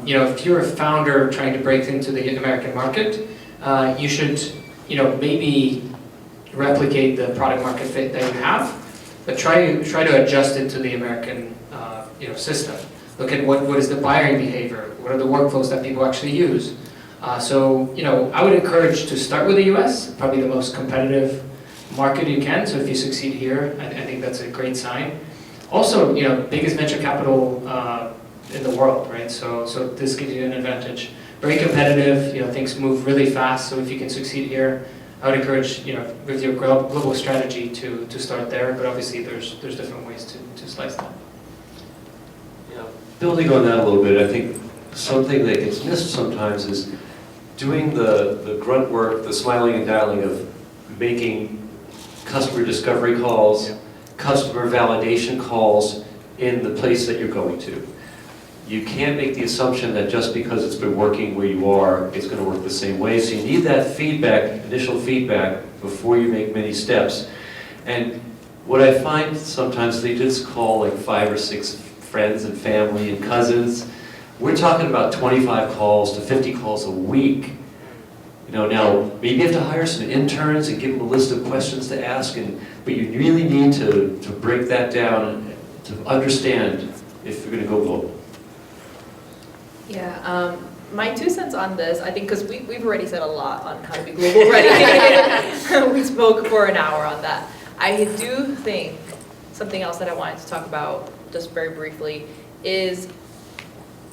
if you're a founder trying to break into the American market, you should maybe replicate the product market fit that you have, but try to adjust it to the American system. Look at what is the buying behavior, what are the workflows that people actually use. So I would encourage to start with the US, probably the most competitive market you can. So if you succeed here, I think that's a great sign. Also, biggest venture capital in the world, right? So this gives you an advantage. Very competitive, things move really fast. So if you can succeed here, I would encourage, with your global strategy to start there. But obviously, there's different ways to slice that. Yeah, building on that a little bit, I think something that gets missed sometimes is doing the grunt work, the smiling and dialing of making customer discovery calls, customer validation calls in the place that you're going to. You can't make the assumption that just because it's been working where you are, it's going to work the same way. So you need that feedback, initial feedback, before you make many steps. And what I find sometimes, they just call like 5 or 6 friends and family and cousins. We're talking about 25 calls to 50 calls a week. Now maybe you have to hire some interns and give them a list of questions to ask, but you really need to break that down to understand if you're going to go global. Yeah, my 2 cents on this, I think, because we've already said a lot on how to be global ready. We spoke for an hour on that. I do think something else that I wanted to talk about just very briefly is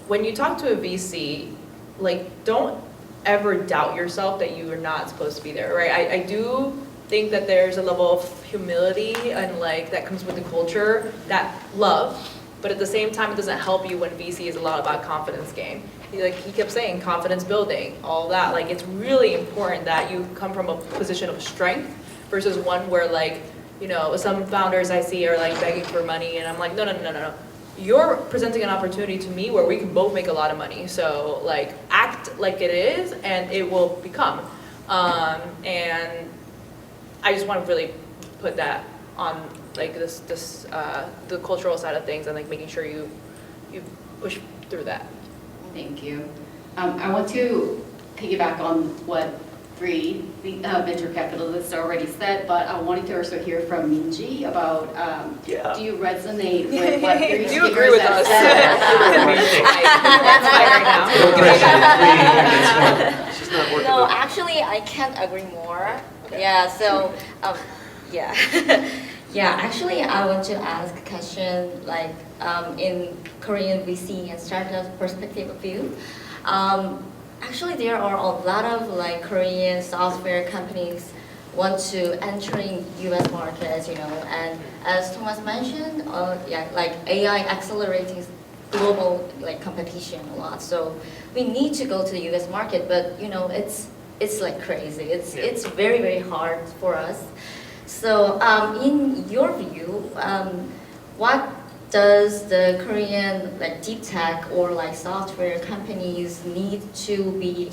when you talk to a VC, like don't ever doubt yourself that you are not supposed to be there, right? I do think that there's a level of humility and like that comes with the culture, that love, but at the same time it doesn't help you when VC is a lot about confidence game. He kept saying confidence building, all that. Like it's really important that you come from a position of strength versus one where like, you know, some founders I see are like begging for money and I'm like, no. You're presenting an opportunity to me where we can both make a lot of money. So like act like it is and it will become. And I just want to really put that on like the cultural side of things and like making sure you push through that. Thank you. I want to piggyback on what three venture capitalists already said, but I wanted to also hear from Minji about do you resonate with what three Do you agree with us? No, actually, I can't agree more. Okay. Yeah, so, yeah. Yeah, actually, I want to ask a question like in Korean VC and startup perspective of view. Actually, there are a lot of like Korean software companies want to entering U.S. markets, you know, and as Thomas mentioned, like AI accelerating global like competition a lot. So we need to go to the U.S. market, but you know, it's like crazy. It's very, very hard for us. So in your view, what does the Korean like deep tech or like software companies need to be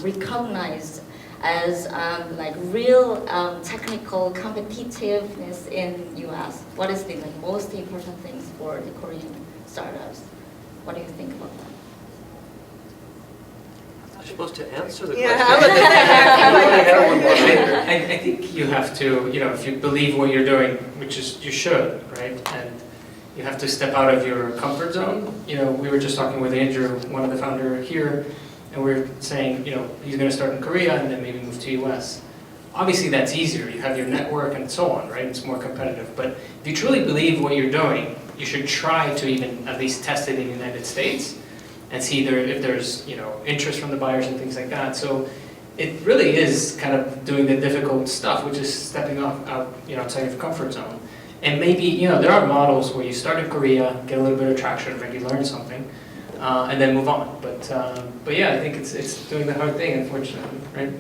recognized as like real technical competitiveness in US? What is the like, most important things for the Korean startups? What do you think about that? You're supposed to answer the Yeah, question. I think you have to, you know, if you believe what you're doing, which is you should, right? And you have to step out of your comfort zone. You know, we were just talking with Andrew, one of the founders here, and we were saying, you know, he's going to start in Korea and then maybe move to US. Obviously, that's easier. You have your network and so on, right? It's more competitive. But if you truly believe what you're doing, you should try to even at least test it in the United States and see if there's, you know, interest from the buyers and things like that. So it really is kind of doing the difficult stuff, which is stepping out, you know, outside your comfort zone. And maybe, you know, there are models where you start in Korea, get a little bit of traction, maybe learn something, and then move on. But yeah, I think it's doing the hard thing, unfortunately, right?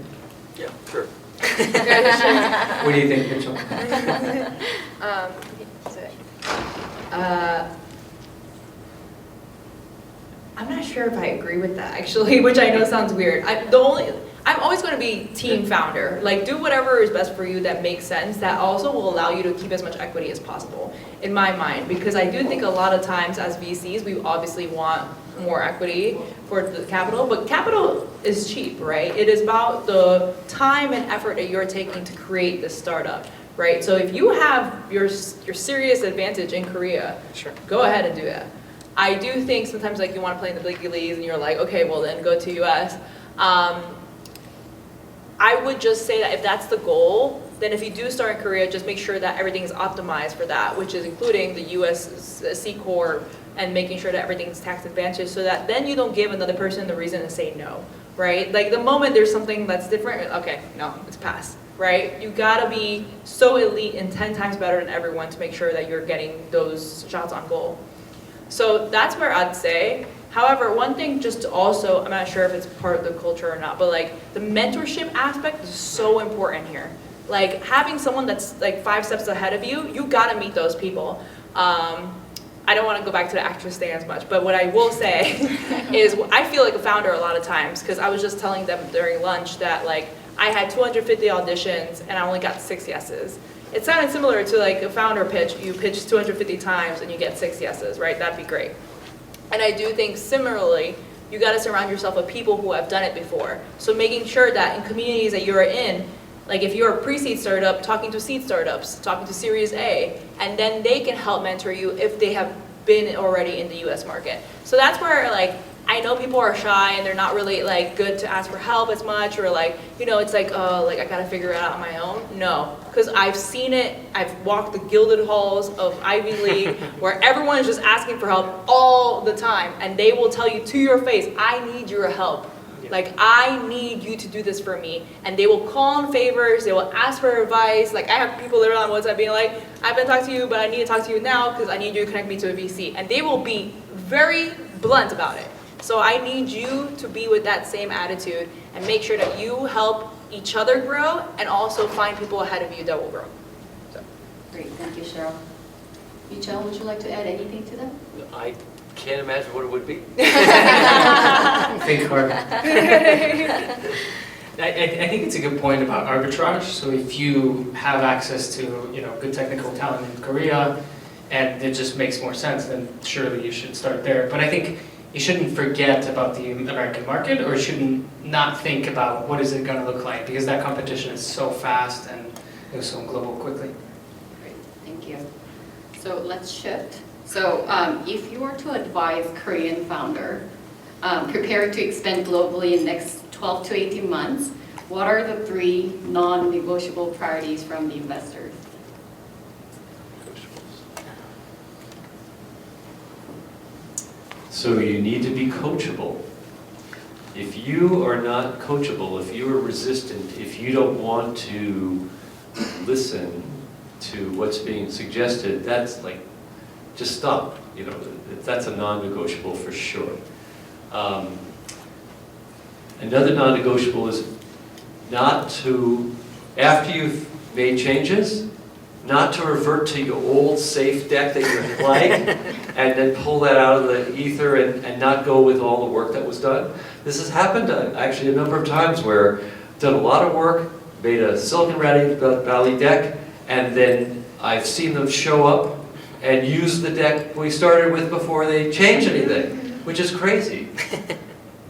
Yeah, sure. What do you think, Mitchell? I'm not sure if I agree with that actually, which I know sounds weird. I'm always going to be team founder. Like do whatever is best for you that makes sense, that also will allow you to keep as much equity as possible, in my mind. Because I do think a lot of times as VCs, we obviously want more equity for the capital, but capital is cheap, right? It is about the time and effort that you're taking to create this startup, right? So if you have your serious advantage in Korea, sure, go ahead and do that. I do think sometimes like you want to play in the big leagues and you're like, okay, well then go to US. I would just say that if that's the goal, then if you do start in Korea, just make sure that everything is optimized for that, which is including the US C Corp and making sure that everything is tax advantage so that then you don't give another person the reason to say no, right? Like the moment there's something that's different, okay, no, it's pass, right? You gotta be so elite and 10 times better than everyone to make sure that you're getting those shots on goal. So that's where I'd say. However, one thing just to also, I'm not sure if it's part of the culture or not, but like the mentorship aspect is so important here. Like having someone that's like 5 steps ahead of you, you gotta meet those people. I don't want to go back to the actress thing as much, but what I will say is I feel like a founder a lot of times because I was just telling them during lunch that like I had 250 auditions and I only got 6 yeses. It sounded similar to like a founder pitch. You pitch 250 times and you get 6 yeses, right? That'd be great. And I do think similarly, you got to surround yourself with people who have done it before. So making sure that in communities that you're in, like if you're a pre-seed startup, talking to seed startups, talking to Series A, and then they can help mentor you if they have been already in the US market. So that's where like, I know people are shy and they're not really like good to ask for help as much, or like, you know, it's like, oh, like I gotta figure it out on my own. No, because I've seen it. I've walked the gilded halls of Ivy League where everyone is just asking for help all the time, and they will tell you to your face, I need your help. Like, I need you to do this for me. And they will call in favors, they will ask for advice. Like, I have people literally on WhatsApp being like, I've been talking to you, but I need to talk to you now because I need you to connect me to a VC. And they will be very blunt about it. So I need you to be with that same attitude and make sure that you help each other grow and also find people ahead of you that will grow. So. Great, thank you, Cheryl. Michelle, would you like to add anything to that? I can't imagine what it would be. Think hard. I think it's a good point about arbitrage. So if you have access to, you know, good technical talent in Korea, and it just makes more sense, then surely you should start there. But I think you shouldn't forget about the American market, or shouldn't not think about what is it going to look like, because that competition is so fast and goes so global quickly. Great, thank you. So let's shift. So if you were to advise Korean founder prepared to expand globally in the next 12 to 18 months, what are the 3 non-negotiable priorities from the investors? So you need to be coachable. If you are not coachable, if you are resistant, if you don't want to listen to what's being suggested, that's like, just stop. You know, that's a non-negotiable for sure. Another non-negotiable is not to, after you've made changes, not to revert to your old safe deck that you like and then pull that out of the ether and not go with all the work that was done. This has happened actually a number of times where I've done a lot of work, made a Silicon Valley deck, and then I've seen them show up and use the deck we started with before they change anything, which is crazy.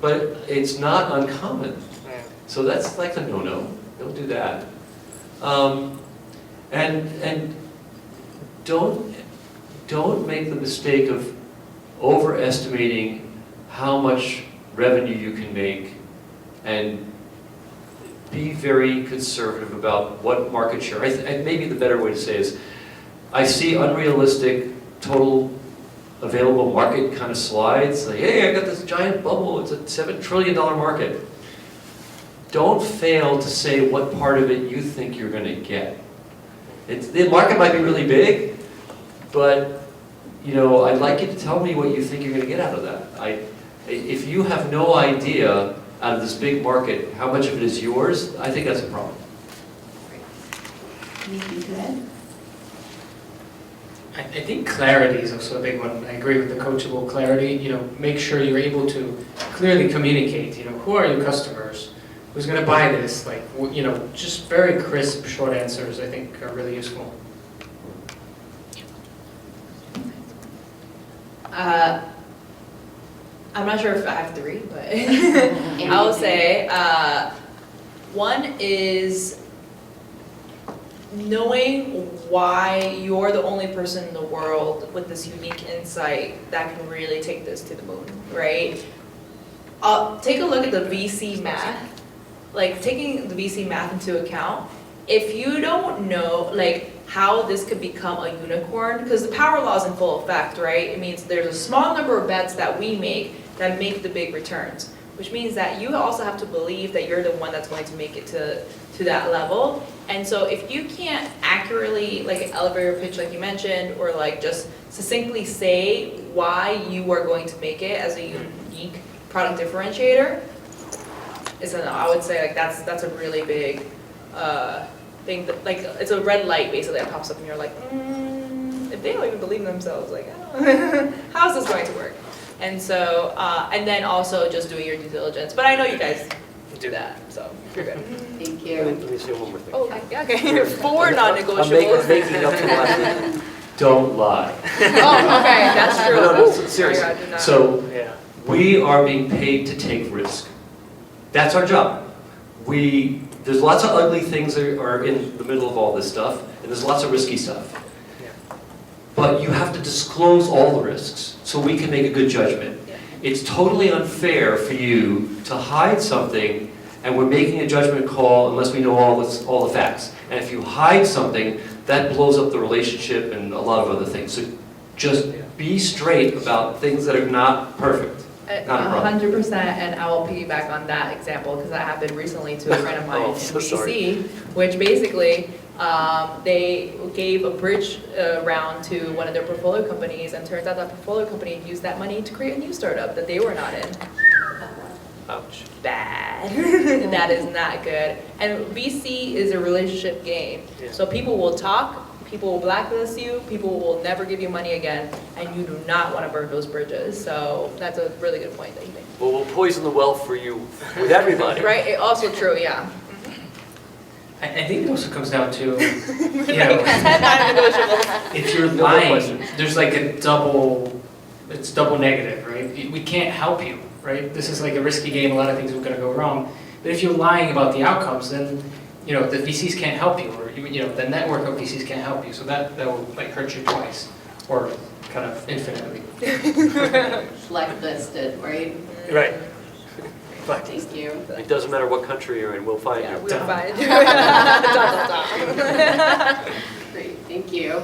But it's not uncommon. So that's like a no-no. Don't do that. And don't make the mistake of overestimating how much revenue you can make, and be very conservative about what market share. Maybe the better way to say is, I see unrealistic total available market kind of slides. Like, hey, I got this giant bubble. It's a $7 trillion market. Don't fail to say what part of it you think you're going to get. The market might be really big, but you know, I'd like you to tell me what you think you're going to get out of that. If you have no idea out of this big market how much of it is yours, I think that's a problem. Anything to add? I think clarity is also a big one. I agree with the coachable clarity. You know, make sure you're able to clearly communicate. You know, who are your customers? Who's going to buy this? Like, you know, just very crisp, short answers, I think, are really useful. I'm not sure if I have 3, but I will say one is knowing why you're the only person in the world with this unique insight that can really take this to the moon, right? Take a look at the VC math. Like, taking the VC math into account, if you don't know like how this could become a unicorn, because the power law is in full effect, right? It means there's a small number of bets that we make that make the big returns, which means that you also have to believe that you're the one that's going to make it to that level. And so if you can't accurately, like an elevator pitch like you mentioned, or like just succinctly say why you are going to make it as a unique product differentiator, I would say like that's a really big thing. That, like, it's a red light basically that pops up, and you're like, if they don't even believe in themselves, like, how is this going to work? And so, and then also just doing your due diligence. But I know you guys do that, so you're good. Thank you. Let me say one more thing. Oh, okay. 4 non-negotiables. I'm making up for the last. Don't lie. Oh, okay, that's true. No, Ooh, seriously. sorry, I did not. So we are being paid to take risk. That's our job. There's lots of ugly things that are in the middle of all this stuff, and there's lots of risky stuff. But you have to disclose all the risks so we can make a good judgment. it's totally unfair for you to hide something, and we're making a judgment call unless we know all the facts. And if you hide something, that blows up the relationship and a lot of other things. So just be straight about things that are not perfect. Not a problem. 100%, and I will piggyback on that example because that happened recently to a friend of mine in DC, which basically they gave a bridge round to one of their portfolio companies, and turns out that portfolio company used that money to create a new startup that they were not in. Ouch. Bad. That is not good. And VC is a relationship game. So people will talk, people will blacklist you, people will never give you money again, and you do not want to burn those bridges. So that's a really good point that you make. Well, we'll poison the well for you with everybody. Right? Also true, yeah. I think it also comes down to, you know, if you're lying, there's like a it's double negative, right? We can't help you, right? This is like a risky game, a lot of things are going to go wrong. But if you're lying about the outcomes, then, you know, the VCs can't help you, or, you know, the network of VCs can't help you. So that will like hurt you twice, or kind of infinitely. Blacklisted, right? Right. Thank you. It doesn't matter what country you're in, we'll find you. We'll find you. Great, thank you.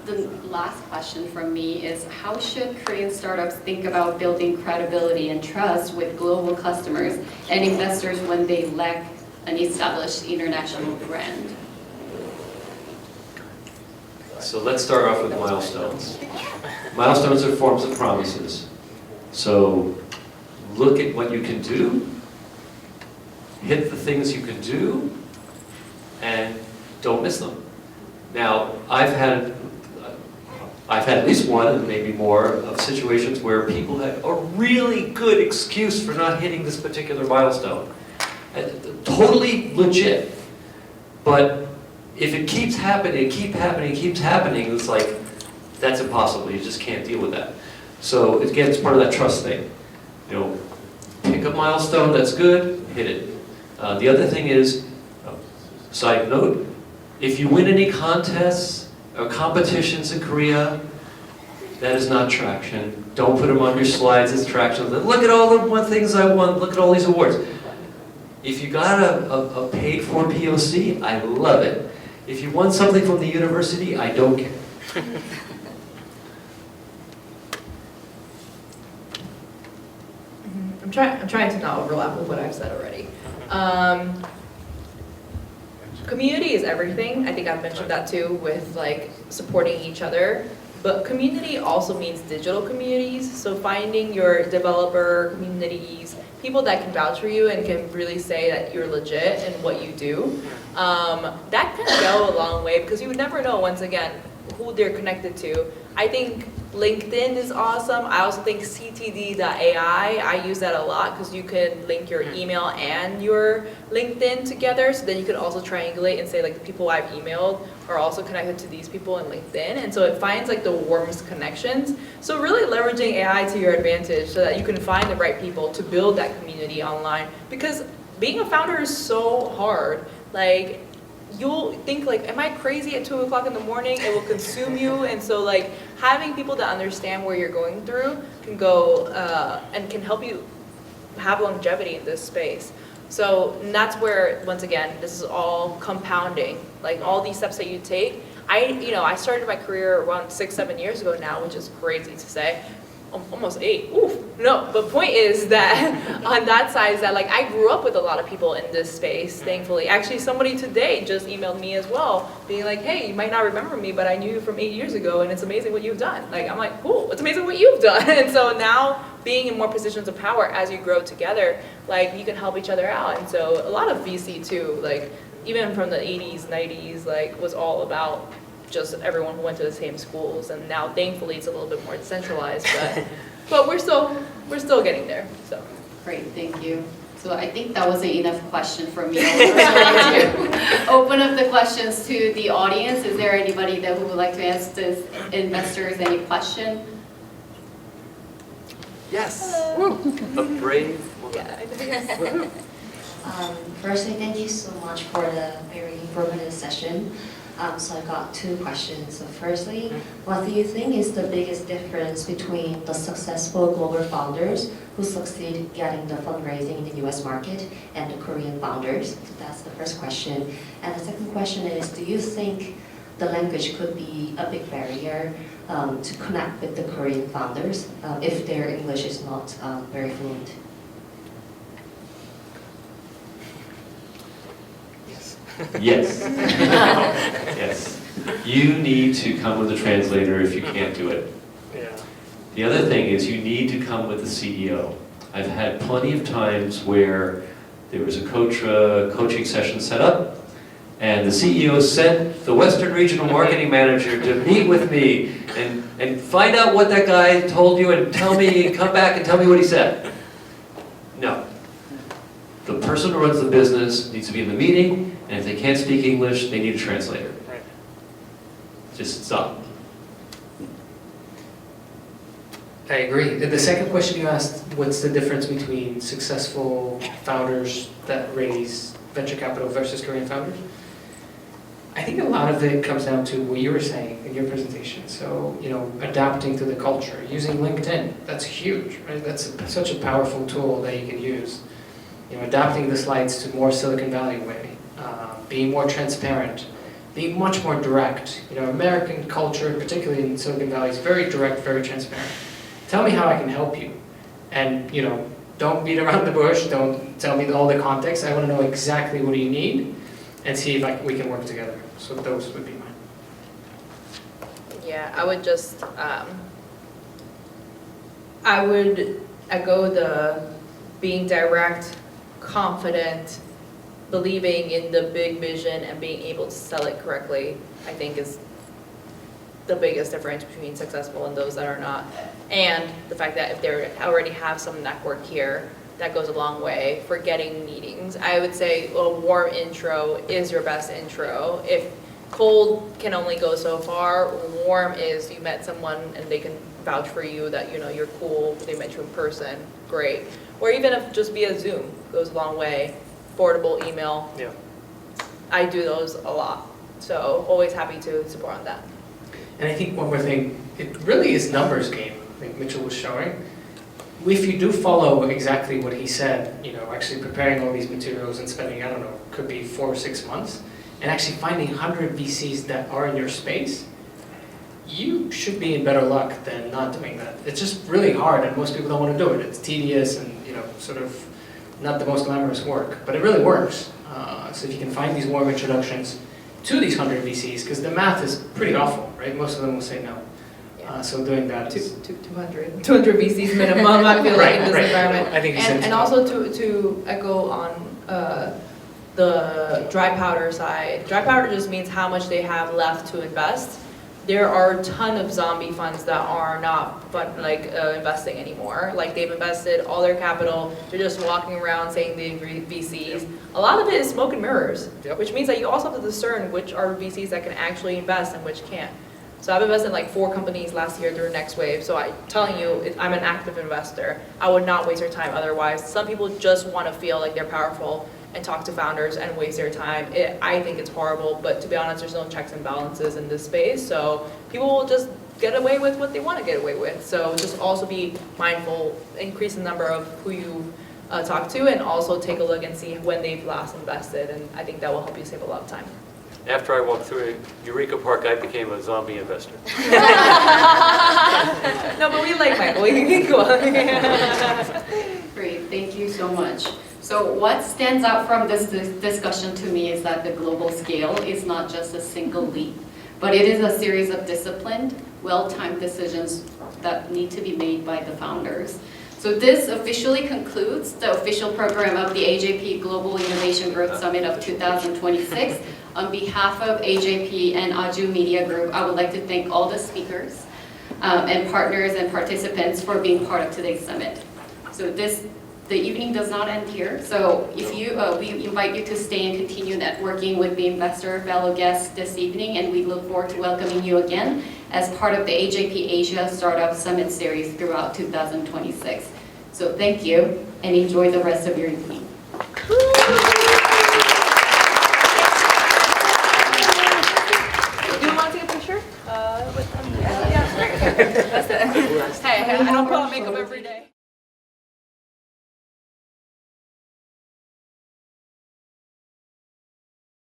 The last question from me is, how should Korean startups think about building credibility and trust with global customers and investors when they lack an established international brand? So let's start off with milestones. Milestones are forms of promises. So look at what you can do, hit the things you can do, and don't miss them. Now, I've had at least one, and maybe more, of situations where people had a really good excuse for not hitting this particular milestone. Totally legit. But if it keeps happening, it's like, that's impossible. You just can't deal with that. So again, it's part of that trust thing. You know, pick a milestone that's good, hit it. The other thing is, side note, if you win any contests or competitions in Korea, that is not traction. Don't put them on your slides as traction. Look at all the things I won. Look at all these awards. If you got a paid-for POC, I love it. If you won something from the university, I don't care. I'm trying to not overlap with what I've said already. Community is everything. I think I've mentioned that too, with like supporting each other. But community also means digital communities. So finding your developer communities, people that can vouch for you and can really say that you're legit in what you do, that can go a long way, because you would never know, once again, who they're connected to. I think LinkedIn is awesome. I also think CTD.ai, I use that a lot because you can link your email and your LinkedIn together, so then you can also triangulate and say like the people I've emailed are also connected to these people in LinkedIn, and so it finds like the warmest connections. So really leveraging AI to your advantage so that you can find the right people to build that community online, because being a founder is so hard. Like, you'll think like, am I crazy at 2 o'clock in the morning? It will consume you. And so like having people that understand where you're going through can go and can help you have longevity in this space. So that's where, once again, this is all compounding. Like all these steps that you take. I started my career around 6-7 years ago now, which is crazy to say. Almost 8. Oof. No, but point is that on that side is that like I grew up with a lot of people in this space, thankfully. Actually, somebody today just emailed me as well, being like, hey, you might not remember me, but I knew you from 8 years ago, and it's amazing what you've done. Like, I'm like, cool, it's amazing what you've done. And so now being in more positions of power as you grow together, like you can help each other out. And so a lot of VC too, like even from the 80s, 90s, like was all about just everyone who went to the same schools, and now thankfully it's a little bit more decentralized, but we're still getting there. So great, thank you. So I think that was enough question for me. I would like to open up the questions to the audience. Is there anybody that would like to ask the investors any question? Yes. A brave woman. Firstly, thank you so much for the very informative session. So I got two questions. So firstly, what do you think is the biggest difference between the successful global founders who succeed getting the fundraising in the US market and the Korean founders? So that's the first question. And the second question is, do you think the language could be a big barrier to connect with the Korean founders if their English is not very fluent? Yes. Yes. You need to come with a translator if you can't do it. Yeah. The other thing is you need to come with the CEO. I've had plenty of times where there was a coaching session set up, and the CEO sent the Western Regional Marketing Manager to meet with me and find out what that guy told you and come back and tell me what he said. No. The person who runs the business needs to be in the meeting, and if they can't speak English, they need a translator. Right. Just stop. I agree. The second question you asked, what's the difference between successful founders that raise venture capital versus Korean founders? I think a lot of it comes down to what you were saying in your presentation. So, adapting to the culture, using LinkedIn, that's huge, right? That's such a powerful tool that you can use. Adapting the slides to more Silicon Valley way, being more transparent, being much more direct. American culture, particularly in Silicon Valley, is very direct, very transparent. Tell me how I can help you. And, don't beat around the bush, don't tell me all the context. I want to know exactly what you need and see if we can work together. So those would be mine. Yeah, I would just, I would echo the being direct, confident, believing in the big vision and being able to sell it correctly, I think is the biggest difference between successful and those that are not. And the fact that if they already have some network here, that goes a long way for getting meetings. I would say a warm intro is your best intro. If cold can only go so far, warm is you met someone and they can vouch for you that you're cool, they met you in person, great. Or even if just via Zoom goes a long way, forwardable email. Yeah. I do those a lot. So always happy to support on that. And I think one more thing, it really is numbers game, like Mitchell was showing. If you do follow exactly what he said, actually preparing all these materials and spending, I don't know, could be 4 or 6 months, and actually finding 100 VCs that are in your space, you should be in better luck than not doing that. It's just really hard, and most people don't want to do it. It's tedious and sort of not the most glamorous work, but it really works. So if you can find these warm introductions to these 100 VCs, because the math is pretty awful, right? Most of them will say no. So doing that is 200 VCs minimum, I feel like, in this environment. I think and also to echo on the dry powder side. Dry powder just means how much they have left to invest. There are a ton of zombie funds that are not investing anymore. Like they've invested all their capital, they're just walking around saying they agree VCs. A lot of it is smoke and mirrors, which means that you also have to discern which are VCs that can actually invest and which can't. So I've invested in like 4 companies last year through Next Wave. So I'm telling you, I'm an active investor. I would not waste your time otherwise. Some people just want to feel like they're powerful and talk to founders and waste their time. I think it's horrible, but to be honest, there's no checks and balances in this space. So people will just get away with what they want to get away with. So just also be mindful, increase the number of who you talk to, and also take a look and see when they've last invested. And I think that will help you save a lot of time. After I walked through Eureka Park, I became a zombie investor. No, but we like Michael. We can go on. Great, thank you so much. So what stands out from this discussion to me is that the global scale is not just a single leap, but it is a series of disciplined, well-timed decisions that need to be made by the founders. So this officially concludes the official program of the AJP Global Innovation Growth Summit of 2026. On behalf of AJP and Ajumidiorgroup, I would like to thank all the speakers and partners and participants for being part of today's summit. So the evening does not end here. So if we invite you to stay and continue networking with the investor fellow guests this evening, and we look forward to welcoming you again as part of the AJP Asia Startup Summit Series throughout 2026. So thank you, and enjoy the rest of your evening. That's it. Hey, I don't put on makeup every day.